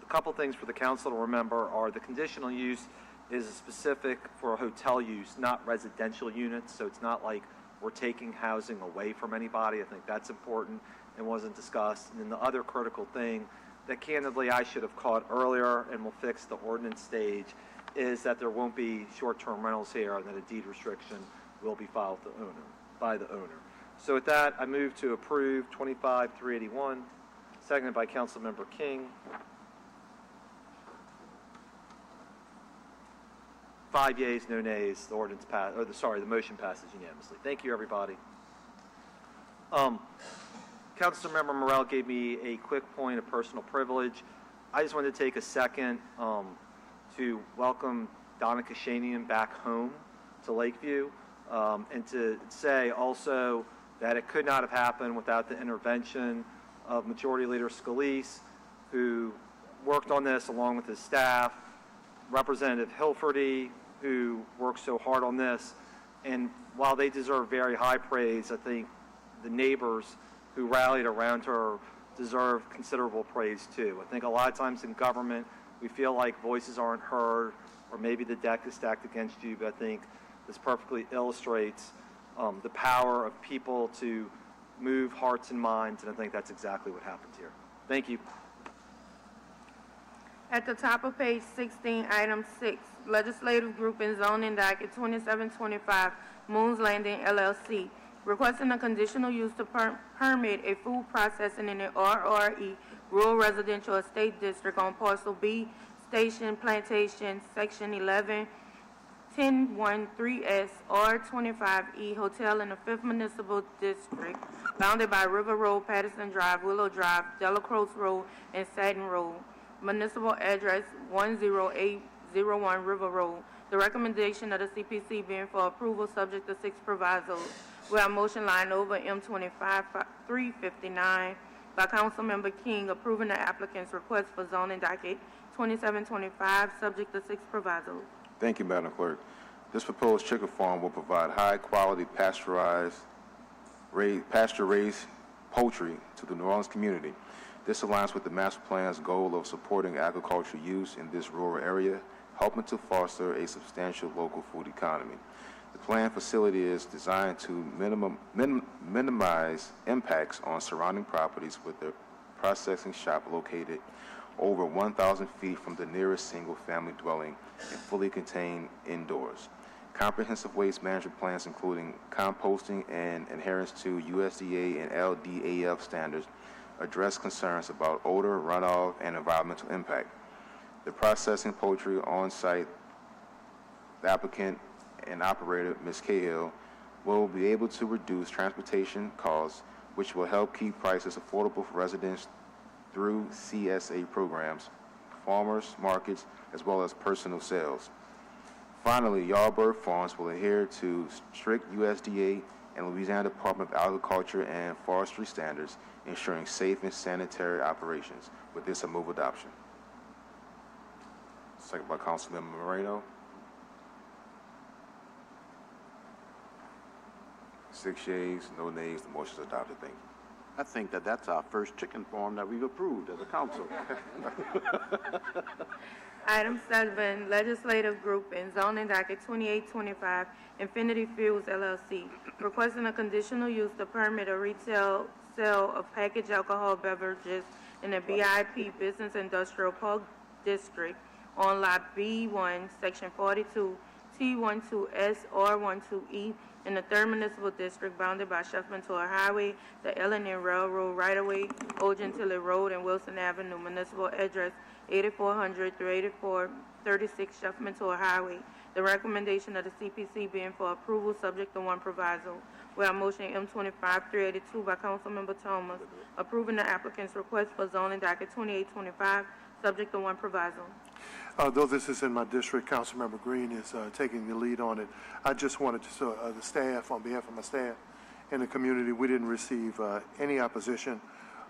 couple things for the council to remember are the conditional use is specific for a hotel use, not residential units. So it's not like we're taking housing away from anybody. I think that's important and wasn't discussed. And then the other critical thing that candidly I should have caught earlier and will fix the ordinance stage is that there won't be short-term rentals here and that a deed restriction will be filed by the owner. So with that, I move to approve 25-381, seconded by Councilmember King. 5 yeas, no nays. The ordinance the motion passes unanimously. Thank you, everybody. Councilmember Morrell gave me a quick point of personal privilege. I just wanted to take a second to welcome Donna Kashanian back home to Lakeview, and to say also that it could not have happened without the intervention of Majority Leader Scalise, who worked on this along with his staff, Representative Hilferty, who worked so hard on this. And while they deserve very high praise, I think the neighbors who rallied around her deserve considerable praise too. I think a lot of times in government, we feel like voices aren't heard, or maybe the deck is stacked against you, but I think this perfectly illustrates the power of people to move hearts and minds, and I think that's exactly what happened here. Thank you. At the top of page 16, item 6, Legislative Group and Zoning Docket 2725, Moon's Landing LLC, requesting a conditional use to permit a food processing in the RRE, Rural Residential Estate District on Parcel B, Station Plantation, Section 11, 1013S, R25E, Hotel in the 5th Municipal District, bounded by River Road, Patterson Drive, Willow Drive, Delacroix Road, and Satin Road. Municipal address 10801 River Road. The recommendation of the CPC being for approval subject to 6 provisos. We have motion line over M25-359 by Councilmember King approving the applicant's request for zoning docket 2725 subject to 6 provisos. Thank you, Madam Clerk. This proposed chicken farm will provide high-quality pasture-raised poultry to the New Orleans community. This aligns with the master plan's goal of supporting agricultural use in this rural area, helping to foster a substantial local food economy. The planned facility is designed to minimize impacts on surrounding properties with the processing shop located over 1,000 feet from the nearest single-family dwelling and fully contained indoors. comprehensive waste management plans including composting and adherence to USDA and LDAF standards, address concerns about odor, runoff, and environmental impact. The processing poultry on-site, the applicant and operator, Ms. Cahill, will be able to reduce transportation costs, which will help keep prices affordable for residents through CSA programs, farmers markets, as well as personal sales. Finally, Yardbird Farms will adhere to strict USDA and Louisiana Department of Agriculture and Forestry standards, ensuring safe and sanitary operations. With this, I move adoption. Second by Councilmember Moreno. 6 yeas, no nays. The motion is adopted. Thank you. I think that that's our first chicken farm that we've approved as a council. Item 7, Legislative Group in Zoning Docket 2825, Infinity Fuels LLC, requesting a conditional use to permit a retail sale of packaged alcohol beverages in the BIP Business Industrial Park District on Lot B1, Section 42, T12S R12E in the 3rd Municipal District bounded by Shuffman-Tour Highway, the L&N Railroad right-of-way, Old Gentilly Road and Wilson Avenue, municipal address 8400 through 8436 Shuffman-Tour Highway. The recommendation of the CPC being for approval subject to one proviso. We are motion M25-382 by Councilmember Thomas, approving the applicant's request for zoning docket 2825, subject to one proviso. Though this is in my district, Councilmember Green is taking the lead on it. I just wanted to, the staff, on behalf of my staff and the community, we didn't receive any opposition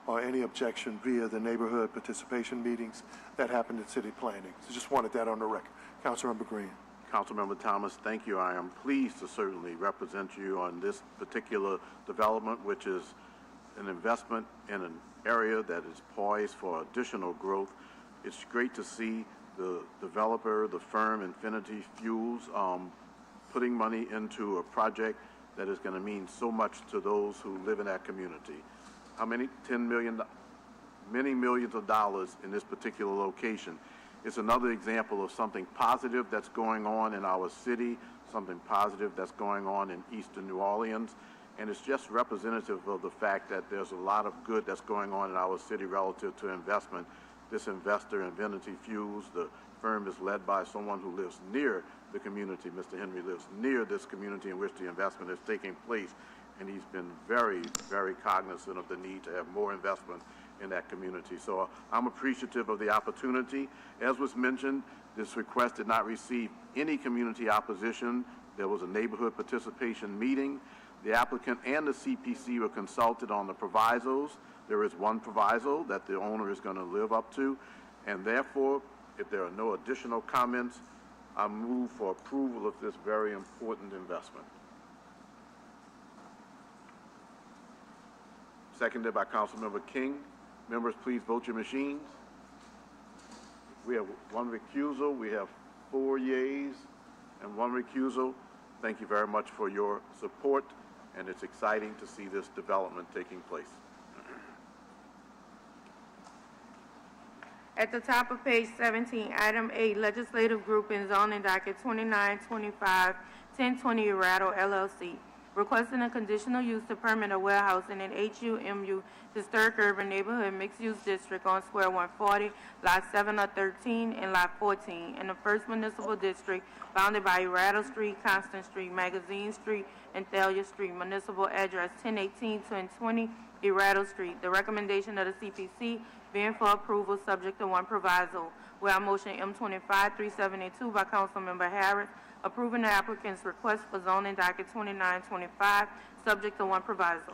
or any objection via the neighborhood participation meetings that happened at city planning. So just wanted that on the record. Councilmember Green. Councilmember Thomas, thank you. I am pleased to certainly represent you on this particular development, which is an investment in an area that is poised for additional growth. It's great to see the developer, the firm Infinity Fuels, putting money into a project that is going to mean so much to those who live in that community. How many? 10 million, many millions of dollars in this particular location. It's another example of something positive that's going on in our city, something positive that's going on in eastern New Orleans, and it's just representative of the fact that there's a lot of good that's going on in our city relative to investment. This investor, Infinity Fuels, the firm is led by someone who lives near the community. Mr. Henry lives near this community in which the investment is taking place, and he's been very, very cognizant of the need to have more investment in that community. So I'm appreciative of the opportunity. As was mentioned, this request did not receive any community opposition. There was a neighborhood participation meeting. The applicant and the CPC were consulted on the provisos. There is one proviso that the owner is going to live up to, and therefore, if there are no additional comments, I move for approval of this very important investment. Seconded by Councilmember King. Members, please vote your machines. We have one recusal. We have 4 yeas and 1 recusal. Thank you very much for your support, and it's exciting to see this development taking place. At the top of page 17, item 8, Legislative Group in Zoning Docket 2925, 1020 Rattle LLC, requesting a conditional use to permit a warehouse in an HUMU Historic Urban Neighborhood Mixed-Use District on Square 140, Lot 7 or 13, and Lot 14, in the 1st Municipal District, bounded by Rattle Street, Constant Street, Magazine Street, and Thalia Street, municipal address 1018 to 20 Rattle Street. The recommendation of the CPC being for approval subject to one proviso. We are motion M25-372 by Councilmember Harris, approving the applicant's request for zoning docket 2925, subject to one proviso.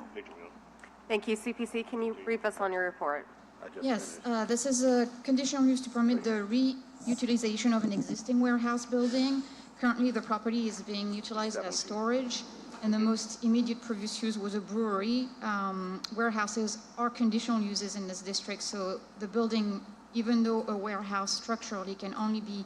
Thank you. CPC, can you brief us on your report? Yes, this is a conditional use to permit the reutilization of an existing warehouse building. Currently, the property is being utilized as storage, and the most immediate previous use was a brewery. Warehouses are conditional uses in this district, so the building, even though a warehouse structurally, can only be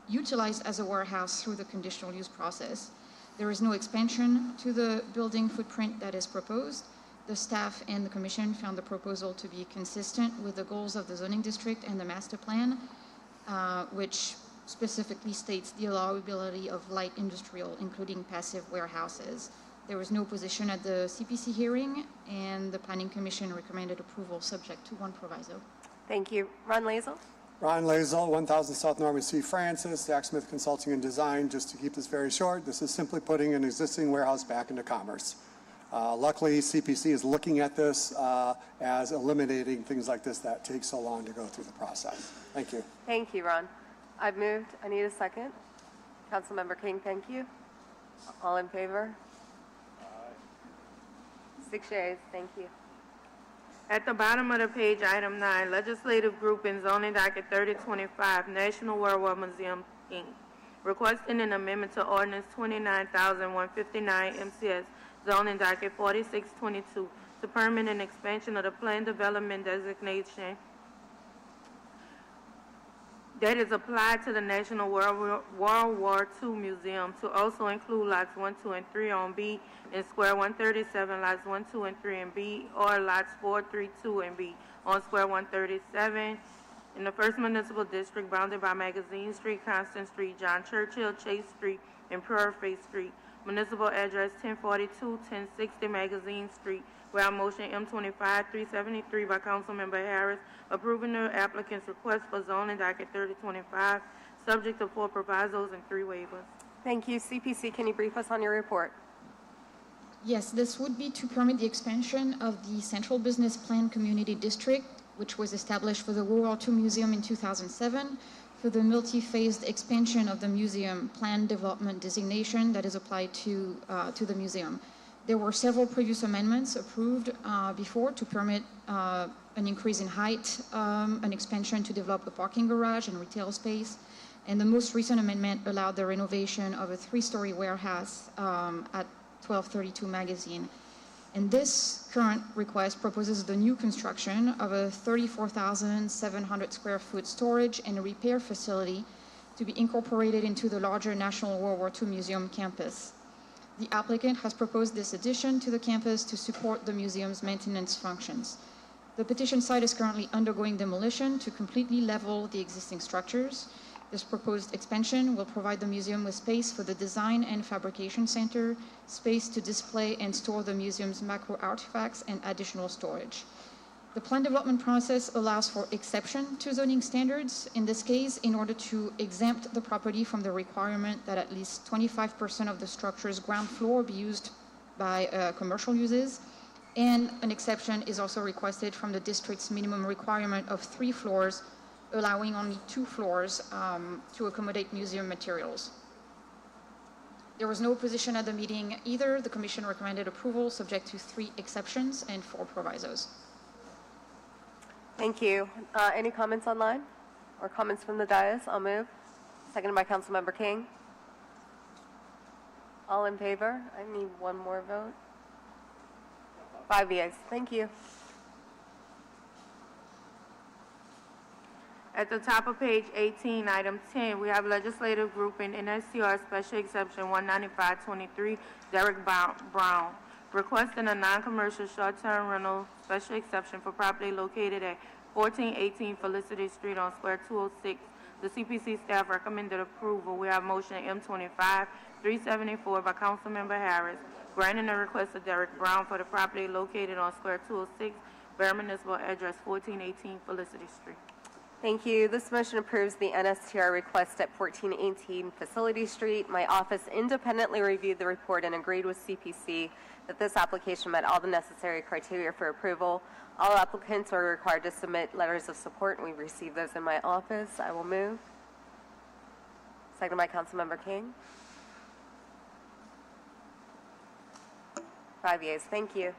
utilized as a warehouse through the conditional use process. There is no expansion to the building footprint that is proposed. The staff and the commission found the proposal to be consistent with the goals of the zoning district and the master plan, which specifically states the allowability of light industrial, including passive warehouses. There was no opposition at the CPC hearing, and the Planning Commission recommended approval subject to one proviso. Thank you. Ron Lazel? Ron Lazel, 1000 South Norman Street, Francis, Jack Smith Consulting and Design. Just to keep this very short, this is simply putting an existing warehouse back into commerce. Luckily, CPC is looking at this as eliminating things like this that take so long to go through the process. Thank you. Thank you, Ron. I've moved. I need a second. Councilmember King, thank you. All in favor? 6 yeas. Thank you. At the bottom of the page, item 9, Legislative Group in Zoning Docket 3025, National World War Museum, Inc., requesting an amendment to Ordinance 29,159 MCS, Zoning Docket 4622, to permit an expansion of the planned development designation that is applied to the National World War II Museum to also include lots 1, 2, and 3 on B in Square 137, lots 1, 2, and 3 and B, or lots 4, 3, 2, and B on Square 137 in the First Municipal District bounded by Magazine Street, Constant Street, John Churchill, Chase Street, and Purify Street. Municipal address 1042, 1060 Magazine Street. We have motion M25-373 by Councilmember Harris, approving the applicant's request for zoning docket 3025, subject to 4 provisos and 3 waivers. Thank you. CPC, can you brief us on your report? Yes, this would be to permit the expansion of the Central Business Plan Community District, which was established for the World War II Museum in 2007, for the multi-phased expansion of the museum plan development designation that is applied to the museum. There were several previous amendments approved before to permit an increase in height, an expansion to develop a parking garage and retail space, and the most recent amendment allowed the renovation of a 3-story warehouse at 1232 Magazine. And this current request proposes the new construction of a 34,700 square foot storage and repair facility to be incorporated into the larger National World War II Museum campus. The applicant has proposed this addition to the campus to support the museum's maintenance functions. The petition site is currently undergoing demolition to completely level the existing structures. This proposed expansion will provide the museum with space for the design and fabrication center, space to display and store the museum's macro artifacts, and additional storage. The plan development process allows for exception to zoning standards, in this case, in order to exempt the property from the requirement that at least 25% of the structure's ground floor be used by commercial uses, and an exception is also requested from the district's minimum requirement of 3 floors, allowing only 2 floors to accommodate museum materials. There was no opposition at the meeting either. The Commission recommended approval subject to 3 exceptions and 4 provisos. Thank you. Any comments online or comments from the dais? I'll move. Seconded by Councilmember King. All in favor? I need one more vote. 5 yeas. Thank you. At the top of page 18, item 10, we have legislative group in NSCR Special Exception 19523, Derek Brown, requesting a non-commercial short-term rental special exception for property located at 1418 Felicity Street on Square 206. The CPC staff recommended approval. We have motion M25-374 by Councilmember Harris, granting the request of Derek Brown for the property located on Square 206, Bear Municipal address 1418 Felicity Street. Thank you. This motion approves the NSTR request at 1418 Facility Street. My office independently reviewed the report and agreed with CPC that this application met all the necessary criteria for approval. All applicants are required to submit letters of support, and we received those in my office. I will move. Second by Councilmember King. 5 yeas. Thank you.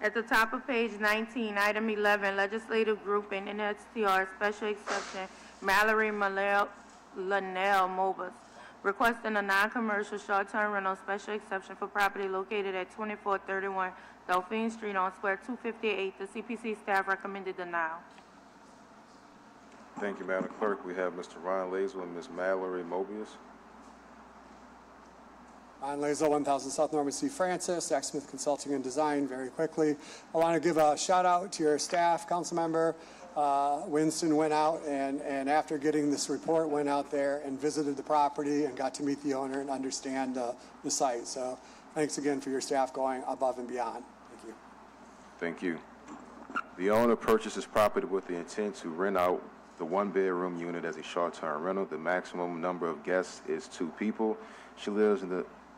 At the top of page 19, item 11, legislative group in NSTR Special Exception, Mallory Linnell Mobus, requesting a non-commercial short-term rental special exception for property located at 2431 Dauphine Street on Square 258. The CPC staff recommended denial. Thank you, Madam Clerk. We have Mr. Ron Lazel and Ms. Mallory Mobius. Ron Lazo, 1000 South Norman C. Francis, Zach Smith Consulting and Design. Very quickly, I want to give a shout out to your staff, council member. Winston went out and after getting this report went out there and visited the property and got to meet the owner and understand the site. So thanks again for your staff going above and beyond. Thank you. Thank you. The owner purchased this property with the intent to rent out the one-bedroom unit as a short-term rental. The maximum number of guests is 2 people. She lives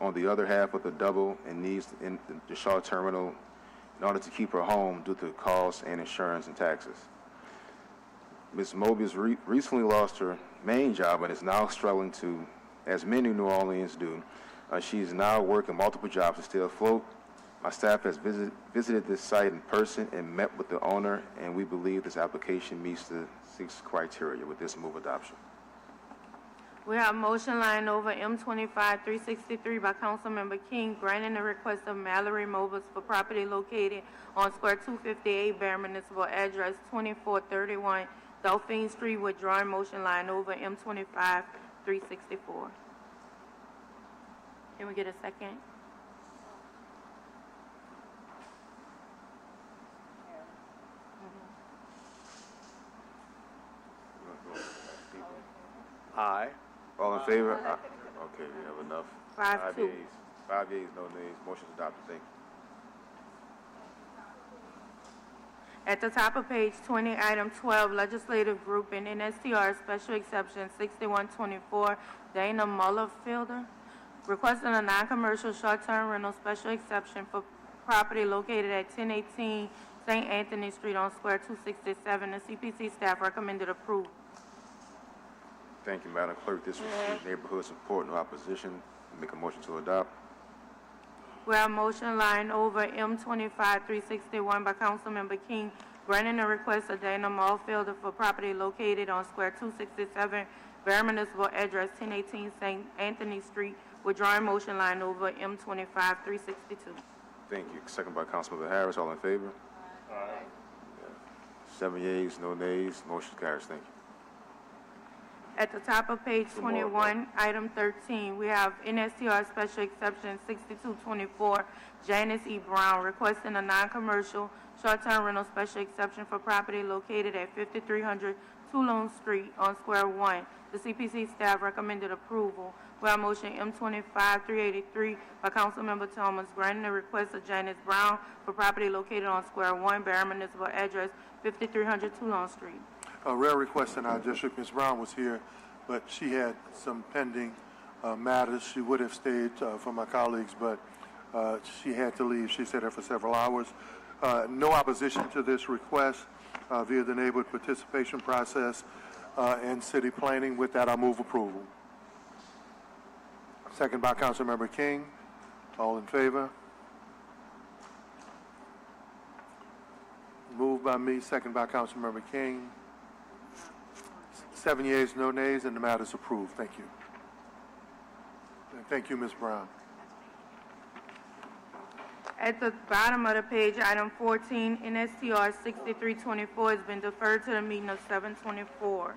on the other half of the double and needs the short-term rental in order to keep her home due to costs and insurance and taxes. Ms. Mobius recently lost her main job and is now struggling to, as many New Orleans do. She is now working multiple jobs to stay afloat. My staff has visited this site in person and met with the owner, and we believe this application meets the 6 criteria. With this, move adoption. We have motion line over M25-363 by Councilmember King, granting the request of Mallory Mobius for property located on square 258 Bear Municipal Address 2431 Dauphine Street, withdrawing motion line over M25-364. Can we get a second? Aye. All in favor? Okay, we have enough. 5-2. yeas. 5 yeas, no nays. Motion is adopted. Thank you. At the top of page 20, item 12, legislative group in NSTR special exception 6124, Dana Mullerfielder, requesting a non-commercial short-term rental special exception for property located at 1018 St. Anthony Street on square 267. The CPC staff recommended approval. Thank you, Madam Clerk. This received neighborhood support, no opposition. Make a motion to adopt. We have motion line over M25-361 by Councilmember King, granting the request of Dana Mullerfielder for property located on square 267, Bear Municipal Address 1018 St. Anthony Street, withdrawing motion line over M25-362. Thank you. Second by Councilmember Harris. All in favor? Aye. 7 yeas, no nays. Motion carries. Thank you. At the top of page 21, item 13, we have NSTR special exception 6224, Janice E. Brown, requesting a non-commercial short-term rental special exception for property located at 5300 Toulon Street on square 1. The CPC staff recommended approval. We have motion M25-383 by Councilmember Thomas, granting the request of Janice Brown for property located on square 1, Bear Municipal Address 5300 Toulon Street. A rare request in our district. Ms. Brown was here, but she had some pending matters. She would have stayed for my colleagues, but she had to leave. She sat there for several hours. No opposition to this request via the neighborhood participation process and city planning. With that, I move approval. Second by Councilmember King. All in favor? Moved by me, second by Councilmember King. 7 yeas, no nays, and the matter is approved. Thank you. And thank you, Ms. Brown. At the bottom of the page, item 14, NSTR 6324 has been deferred to the meeting of 7/24.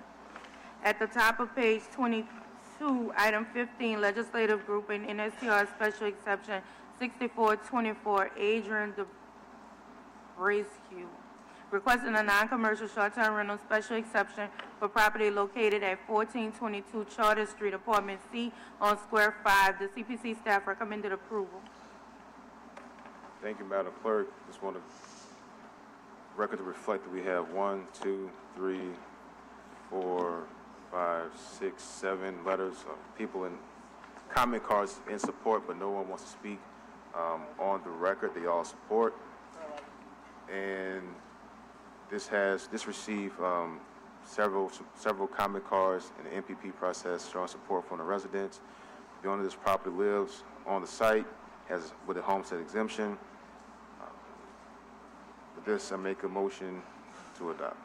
At the top of page 22, item 15, legislative group in NSTR special exception 6424, Adrian DeBrisque, requesting a non-commercial short-term rental special exception for property located at 1422 Charter Street, Apartment C, on square 5. The CPC staff recommended approval. Thank you, Madam Clerk. Just want to record to reflect that we have 1, 2, 3, 4, 5, 6, 7 letters of people in comment cards in support, but no one wants to speak on the record. They all support. And this received several comment cards in the MPP process showing support from the residents. The owner of this property lives on the site, with a homestead exemption. With this, I make a motion to adopt.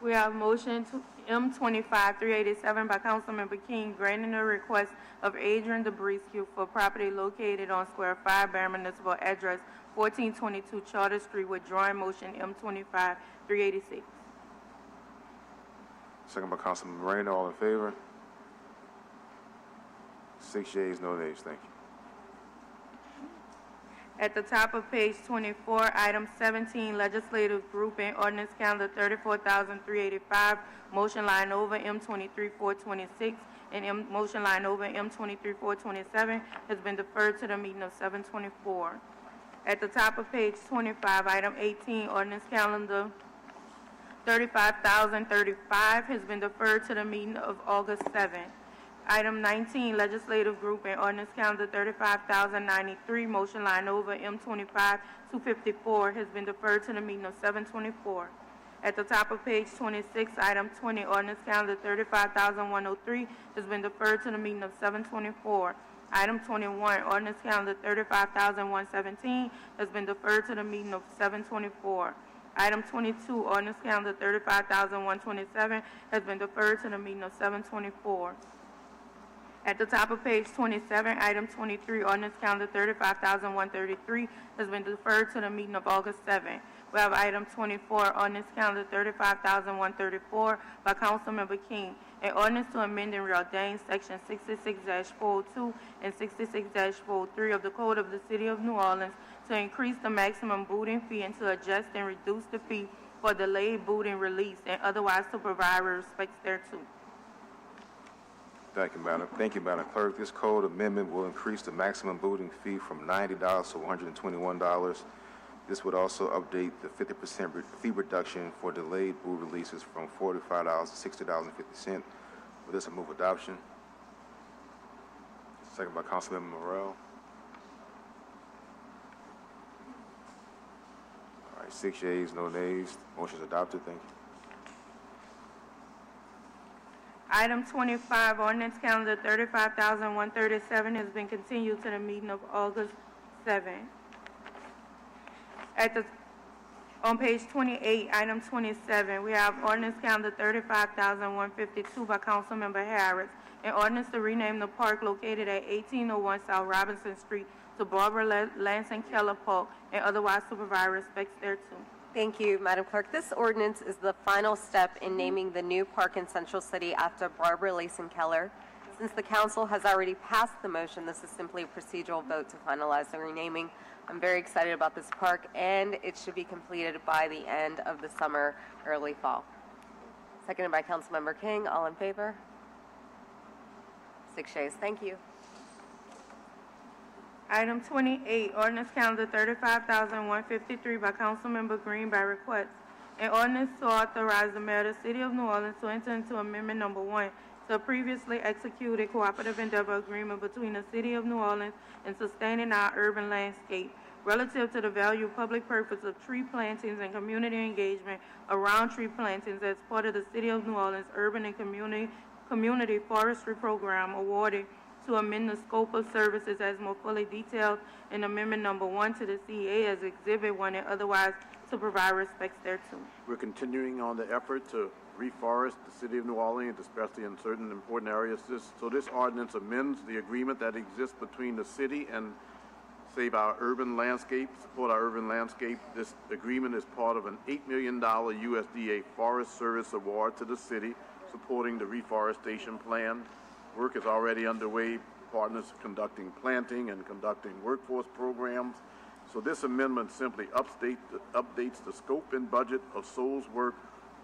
We have motion to M25-387 by Councilmember King, granting the request of Adrian DeBrisque for property located on square 5, Bear Municipal Address 1422 Charter Street, withdrawing motion M25-386. Second by Councilman Moreno. All in favor? 6 yeas, no nays. Thank you. At the top of page 24, item 17, legislative grouping, ordinance calendar 34,385, motion line over M23-426, and motion line over M23-427 has been deferred to the meeting of 7/24. At the top of page 25, item 18, ordinance calendar 35,035 has been deferred to the meeting of August 7th. Item 19, legislative group and ordinance calendar 35,093, motion line over M25-254 has been deferred to the meeting of 7/24. At the top of page 26, item 20, ordinance calendar 35,103 has been deferred to the meeting of 7/24. Item 21, ordinance calendar 35,117 has been deferred to the meeting of 7/24. Item 22, ordinance calendar 35,127 has been deferred to the meeting of 7/24. At the top of page 27, item 23, ordinance calendar 35,133 has been deferred to the meeting of August 7th. We have item 24, ordinance calendar 35,134 by Councilmember King, an ordinance to amend and reordain section 66-402 and 66-403 of the Code of the City of New Orleans to increase the maximum booting fee and to adjust and reduce the fee for delayed booting release and otherwise to provide respects thereto. Thank you, Madam Clerk. This code amendment will increase the maximum booting fee from $90 to $121. This would also update the 50% fee reduction for delayed boot releases from $45 to $60.50. With this, I move adoption. Second by Councilmember Morrell. All right, 6 yeas, no nays. Motion is adopted. Thank you. Item 25, ordinance calendar 35,137 has been continued to the meeting of August 7th. On page 28, item 27, we have ordinance calendar 35,152 by Councilmember Harris, an ordinance to rename the park located at 1801 South Robinson Street to Barbara Lansing Keller Park and otherwise to provide respects thereto. Thank you, Madam Clerk. This ordinance is the final step in naming the new park in Central City after Barbara Lason Keller. Since the council has already passed the motion, this is simply a procedural vote to finalize the renaming. I'm very excited about this park, and it should be completed by the end of the summer, early fall. Seconded by Councilmember King. All in favor? 6 yeas. Thank you. Item 28, ordinance calendar 35,153 by Councilmember Green by request. An ordinance to authorize the mayor of the City of New Orleans to enter into Amendment Number 1 to a previously executed cooperative endeavor agreement between the City of New Orleans and Sustaining Our Urban Landscape relative to the value public purpose of tree plantings and community engagement around tree plantings as part of the City of New Orleans Urban and Community Forestry Program awarded to amend the scope of services as more fully detailed in Amendment Number 1 to the CEA as Exhibit 1 and otherwise to provide respects thereto. We're continuing on the effort to reforest the City of New Orleans, especially in certain important areas. So this ordinance amends the agreement that exists between the city and Save Our Urban Landscape, Support Our Urban Landscape. This agreement is part of an $8 million USDA Forest Service award to the city supporting the reforestation plan. Work is already underway. Partners are conducting planting and conducting workforce programs. So this amendment simply updates the scope and budget of SOL's work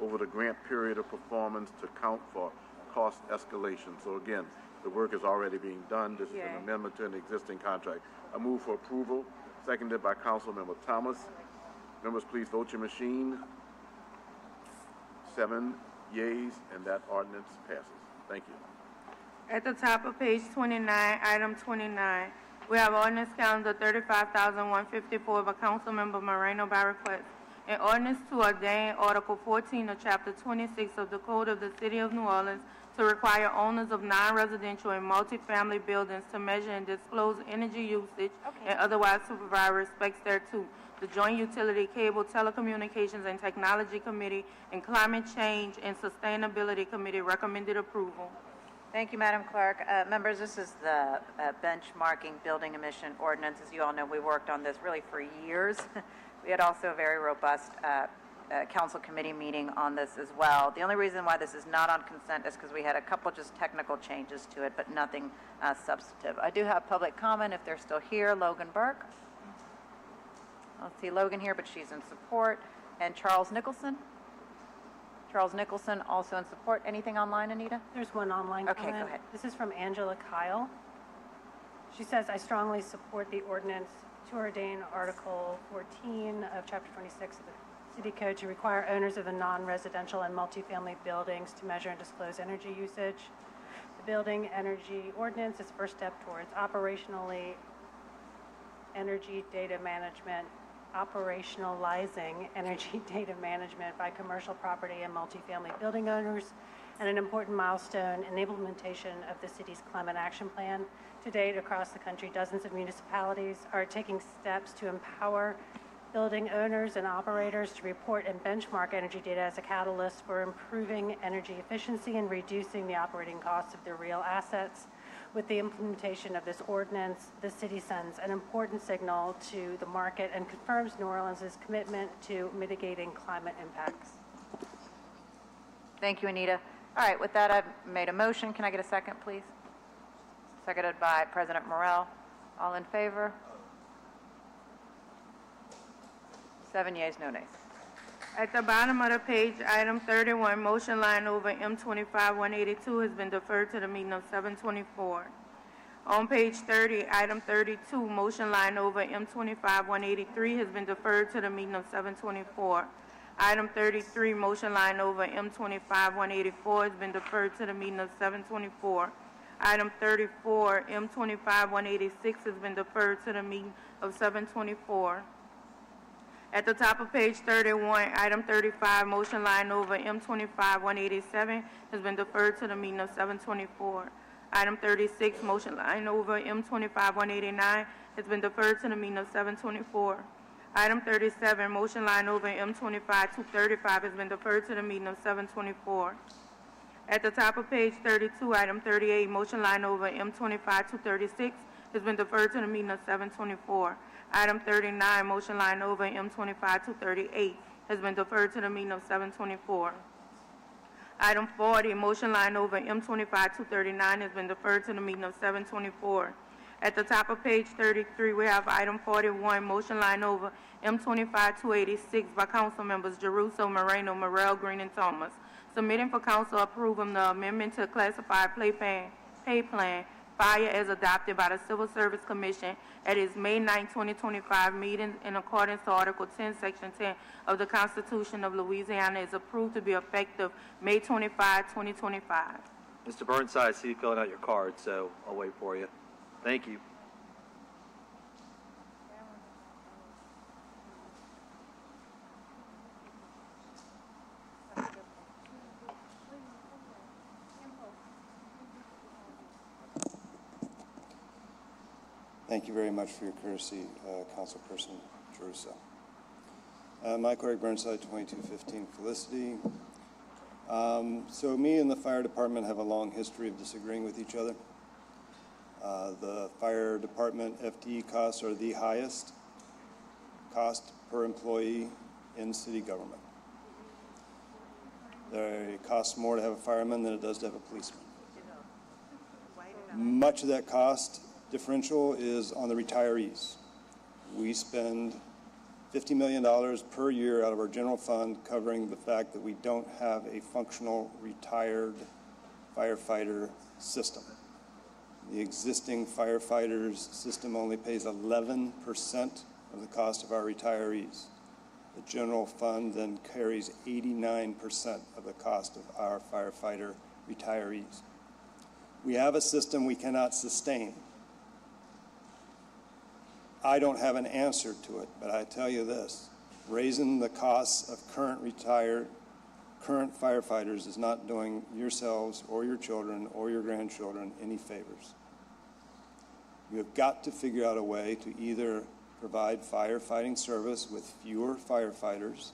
over the grant period of performance to account for cost escalation. So again, the work is already being done. This is an amendment to an existing contract. I move for approval, seconded by Councilmember Thomas. Members, please vote your machine. 7 yeas, and that ordinance passes. Thank you. At the top of page 29, item 29, we have ordinance calendar 35,154 by Councilmember Moreno by request. An ordinance to ordain Article 14 of Chapter 26 of the Code of the City of New Orleans to require owners of non-residential and multifamily buildings to measure and disclose energy usage and otherwise to provide respects thereto. The Joint Utility, Cable, Telecommunications, and Technology Committee and Climate Change and Sustainability Committee recommended approval. Thank you, Madam Clerk. Members, this is the benchmarking building emission ordinance. As you all know, we worked on this really for years. We had also a very robust council committee meeting on this as well. The only reason why this is not on consent is because we had a couple just technical changes to it, but nothing substantive. I do have public comment if they're still here. Logan Burke. I don't see Logan here, but she's in support. And Charles Nicholson. Charles Nicholson also in support. Anything online, Anita? There's one online Okay, comment. go ahead. This is from Angela Kyle. She says, I strongly support the ordinance to ordain Article 14 of Chapter 26 of the City Code to require owners of the non-residential and multifamily buildings to measure and disclose energy usage. The Building Energy Ordinance is the first step towards operationalizing energy data management by commercial property and multifamily building owners, and an important milestone in the implementation of the city's climate action plan. To date, across the country, dozens of municipalities are taking steps to empower building owners and operators to report and benchmark energy data as a catalyst for improving energy efficiency and reducing the operating costs of their real assets. With the implementation of this ordinance, the city sends an important signal to the market and confirms New Orleans' commitment to mitigating climate impacts. Thank you, Anita. All right, with that, I've made a motion. Can I get a second, please? Seconded by President Morrell. All in favor? 7 yeas, no nays. At the bottom of the page, item 31, motion line over M25-182 has been deferred to the meeting of 7/24. On page 30, item 32, motion line over M25-183 has been deferred to the meeting of 7/24. Item 33, motion line over M25-184 has been deferred to the meeting of 7/24. Item 34, M25-186 has been deferred to the meeting of 7/24. At the top of page 31, item 35, motion line over M25-187 has been deferred to the meeting of 7/24. Item 36, motion line over M25-189 has been deferred to the meeting of 7/24. Item 37, motion line over M25-235 has been deferred to the meeting of 7/24. At the top of page 32, item 38, motion line over M25-236 has been deferred to the meeting of 7/24. Item 39, motion line over M25-238 has been deferred to the meeting of 7/24. Item 40, motion line over M25-239 has been deferred to the meeting of 7/24. At the top of page 33, we have item 41, motion line over M25-286 by council members Jeruso, Moreno, Morrell, Green, and Thomas, submitting for council approval the amendment to classified pay plan fire as adopted by the Civil Service Commission at its May 9, 2025 meeting in accordance to Article 10, Section 10 of the Constitution of Louisiana is approved to be effective May 25, 2025. Mr. Burnside, I see you filling out your card, so I'll wait for you. Thank you. Thank you very much for your courtesy, Councilperson Jeruso. Mike Craig Burnside, 2215 Felicity. So me and the fire department have a long history of disagreeing with each other. The fire department FTE costs are the highest cost per employee in city government. It costs more to have a fireman than it does to have a policeman. Much of that cost differential is on the retirees. We spend $50 million per year out of our general fund covering the fact that we don't have a functional retired firefighter system. The existing firefighters system only pays 11% of the cost of our retirees. The general fund then carries 89% of the cost of our firefighter retirees. We have a system we cannot sustain. I don't have an answer to it, but I tell you this, raising the costs of current firefighters is not doing yourselves or your children or your grandchildren any favors. You have got to figure out a way to either provide firefighting service with fewer firefighters,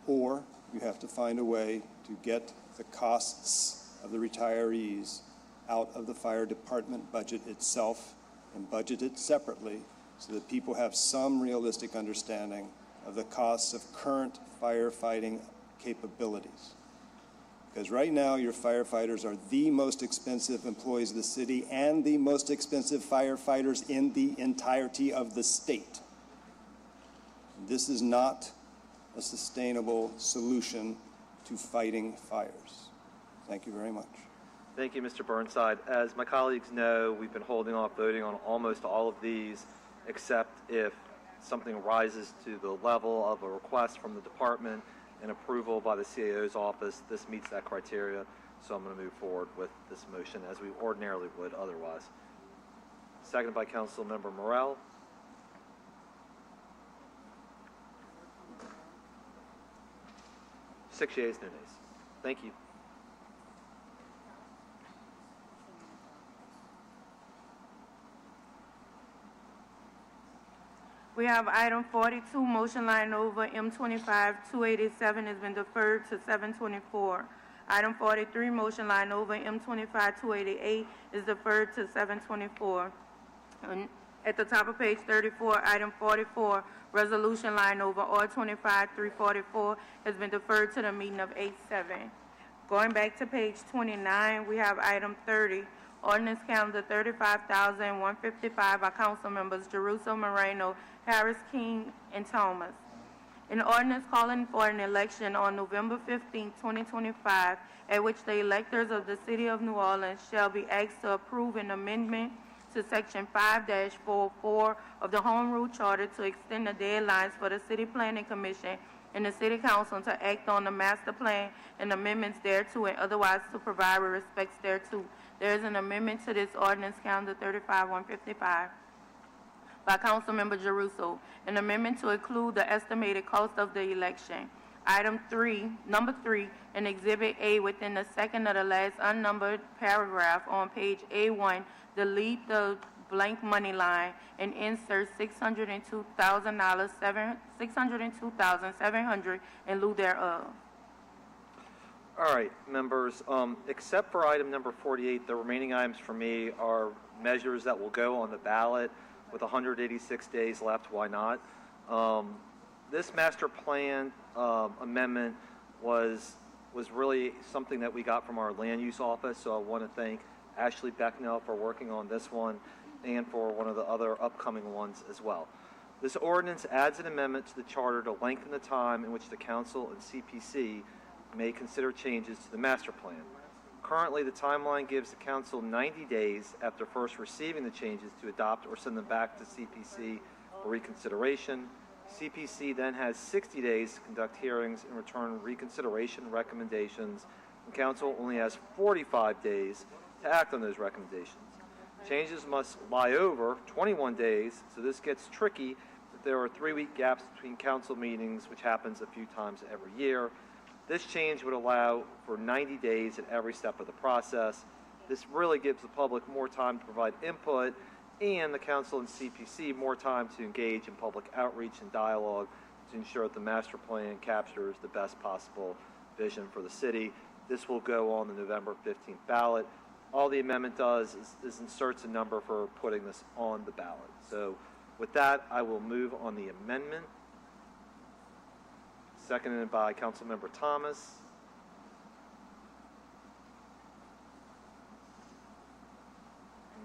or you have to find a way to get the costs of the retirees out of the fire department budget itself and budget it separately so that people have some realistic understanding of the costs of current firefighting capabilities. Because right now, your firefighters are the most expensive employees of the city and the most expensive firefighters in the entirety of the state. This is not a sustainable solution to fighting fires. Thank you very much. Thank you, Mr. Burnside. As my colleagues know, we've been holding off voting on almost all of these, except if something rises to the level of a request from the department and approval by the CAO's office. This meets that criteria, so I'm going to move forward with this motion as we ordinarily would otherwise. Seconded by Councilmember Morell. Six yeas, no nays. Thank you. We have item 42, motion line over M25-287 has been deferred to 724. Item 43, motion line over M25-288 is deferred to 724. And at the top of page 34, item 44, resolution line over R25-344 has been deferred to the meeting of 8/7. Going back to page 29, we have item 30, ordinance calendar 35,155 by council members Jeruso, Moreno, Harris, King, and Thomas. An ordinance calling for an election on November 15, 2025, at which the electors of the city of New Orleans shall be asked to approve an amendment to section 5-44 of the Home Rule Charter to extend the deadlines for the City Planning Commission and the City Council to act on the master plan and amendments thereto and otherwise to provide with respects thereto. There is an amendment to this ordinance calendar 35-155 by Councilmember Jeruso, an amendment to include the estimated cost of the election. Item 3, number 3, in Exhibit A within the second of the last unnumbered paragraph on page A1, delete the blank money line and insert $602,700 in lieu thereof. All right, members, except for item number 48, the remaining items for me are measures that will go on the ballot with 186 days left. Why not? This master plan amendment was really something that we got from our land use office, so I want to thank Ashley Becknell for working on this one and for one of the other upcoming ones as well. This ordinance adds an amendment to the charter to lengthen the time in which the council and CPC may consider changes to the master plan. Currently, the timeline gives the council 90 days after first receiving the changes to adopt or send them back to CPC for reconsideration. CPC then has 60 days to conduct hearings and return reconsideration recommendations, and council only has 45 days to act on those recommendations. Changes must lie over 21 days, so this gets tricky if there are 3-week gaps between council meetings, which happens a few times every year. This change would allow for 90 days at every step of the process. This really gives the public more time to provide input and the council and CPC more time to engage in public outreach and dialogue to ensure that the master plan captures the best possible vision for the city. This will go on the November 15th ballot. All the amendment does is inserts a number for putting this on the ballot. So with that, I will move on the amendment. Seconded by Councilmember Thomas.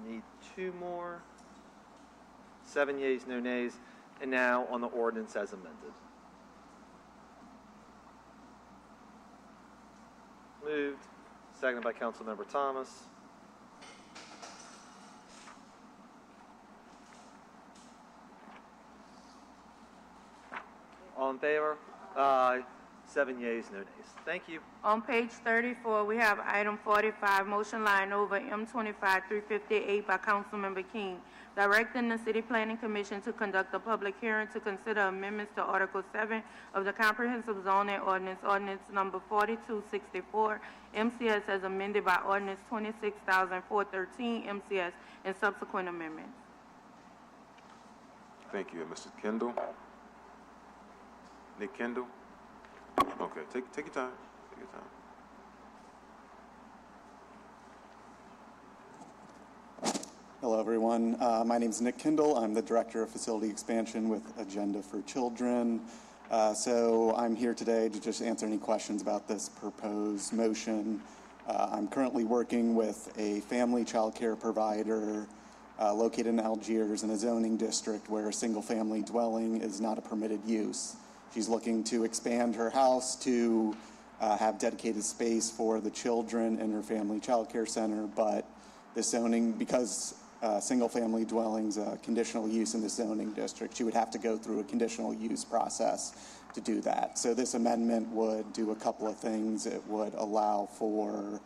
We need 2 more. 7 yeas, no nays. And now on the ordinance as amended. Moved. Seconded by Councilmember Thomas. All in favor? Aye. 7 yeas, no nays. Thank you. On page 34, we have item 45, motion line over M25-358 by Councilmember King, directing the City Planning Commission to conduct a public hearing to consider amendments to Article 7 of the Comprehensive Zoning Ordinance, Ordinance number 4264, MCS as amended by Ordinance 26,413 MCS and subsequent amendments. Thank you. Mr. Kendall? Nick Kendall? Okay, take your time. Take your time. Hello, everyone. My name is Nick Kendall. I'm the Director of Facility Expansion with Agenda for Children. So I'm here today to just answer any questions about this proposed motion. I'm currently working with a family child care provider located in Algiers in a zoning district where a single-family dwelling is not a permitted use. She's looking to expand her house to have dedicated space for the children in her family child care center, but the zoning, because single-family dwellings, conditional use in the zoning district, she would have to go through a conditional use process to do that. So this amendment would do a couple of things. It would allow for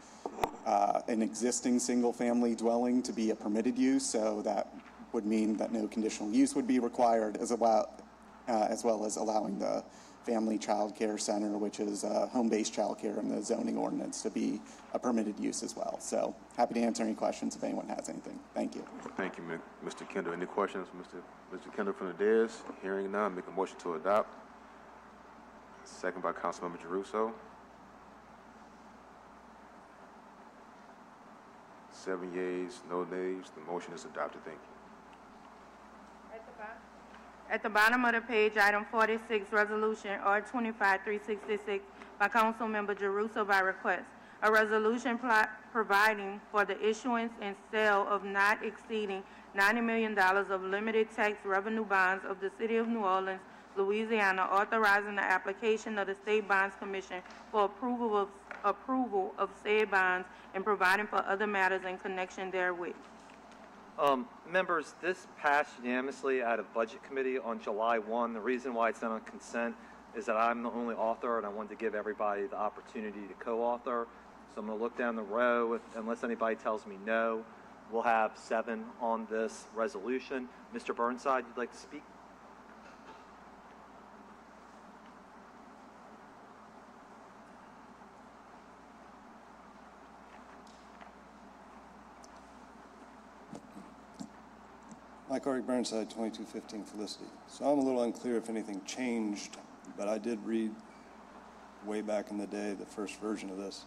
an existing single-family dwelling to be a permitted use, so that would mean that no conditional use would be required, as well as allowing the family child care center, which is home-based child care in the zoning ordinance, to be a permitted use as well. So happy to answer any questions if anyone has anything. Thank you. Thank you, Mr. Kendall. Any questions, Mr. Kendall from the dais? Hearing none, make a motion to adopt. Second by Councilmember Giarrusso. 7 yeas, no nays. The motion is adopted. Thank you. At the bottom of the page, item 46, resolution R25-366 by Councilmember Giarrusso by request. A resolution providing for the issuance and sale of not exceeding $90 million of limited tax revenue bonds of the City of New Orleans, Louisiana, authorizing the application of the State Bonds Commission for approval of said bonds and providing for other matters in connection therewith. Members, this passed unanimously out of Budget Committee on July 1. The reason why it's not on consent is that I'm the only author, and I wanted to give everybody the opportunity to co-author. So I'm going to look down the row. Unless anybody tells me no, we'll have 7 on this resolution. Mr. Burnside, you'd like to speak? Mike Artie Burnside, 2215 Felicity. So I'm a little unclear if anything changed, but I did read way back in the day the first version of this.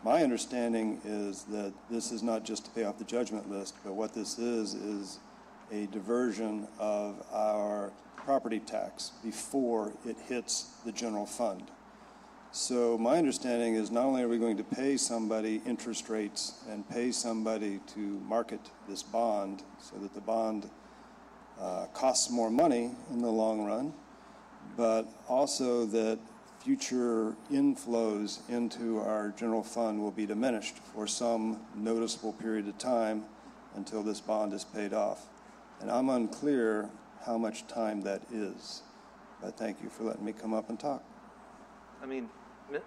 My understanding is that this is not just to pay off the judgment list, but what this is a diversion of our property tax before it hits the general fund. So my understanding is not only are we going to pay somebody interest rates and pay somebody to market this bond so that the bond costs more money in the long run, but also that future inflows into our general fund will be diminished for some noticeable period of time until this bond is paid off. And I'm unclear how much time that is, but thank you for letting me come up and talk. I mean,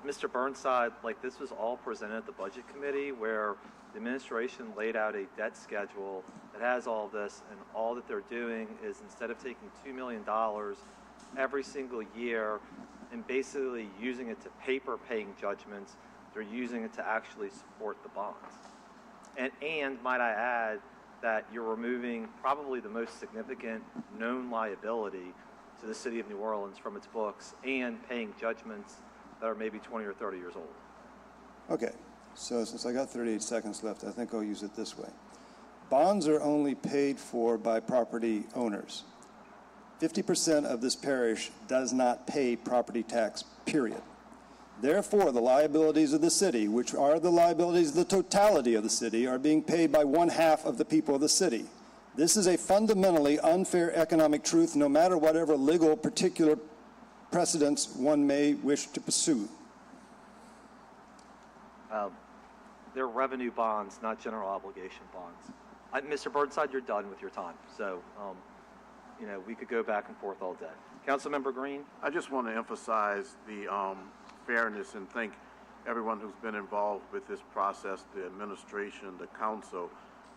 Mr. Burnside, like this was all presented at the Budget Committee where the administration laid out a debt schedule that has all of this, and all that they're doing is instead of taking $2 million every single year and basically using it to paper paying judgments, they're using it to actually support the bonds. And might I add that you're removing probably the most significant known liability to the City of New Orleans from its books and paying judgments that are maybe 20 or 30 years old. Okay, so since I got 38 seconds left, I think I'll use it this way. Bonds are only paid for by property owners. 50% of this parish does not pay property tax, period. Therefore, the liabilities of the city, which are the liabilities of the totality of the city, are being paid by 1/2 of the people of the city. This is a fundamentally unfair economic truth, no matter whatever legal particular precedents one may wish to pursue. They're revenue bonds, not general obligation bonds. Mr. Burnside, you're done with your time. So, we could go back and forth all day. Councilmember Green? I just want to emphasize the fairness and thank everyone who's been involved with this process, the administration, the council.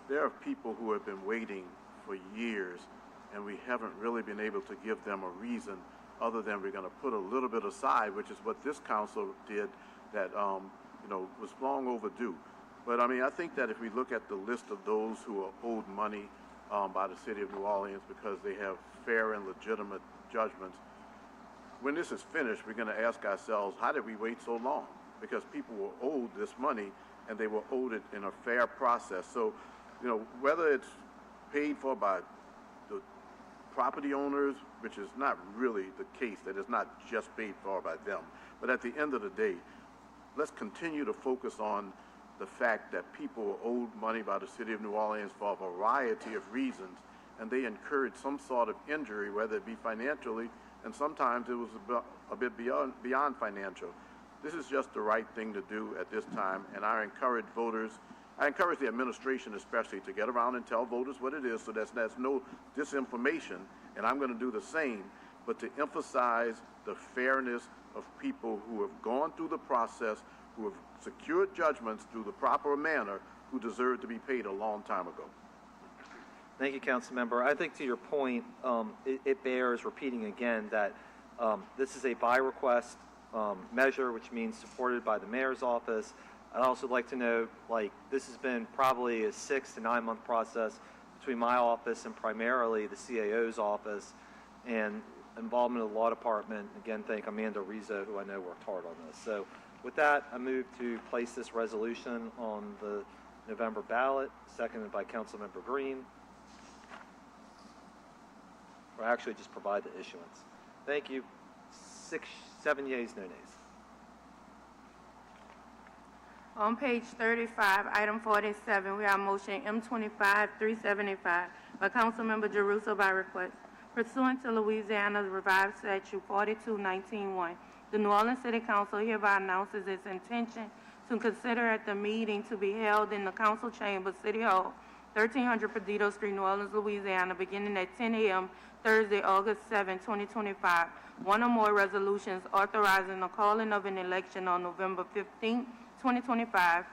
There are people who have been waiting for years, and we haven't really been able to give them a reason other than we're going to put a little bit aside, which is what this council did that, was long overdue. But, I think that if we look at the list of those who are owed money by the City of New Orleans because they have fair and legitimate judgments, when this is finished, we're going to ask ourselves, how did we wait so long? Because people were owed this money, and they were owed it in a fair process. So, whether it's paid for by the property owners, which is not really the case, that it's not just paid for by them. But at the end of the day, let's continue to focus on the fact that people are owed money by the city of New Orleans for a variety of reasons, and they incurred some sort of injury, whether it be financially, and sometimes it was a bit beyond financial. This is just the right thing to do at this time, and I encourage voters, I encourage the administration especially to get around and tell voters what it is so that there's no disinformation, and I'm going to do the same, but to emphasize the fairness of people who have gone through the process, who have secured judgments through the proper manner, who deserve to be paid a long time ago. Thank you, Councilmember. I think to your point, it bears repeating again that this is a by request measure, which means supported by the mayor's office. I'd also like to note, this has been probably a 6 to 9 month process between my office and primarily the CAO's office, and involvement of the law department. Again, thank Amanda Rizzo, who I know worked hard on this. So with that, I move to place this resolution on the November ballot, seconded by Councilmember Green. Or actually just provide the issuance. Thank you. 7 yeas, no nays. On page 35, item 47, we have motion M25-375 by Councilmember Jeruso by request. Pursuant to Louisiana's revised statute 42-19-1, the New Orleans City Council hereby announces its intention to consider at the meeting to be held in the Council Chamber, City Hall, 1300 Perdido Street, New Orleans, Louisiana, beginning at 10 a.m. Thursday, August 7, 2025, one or more resolutions authorizing the calling of an election on November 15, 2025,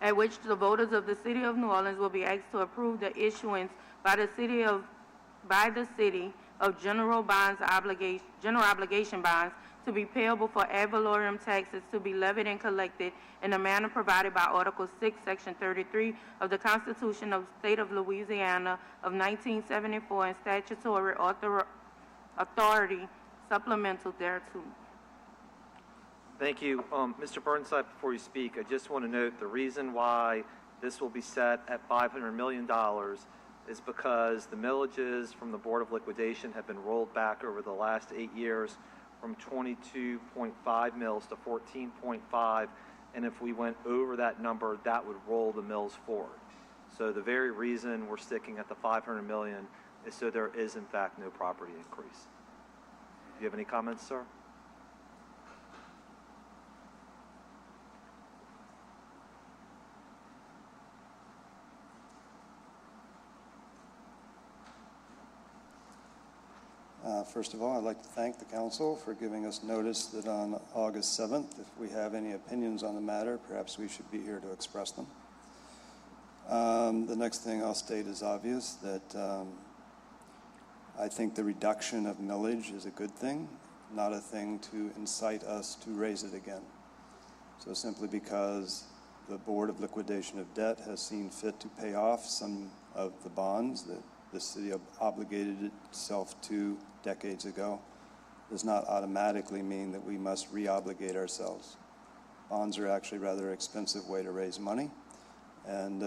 at which the voters of the City of New Orleans will be asked to approve the issuance by the city of general obligation bonds to be payable for ad valorem taxes to be levied and collected in a manner provided by Article 6, Section 33 of the Constitution of the State of Louisiana of 1974 and statutory authority supplemental thereto. Thank you. Mr. Burnside, before you speak, I just want to note the reason why this will be set at $500 million is because the millages from the Board of Liquidation have been rolled back over the last 8 years from 22.5 mils to 14.5, and if we went over that number, that would roll the mills forward. So the very reason we're sticking at the $500 million is so there is, in fact, no property increase. Do you have any comments, sir? First of all, I'd like to thank the council for giving us notice that on August 7th, if we have any opinions on the matter, perhaps we should be here to express them. The next thing I'll state is obvious, that I think the reduction of millage is a good thing, not a thing to incite us to raise it again. So simply because the Board of Liquidation of Debt has seen fit to pay off some of the bonds that the city obligated itself to decades ago does not automatically mean that we must re-obligate ourselves. Bonds are actually a rather expensive way to raise money, and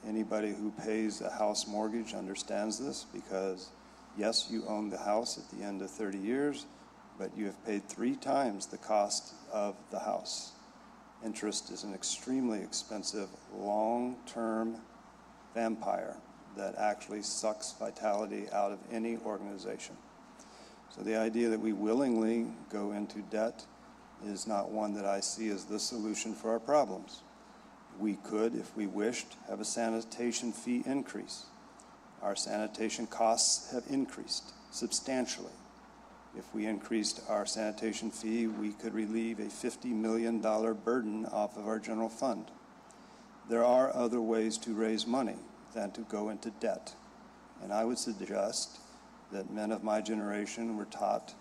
anybody who pays a house mortgage understands this, because yes, you own the house at the end of 30 years, but you have paid 3 times the cost of the house. Interest is an extremely expensive, long-term vampire that actually sucks vitality out of any organization. So the idea that we willingly go into debt is not one that I see as the solution for our problems. We could, if we wished, have a sanitation fee increase. Our sanitation costs have increased substantially. If we increased our sanitation fee, we could relieve a $50 million burden off of our general fund. There are other ways to raise money than to go into debt. And I would suggest that men of my generation were taught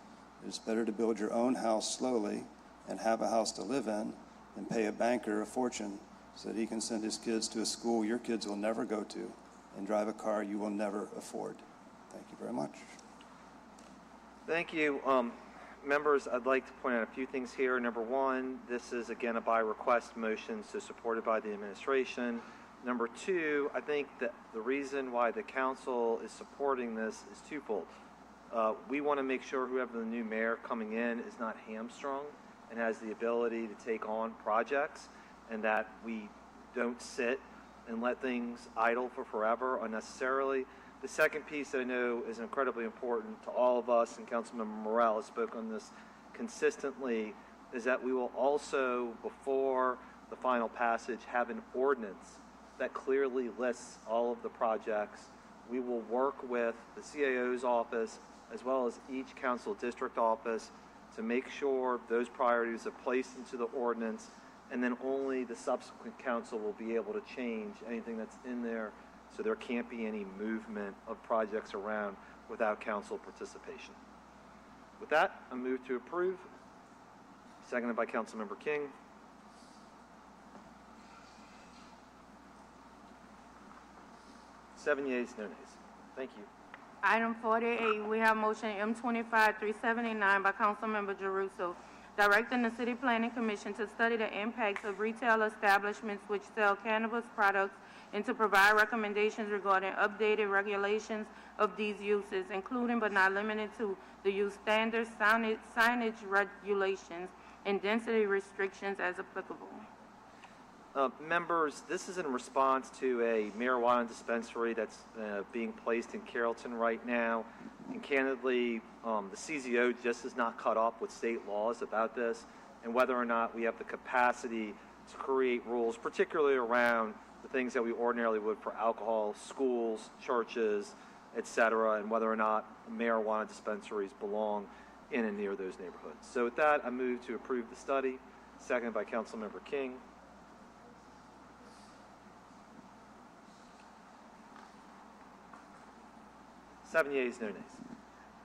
it's better to build your own house slowly and have a house to live in than pay a banker a fortune so that he can send his kids to a school your kids will never go to and drive a car you will never afford. Thank you very much. Thank you. Members, I'd like to point out a few things here. Number one, this is again a by request motion, so supported by the administration. Number two, I think that the reason why the council is supporting this is twofold. We want to make sure whoever the new mayor coming in is not hamstrung and has the ability to take on projects, and that we don't sit and let things idle for forever unnecessarily. The second piece that I know is incredibly important to all of us, and Councilmember Morrell has spoken on this consistently, is that we will also, before the final passage, have an ordinance that clearly lists all of the projects. We will work with the CAO's office as well as each council district office to make sure those priorities are placed into the ordinance, and then only the subsequent council will be able to change anything that's in there, so there can't be any movement of projects around without council participation. With that, I move to approve. Seconded by Councilmember King. 7 yeas, no nays. Thank you. Item 48, we have motion M25-379 by Councilmember Jeruso, directing the City Planning Commission to study the impacts of retail establishments which sell cannabis products and to provide recommendations regarding updated regulations of these uses, including but not limited to the use standards, signage regulations, and density restrictions as applicable. Members, this is in response to a marijuana dispensary that's being placed in Carrollton right now. And candidly, the CZO just is not caught up with state laws about this, and whether or not we have the capacity to create rules, particularly around the things that we ordinarily would for alcohol, schools, churches, et cetera, and whether or not marijuana dispensaries belong in and near those neighborhoods. So with that, I move to approve the study, seconded by Councilmember King. Seven yeas, no nays.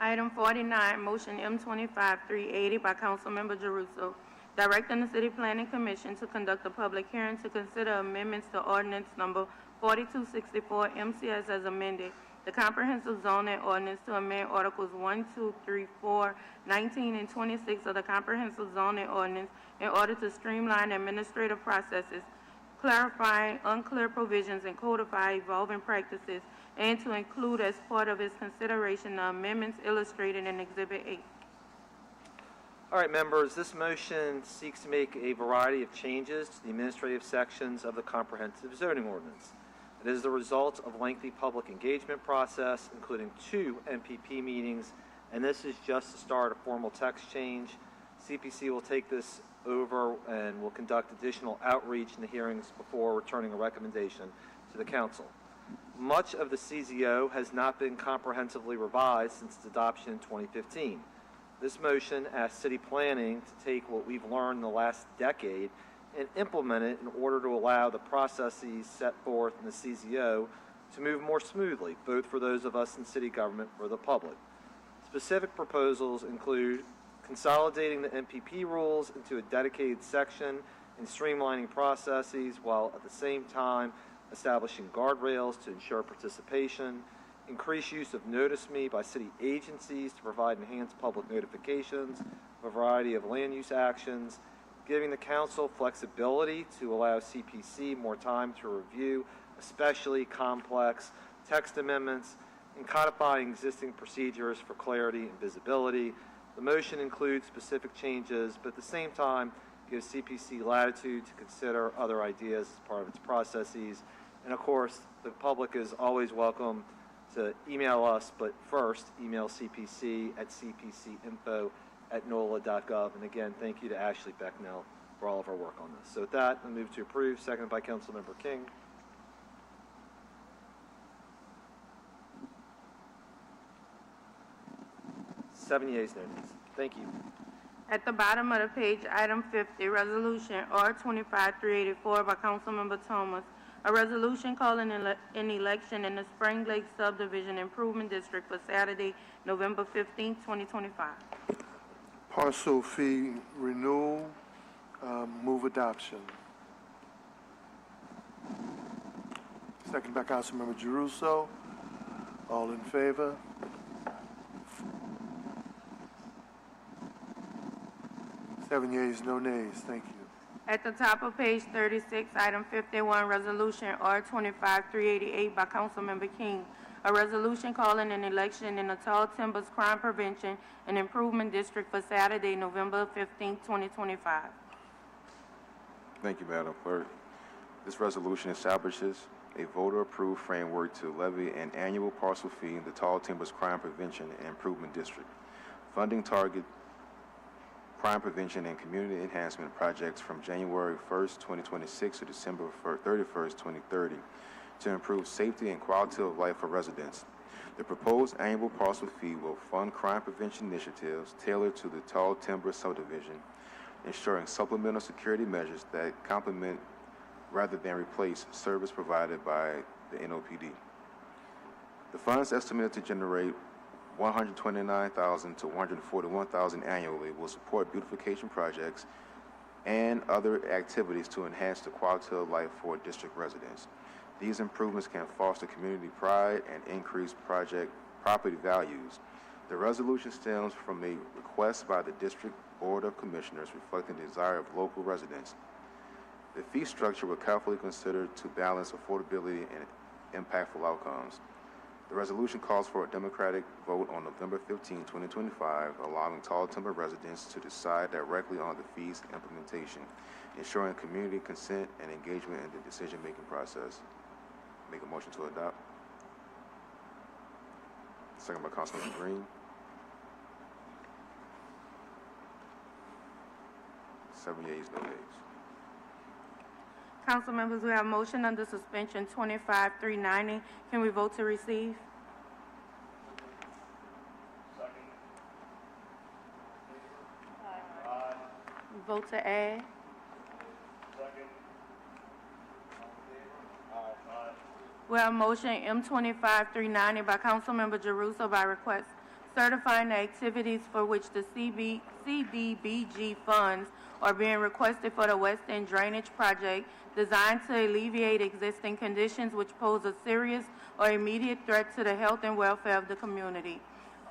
Item 49, motion M25-380 by Councilmember Jeruso, directing the City Planning Commission to conduct a public hearing to consider amendments to ordinance number 4264 MCS as amended, the comprehensive zoning ordinance to amend Articles 1, 2, 3, 4, 19, and 26 of the comprehensive zoning ordinance in order to streamline administrative processes, clarifying unclear provisions, and codify evolving practices, and to include as part of its consideration the amendments illustrated in Exhibit 8. All right, members, this motion seeks to make a variety of changes to the administrative sections of the comprehensive zoning ordinance. It is the result of a lengthy public engagement process, including 2 MPP meetings, and this is just to start a formal text change. CPC will take this over and will conduct additional outreach in the hearings before returning a recommendation to the council. Much of the CZO has not been comprehensively revised since its adoption in 2015. This motion asks city planning to take what we've learned in the last decade and implement it in order to allow the processes set forth in the CZO to move more smoothly, both for those of us in city government and for the public. Specific proposals include consolidating the MPP rules into a dedicated section and streamlining processes, while at the same time establishing guardrails to ensure participation, increased use of Notice Me by city agencies to provide enhanced public notifications of a variety of land use actions, giving the council flexibility to allow CPC more time to review especially complex text amendments, and codifying existing procedures for clarity and visibility. The motion includes specific changes, but at the same time gives CPC latitude to consider other ideas as part of its processes. And of course, the public is always welcome to email us, but first email CPC at cpcinfo@nola.gov. And again, thank you to Ashley Becknell for all of her work on this. So with that, I move to approve, seconded by Councilmember King. Seven yeas, no nays. Thank you. At the bottom of the page, item 50, resolution R25-384 by Councilmember Thomas, a resolution calling an election in the Spring Lake Subdivision Improvement District for Saturday, November 15, 2025. Parcel fee renewal, move adoption. Second by Councilmember Jeruso. All in favor? Seven yeas, no nays. Thank you. At the top of page 36, item 51, resolution R-25-388 by Councilmember King. A resolution calling an election in the Tall Timbers Crime Prevention and Improvement District for Saturday, November 15, 2025. Thank you, Madam Clerk. This resolution establishes a voter-approved framework to levy an annual parcel fee in the Tall Timbers Crime Prevention and Improvement District. Funding target crime prevention and community enhancement projects from January 1st, 2026 to December 31st, 2030 to improve safety and quality of life for residents. The proposed annual parcel fee will fund crime prevention initiatives tailored to the Tall Timber subdivision, ensuring supplemental security measures that complement rather than replace service provided by the NOPD. The funds estimated to generate $129,000 to $141,000 annually will support beautification projects and other activities to enhance the quality of life for district residents. These improvements can foster community pride and increase project property values. The resolution stems from a request by the District Board of Commissioners reflecting the desire of local residents. The fee structure will carefully consider to balance affordability and impactful outcomes. The resolution calls for a democratic vote on November 15, 2025, allowing Tall Timber residents to decide directly on the fee's implementation, ensuring community consent and engagement in the decision-making process. Make a motion to adopt. Second by Councilman Green. 7 yeas, no nays. Council members, we have a motion under suspension 25-390. Can we vote to receive? Vote to add. We have a motion M25-390 by Councilmember Jeruso by request certifying the activities for which the CDBG funds are being requested for the West End Drainage Project designed to alleviate existing conditions which pose a serious or immediate threat to the health and welfare of the community,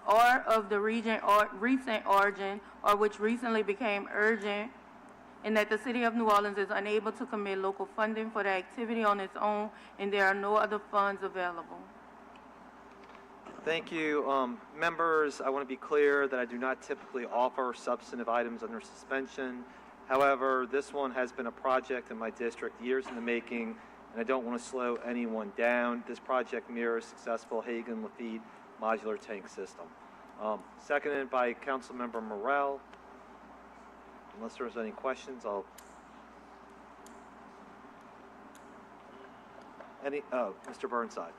or of the region or recent origin, or which recently became urgent, and that the City of New Orleans is unable to commit local funding for the activity on its own, and there are no other funds available. Thank you. Members, I want to be clear that I do not typically offer substantive items under suspension. However, this one has been a project in my district years in the making, and I don't want to slow anyone down. This project mirrors successful Hagen-Lafitte modular tank system. Seconded by Councilmember Morrell. Unless there's any questions, Mr. Burnside.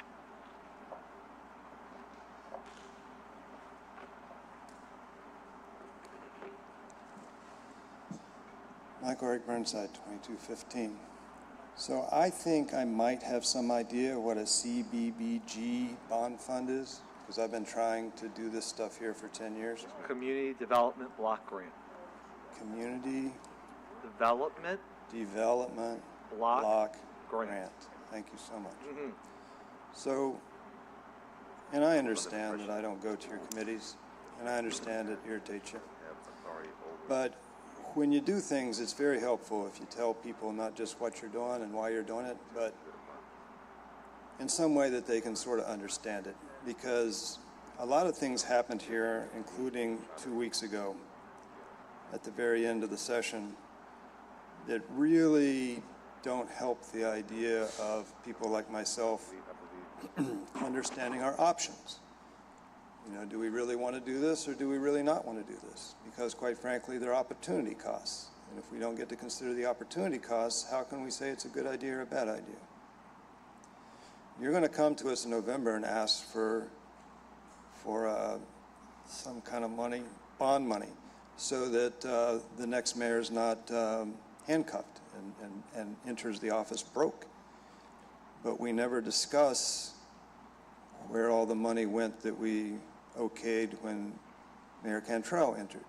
Michael Eric Burnside, 2215. So I think I might have some idea what a CBBG bond fund is, because I've been trying to do this stuff here for 10 years. Community Development Block Grant. Community Development Block Grant. Thank you so much. Mm-hmm. So, and I understand that I don't go to your committees, and I understand it irritates you. But when you do things, it's very helpful if you tell people not just what you're doing and why you're doing it, but in some way that they can sort of understand it. Because a lot of things happened here, including 2 weeks ago at the very end of the session, that really don't help the idea of people like myself understanding our options. You know, do we really want to do this, or do we really not want to do this? Because quite frankly, there are opportunity costs. And if we don't get to consider the opportunity costs, how can we say it's a good idea or a bad idea? You're going to come to us in November and ask for some kind of money, bond money, so that the next mayor is not handcuffed and enters the office broke. But we never discuss where all the money went that we okayed when Mayor Cantrell entered.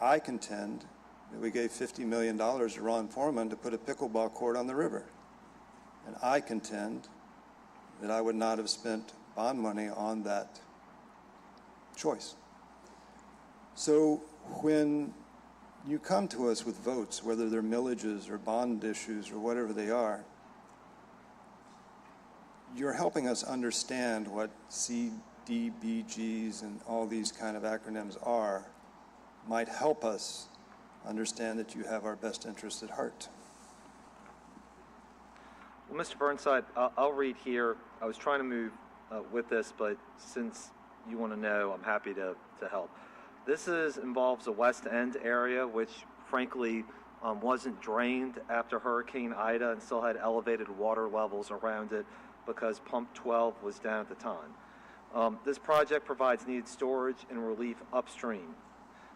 I contend that we gave $50 million to Ron Foreman to put a pickleball court on the river. And I contend that I would not have spent bond money on that choice. So when you come to us with votes, whether they're millages or bond issues or whatever they are, you're helping us understand what CDBGs and all these kind of acronyms are, might help us understand that you have our best interest at heart. Well, Mr. Burnside, I'll read here. I was trying to move with this, but since you want to know, I'm happy to help. This involves the West End area, which frankly wasn't drained after Hurricane Ida and still had elevated water levels around it because Pump 12 was down at the time. This project provides needed storage and relief upstream.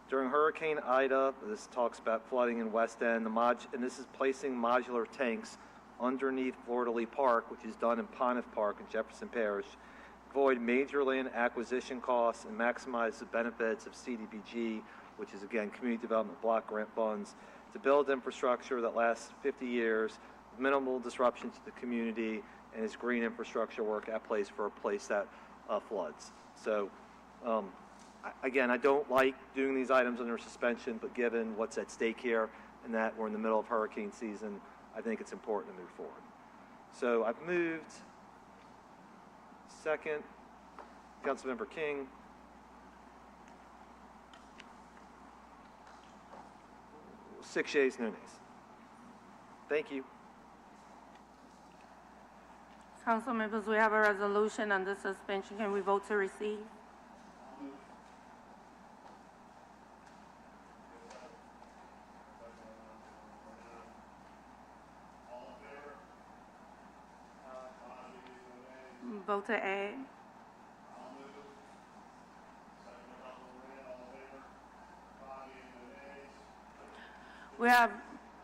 During Hurricane Ida, this talks about flooding in West End, and this is placing modular tanks underneath Fleur-de-Lis Park, which is done in Pontiff Park in Jefferson Parish, avoid major land acquisition costs and maximize the benefits of CDBG, which is again Community Development Block Grant funds, to build infrastructure that lasts 50 years with minimal disruption to the community and is green infrastructure work at place for a place that floods. So again, I don't like doing these items under suspension, but given what's at stake here and that we're in the middle of hurricane season, I think it's important to move forward. So I've moved. Second, Councilmember King. Six yeas, no nays. Thank you. Council members, we have a resolution under suspension. Can we vote to receive? Vote to add.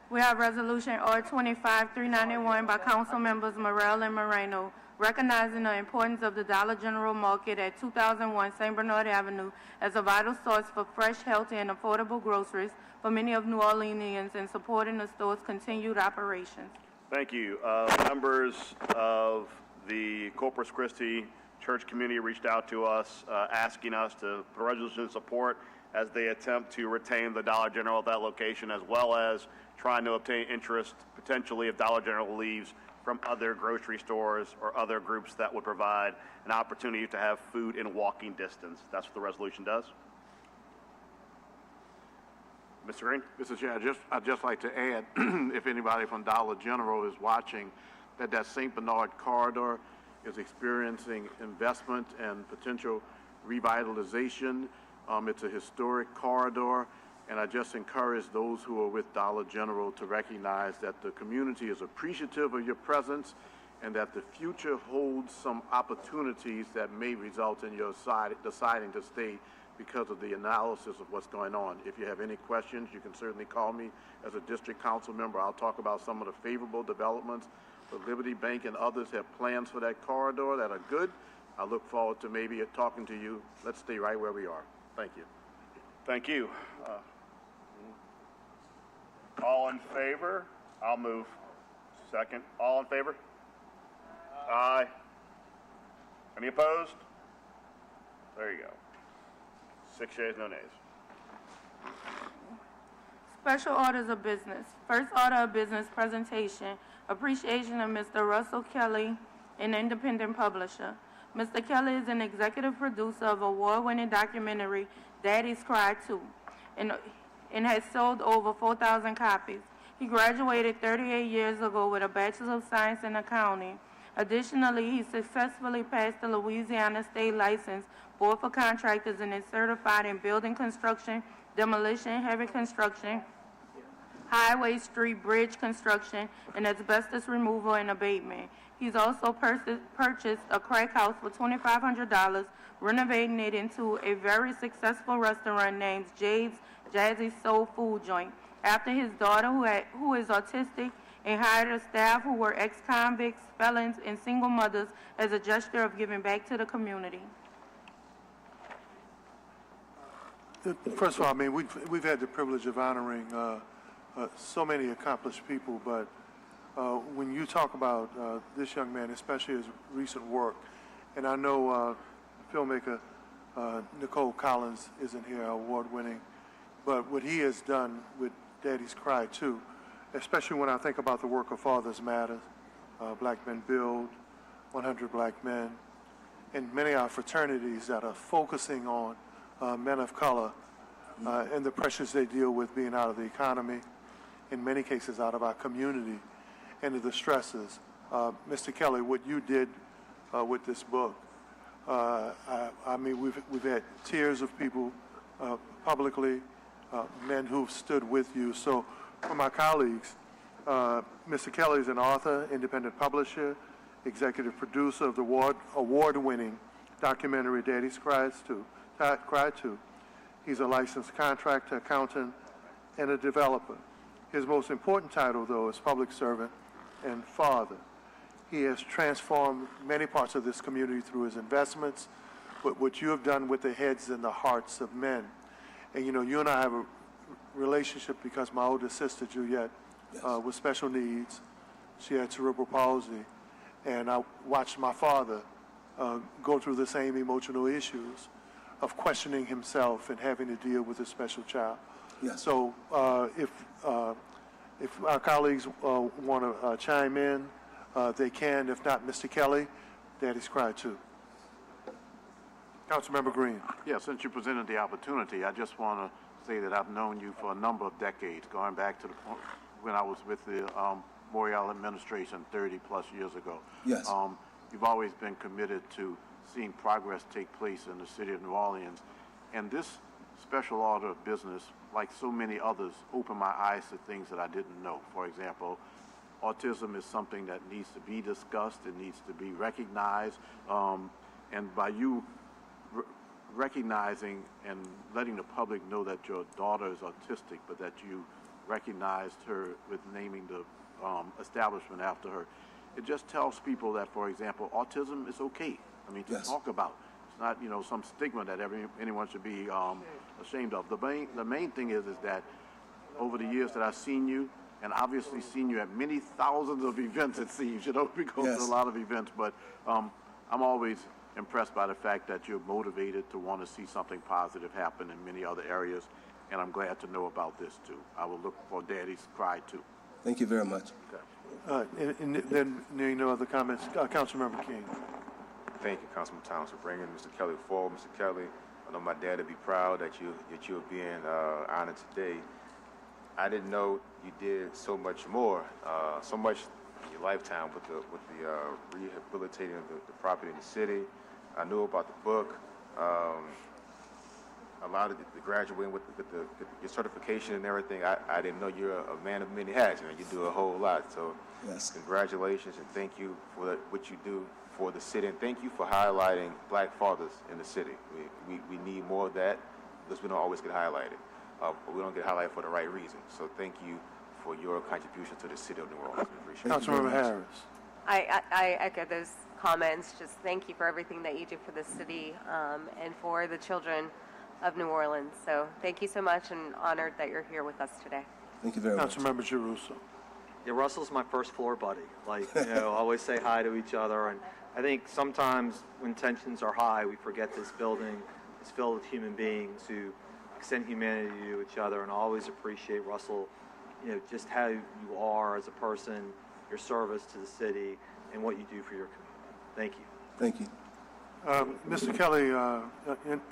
We have resolution R25-391 by Council members Morrell and Moreno, recognizing the importance of the Dollar General Market at 2001 St. Bernard Avenue as a vital source for fresh, healthy, and affordable groceries for many of New Orleanians and supporting the store's continued operations. Thank you. Members of the Corpus Christi church community reached out to us asking us to put a resolution of support as they attempt to retain the Dollar General at that location, as well as trying to obtain interest potentially if Dollar General leaves from other grocery stores or other groups that would provide an opportunity to have food in walking distance. That's what the resolution does. Mr. Green? Mr. Chair, I'd just like to add, if anybody from Dollar General is watching, that St. Bernard corridor is experiencing investment and potential revitalization. It's a historic corridor, and I just encourage those who are with Dollar General to recognize that the community is appreciative of your presence and that the future holds some opportunities that may result in your deciding to stay because of the analysis of what's going on. If you have any questions, you can certainly call me as a district council member. I'll talk about some of the favorable developments. The Liberty Bank and others have plans for that corridor that are good. I look forward to maybe talking to you. Let's stay right where we are. Thank you. Thank you. All in favor? I'll move. Second. All in favor? Aye. Any opposed? There you go. 6 yeas, no nays. Special orders of business. First order of business presentation, appreciation of Mr. Russell Kelly, an independent publisher. Mr. Kelly is an executive producer of award-winning documentary Daddy's Cry 2 and has sold over 4,000 copies. He graduated 38 years ago with a Bachelor of Science in Accounting. Additionally, he successfully passed the Louisiana State License Board for Contractors and is certified in building construction, demolition, heavy construction, highway, street, bridge construction, and asbestos removal and abatement. He's also purchased a crack house for $2,500, renovating it into a very successful restaurant named Jade's Jazzy Soul Food Joint, after his daughter, who is autistic, and hired a staff who were ex-convicts, felons, and single mothers as a gesture of giving back to the community. First of all, I mean, we've had the privilege of honoring so many accomplished people, but when you talk about this young man, especially his recent work, and I know filmmaker Nicole Collins isn't here, award-winning but what he has done with Daddy's Cry too, especially when I think about the work of Fathers Matter, Black Men Build, 100 Black Men, and many of our fraternities that are focusing on men of color and the pressures they deal with being out of the economy, in many cases out of our community, and the stresses. Mr. Kelly, what you did with this book, I mean, we've had tears of people publicly, men who've stood with you. So for my colleagues, Mr. Kelly is an author, independent publisher, executive producer of the award-winning documentary Daddy's Cry To. He's a licensed contractor, accountant, and a developer. His most important title, though, is public servant and father. He has transformed many parts of this community through his investments, but what you have done with the heads and the hearts of men. And you and I have a relationship because my older sister, Juliet, with special needs, she had cerebral palsy, and I watched my father go through the same emotional issues of questioning himself and having to deal with a special child. Yes. So if our colleagues want to chime in, they can. If not, Mr. Kelly, Daddy's Cry Too. Councilmember Green. Yeah, since you presented the opportunity, I just want to say that I've known you for a number of decades, going back to the point when I was with the Morial administration 30-plus years ago. Yes. You've always been committed to seeing progress take place in the city of New Orleans. And this special order of business, like so many others, opened my eyes to things that I didn't know. For example, autism is something that needs to be discussed, it needs to be recognized, and by you recognizing and letting the public know that your daughter is autistic, but that you recognized her with naming the establishment after her, it just tells people that, for example, autism is okay. I mean, to Yes. talk about. It's not, some stigma that anyone should be ashamed of. The main thing is that over the years that I've seen you, and obviously seen you at many thousands of events, it seems. We go to a lot of events, but I'm always impressed by the fact that you're motivated to want to see something positive happen in many other areas, and I'm glad to know about this too. I will look for Daddy's Cry Too. Thank you very much. And then no other comments. Councilmember King. Thank you, Councilman Thomas, for bringing Mr. Kelly forward. Mr. Kelly, I know my dad would be proud that you're being honored today. I didn't know you did so much more, so much in your lifetime with the rehabilitating the property in the city. I knew about the book, a lot of the graduating with your certification and everything. I didn't know you're a man of many hats. You do a whole lot. So, yes. Congratulations and thank you for what you do for the city, and thank you for highlighting Black fathers in the city. We need more of that because we don't always get highlighted. We don't get highlighted for the right reason. So thank you for your contribution to the city of New Orleans. We appreciate it. Councilmember Harris. I echo those comments. Just thank you for everything that you do for the city and for the children of New Orleans. So thank you so much, and honored that you're here with us today. Thank you very much. Councilmember Girousso. Yeah, Russell's my first floor buddy. Always say hi to each other. And I think sometimes when tensions are high, we forget this building is filled with human beings who extend humanity to each other, and I always appreciate, Russell, just how you are as a person, your service to the city, and what you do for your community. Thank you. Thank you. Mr. Kelly,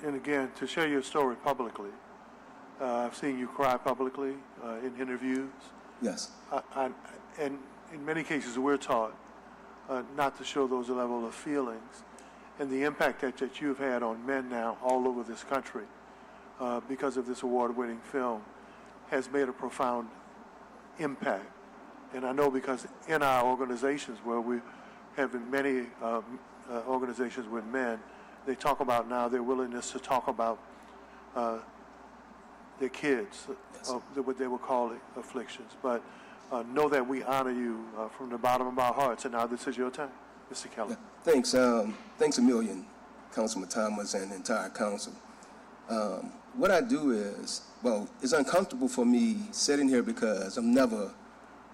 and again, to share your story publicly, I've seen you cry publicly in interviews. Yes. And in many cases, we're taught not to show those level of feelings, and the impact that you've had on men now all over this country because of this award-winning film has made a profound impact. And I know because in our organizations where we have many organizations with men, they talk about now their willingness to talk about their kids, what they would call afflictions. But know that we honor you from the bottom of our hearts. And now this is your time, Mr. Kelly. Yeah. Thanks a million, Councilman Thomas and the entire council. What I do is, it's uncomfortable for me sitting here because I'm never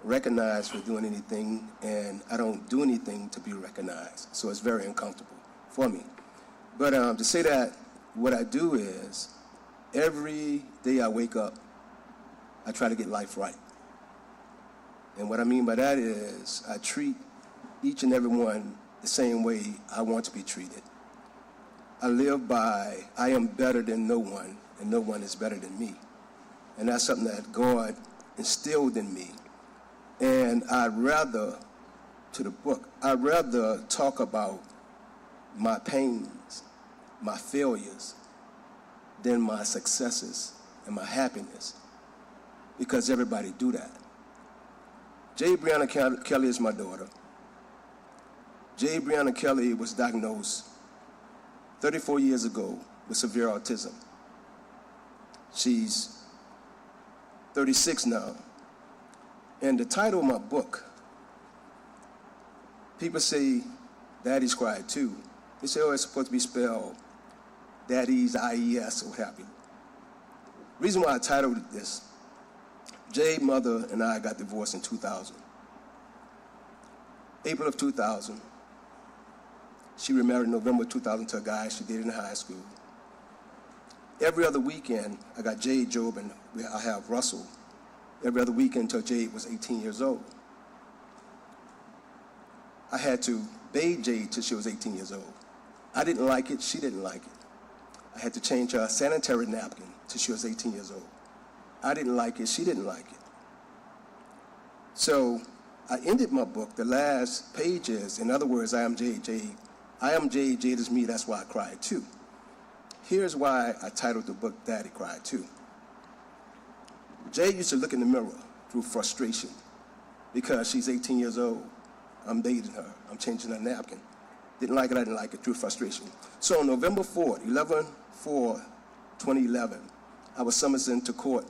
recognized for doing anything, and I don't do anything to be recognized. So it's very uncomfortable for me. But to say that what I do is Every day I wake up, I try to get life right. And what I mean by that is I treat each and every one the same way I want to be treated. I live by, I am better than no one, and no one is better than me. And that's something that God instilled in me. And I'd rather, to the book, I'd rather talk about my pains, my failures, than my successes and my happiness, because everybody do that. J. Breonna Kelly is my daughter. J. Breonna Kelly was diagnosed 34 years ago with severe autism. She's 36 now. And the title of my book, people say, Daddy's cried too. They say, oh, it's supposed to be spelled Daddy's, I-E-S, or what have you. Reason why I titled it this, Jay's mother and I got divorced in 2000. April of 2000, she remarried in November 2000 to a guy she dated in high school. Every other weekend, I got Jade, Job, and I have Russell. Every other weekend until Jade was 18 years old. I had to bathe Jade till she was 18 years old. I didn't like it, she didn't like it. I had to change her sanitary napkin till she was 18 years old. I didn't like it, she didn't like it. So I ended my book, the last pages, in other words, I am Jade, Jade. I am Jade, Jade is me, that's why I cried too. Here's why I titled the book, Daddy Cried Too. Jade used to look in the mirror through frustration because she's 18 years old. I'm dating her, I'm changing her napkin. Didn't like it, I didn't like it, through frustration. So on November 4th, 11/4/2011, I was summoned into court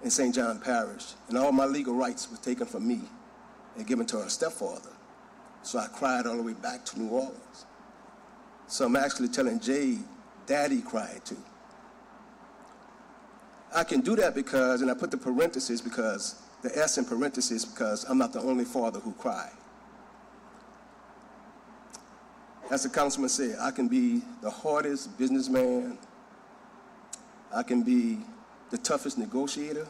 in St. John Parish, and all my legal rights were taken from me and given to her stepfather. So I cried all the way back to New Orleans. So I'm actually telling Jade, Daddy cried too. I can do that because, and I put the parentheses because, the S in parentheses because I'm not the only father who cried. As the councilman said, I can be the hardest businessman, I can be the toughest negotiator,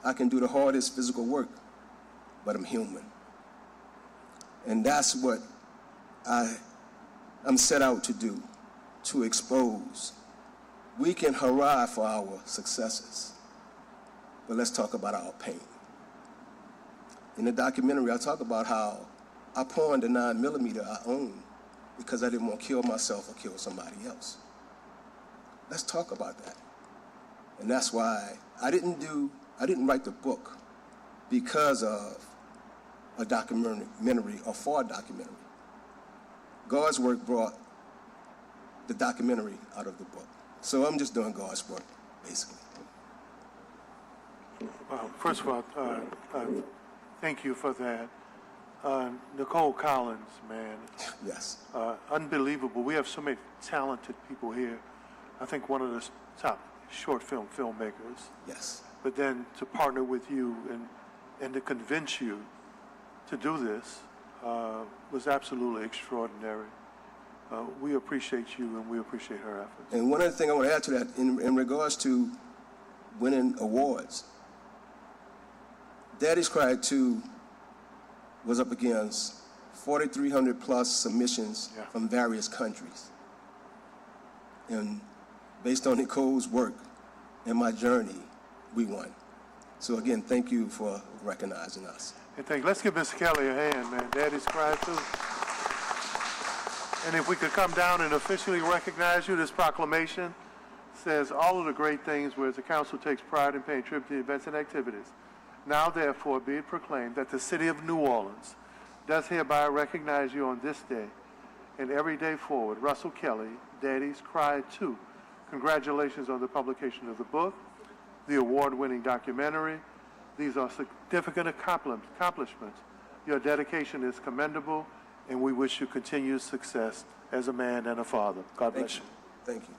I can do the hardest physical work, but I'm human. And that's what I'm set out to do, to expose. We can hurrah for our successes, but let's talk about our pain. In the documentary, I talk about how I pawned the 9mm I own because I didn't want to kill myself or kill somebody else. Let's talk about that. And that's why I didn't write the book because of a documentary or for a documentary. God's work brought the documentary out of the book. So I'm just doing God's work, basically. First of all, thank you for that. Nicole Collins, man. Yes. Unbelievable. We have so many talented people here. I think one of the top short film filmmakers. Yes. But then to partner with you and to convince you to do this was absolutely extraordinary. We appreciate you and we appreciate her efforts. And one other thing I want to add to that, in regards to winning awards, Daddy's Cried 2 was up against 4,300 plus submissions from various countries. And based on Nicole's work and my journey, we won. So again, thank you for recognizing us. And let's give Mr. Kelly a hand, man. Daddy's Cried Too. And if we could come down and officially recognize you, this proclamation says all of the great things whereas the council takes pride in paying tribute to events and activities. Now therefore be it proclaimed that the city of New Orleans does hereby recognize you on this day and every day forward. Russell Kelly, Daddy's Cried Too. Congratulations on the publication of the book, the award-winning documentary. These are significant accomplishments. Your dedication is commendable, and we wish you continued success as a man and a father. God bless you. Thank you.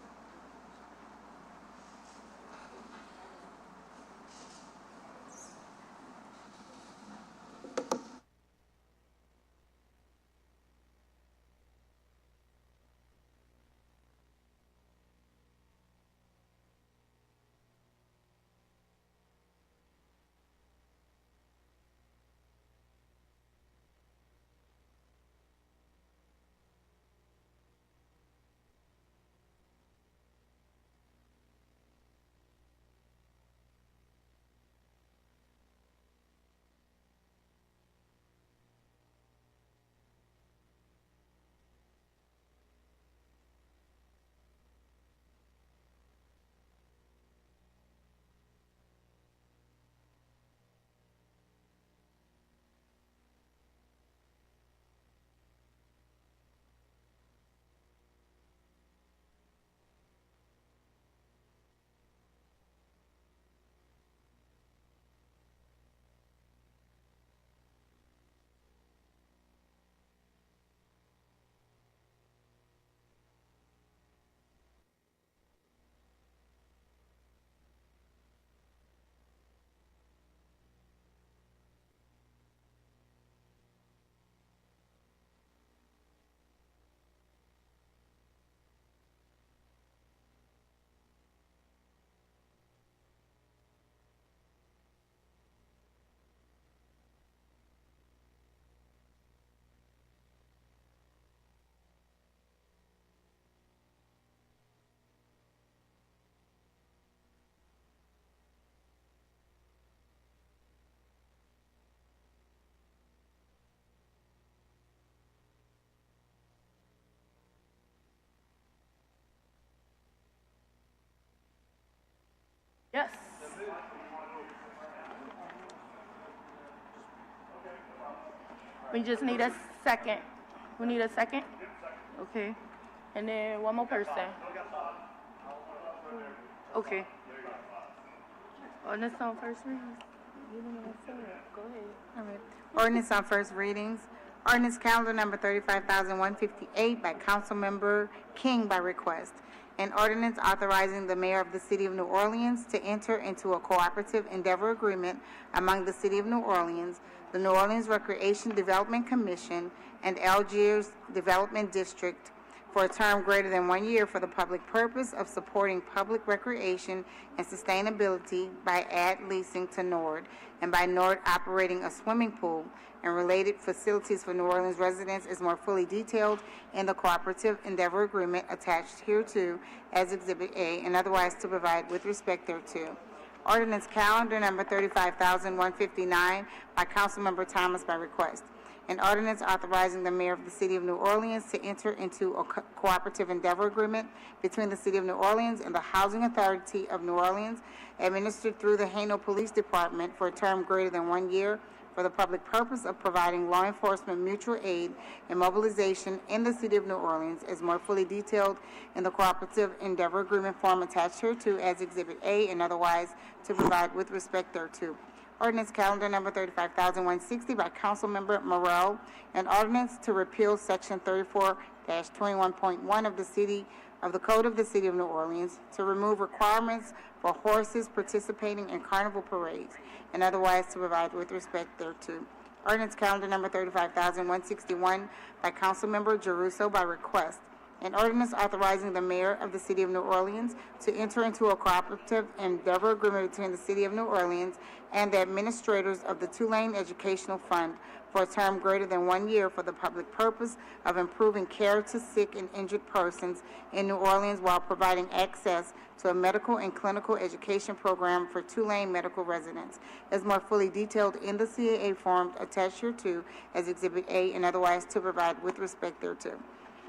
Yes. We just need a second. We need a second? Okay. And then one more person. Okay. Ordinance on first reading. You don't want to say it. Go ahead. All right. Ordinance on first readings. Ordinance calendar number 35,158 by Councilmember King by request. An ordinance authorizing the mayor of the city of New Orleans to enter into a cooperative endeavor agreement among the city of New Orleans, the New Orleans Recreation Development Commission, and Algiers Development District for a term greater than 1 year for the public purpose of supporting public recreation and sustainability by leasing to Nord, and by Nord operating a swimming pool and related facilities for New Orleans residents is more fully detailed in the cooperative endeavor agreement attached hereto as Exhibit A, and otherwise to provide with respect thereto. Ordinance calendar number 35,159 by Councilmember Thomas by request. An ordinance authorizing the mayor of the city of New Orleans to enter into a cooperative endeavor agreement between the city of New Orleans and the Housing Authority of New Orleans, administered through the Haino Police Department for a term greater than 1 year for the public purpose of providing law enforcement mutual aid and mobilization in the city of New Orleans, as more fully detailed in the cooperative endeavor agreement form attached hereto as Exhibit A, and otherwise to provide with respect thereto. Ordinance calendar number 35,160 by Councilmember Morrell, an ordinance to repeal Section 34-21.1 of the Code of the City of New Orleans, to remove requirements for horses participating in carnival parades, and otherwise to provide with respect thereto. Ordinance calendar number 35,161 by Councilmember Jeruso by request. An ordinance authorizing the mayor of the city of New Orleans to enter into a cooperative endeavor agreement between the city of New Orleans and the administrators of the Tulane Educational Fund for a term greater than 1 year for the public purpose of improving care to sick and injured persons in New Orleans while providing access to a medical and clinical education program for Tulane medical residents, as more fully detailed in the CAA form attached hereto as Exhibit A, and otherwise to provide with respect thereto.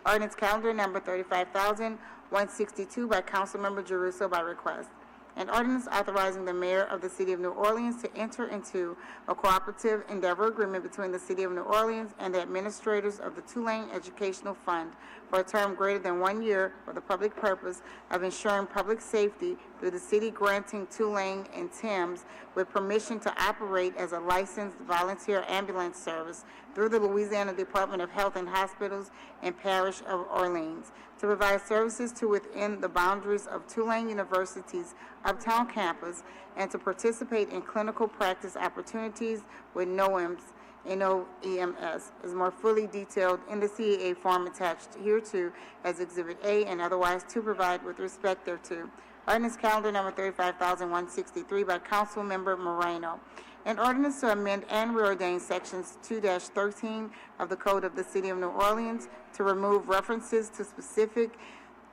Ordinance calendar number 35,162 by Councilmember Jeruso by request. An ordinance authorizing the mayor of the city of New Orleans to enter into a cooperative endeavor agreement between the city of New Orleans and the administrators of the Tulane Educational Fund for a term greater than 1 year for the public purpose of ensuring public safety through the city granting Tulane and Thames with permission to operate as a licensed volunteer ambulance service through the Louisiana Department of Health and Hospitals and Parish of Orleans, to provide services to within the boundaries of Tulane University's Uptown campus, and to participate in clinical practice opportunities with NOEMS, NOEMS, is more fully detailed in the CAA form attached hereto as Exhibit A, and otherwise to provide with respect thereto. Ordinance calendar number 35,163 by Councilmember Moreno. An ordinance to amend and reordain sections 2-13 of the Code of the City of New Orleans to remove references to specific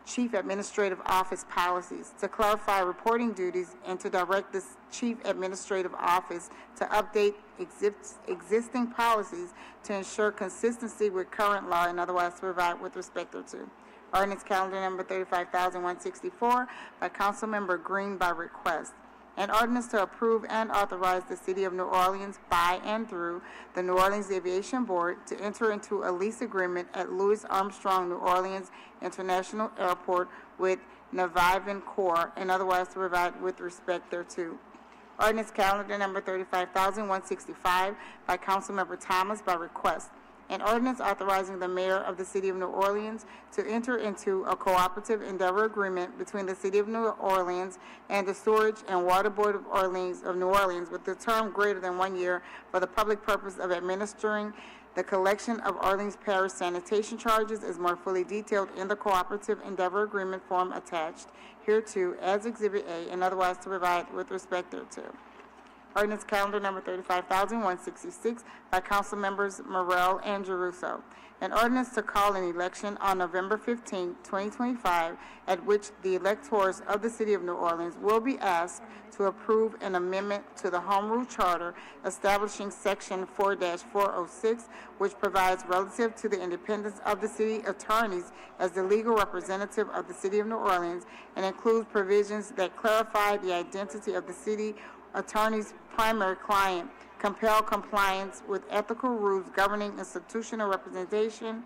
Chief Administrative Office policies, to clarify reporting duties, and to direct the Chief Administrative Office to update existing policies to ensure consistency with current law and otherwise to provide with respect thereto. Ordinance calendar number 35,164 by Councilmember Green by request. An ordinance to approve and authorize the City of New Orleans by and through the New Orleans Aviation Board to enter into a lease agreement at Louis Armstrong New Orleans International Airport with Navivan Corps, and otherwise to provide with respect thereto. Ordinance calendar number 35,165 by Councilmember Thomas by request. An ordinance authorizing the mayor of the City of New Orleans to enter into a cooperative endeavor agreement between the City of New Orleans and the Storage and Water Board of New Orleans with a term greater than 1 year for the public purpose of administering the collection of Orleans Parish sanitation charges, is more fully detailed in the cooperative endeavor agreement form attached hereto as Exhibit A, and otherwise to provide with respect thereto. Ordinance calendar number 35,166 by council members Morel and Jeruso. An ordinance to call an election on November 15, 2025, at which the electors of the City of New Orleans will be asked to approve an amendment to the Home Rule Charter establishing Section 4-406, which provides relative to the independence of the city attorneys as the legal representative of the City of New Orleans and includes provisions that clarify the identity of the city attorney's primary client, compel compliance with ethical rules governing institutional representation,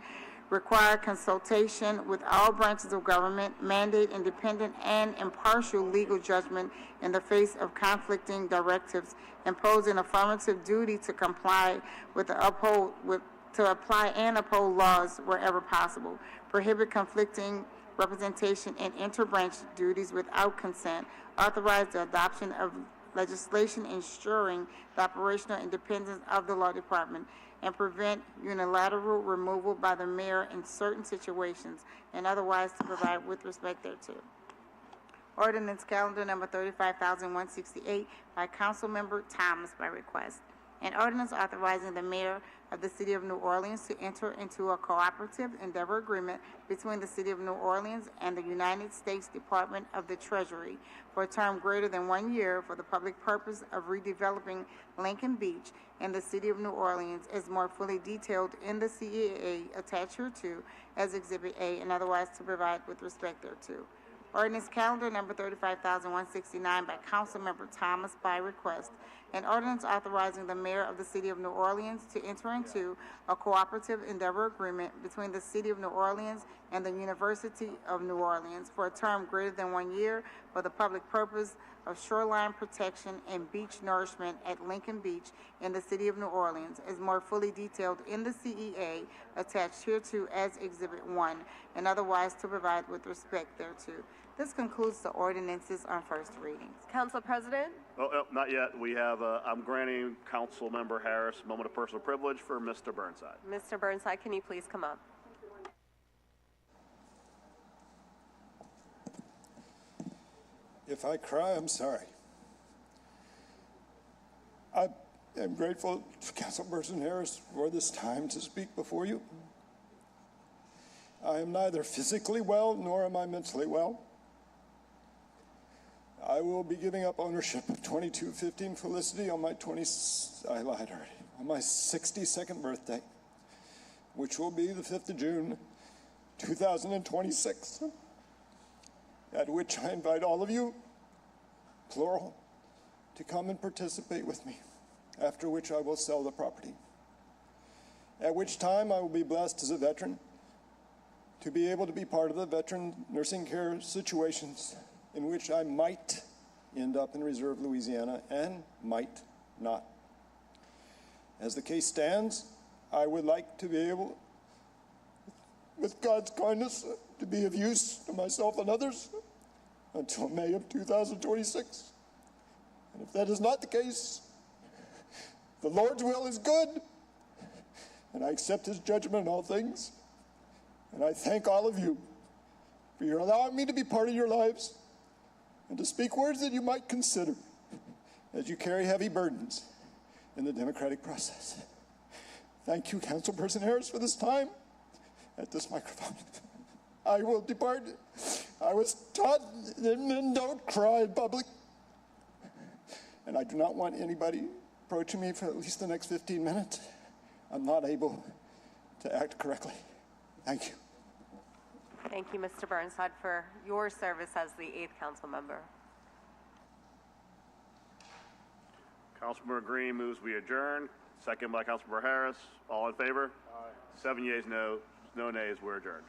require consultation with all branches of government, mandate independent and impartial legal judgment in the face of conflicting directives, impose an affirmative duty to comply with to apply and uphold laws wherever possible, prohibit conflicting representation and interbranch duties without consent, authorize the adoption of legislation ensuring the operational independence of the law department, and prevent unilateral removal by the mayor in certain situations, and otherwise to provide with respect thereto. Ordinance calendar number 35,168 by Councilmember Thomas by request. An ordinance authorizing the mayor of the City of New Orleans to enter into a cooperative endeavor agreement between the City of New Orleans and the United States Department of the Treasury for a term greater than 1 year for the public purpose of redeveloping Lincoln Beach in the City of New Orleans as more fully detailed in the CEA attached hereto as Exhibit A, and otherwise to provide with respect thereto. Ordinance calendar number 35,169 by Councilmember Thomas by request. An ordinance authorizing the mayor of the City of New Orleans to enter into a cooperative endeavor agreement between the City of New Orleans and the University of New Orleans for a term greater than 1 year for the public purpose of shoreline protection and beach nourishment at Lincoln Beach in the City of New Orleans, as more fully detailed in the CEA attached hereto as Exhibit 1, and otherwise to provide with respect thereto. This concludes the ordinances on first readings. Council President? Oh, not yet. We have, I'm granting Council Member Harris a moment of personal privilege for Mr. Burnside. Mr. Burnside, can you please come up? If I cry, I'm sorry. I am grateful to Councilperson Harris for this time to speak before you. I am neither physically well nor am I mentally well. I will be giving up ownership of 2215 Felicity on my 62nd birthday, which will be the 5th of June, 2026, at which I invite all of you, plural, to come and participate with me, after which I will sell the property. At which time I will be blessed as a veteran to be able to be part of the veteran nursing care situations in which I might end up in Reserve, Louisiana, and might not. As the case stands, I would like to be able, with God's kindness, to be of use to myself and others until May of 2026. And if that is not the case, the Lord's will is good, and I accept his judgment in all things. And I thank all of you for your allowing me to be part of your lives and to speak words that you might consider as you carry heavy burdens in the democratic process. Thank you, Councilperson Harris, for this time at this microphone. I will depart. I was taught that men don't cry in public, and I do not want anybody approaching me for at least the next 15 minutes. I'm not able to act correctly. Thank you. Thank you, Mr. Burnside, for your service as the 8th council member. Councilmember Green moves we adjourn. Second by Councilmember Harris. All in favor? Aye. 7 yeas, no nays. We're adjourned.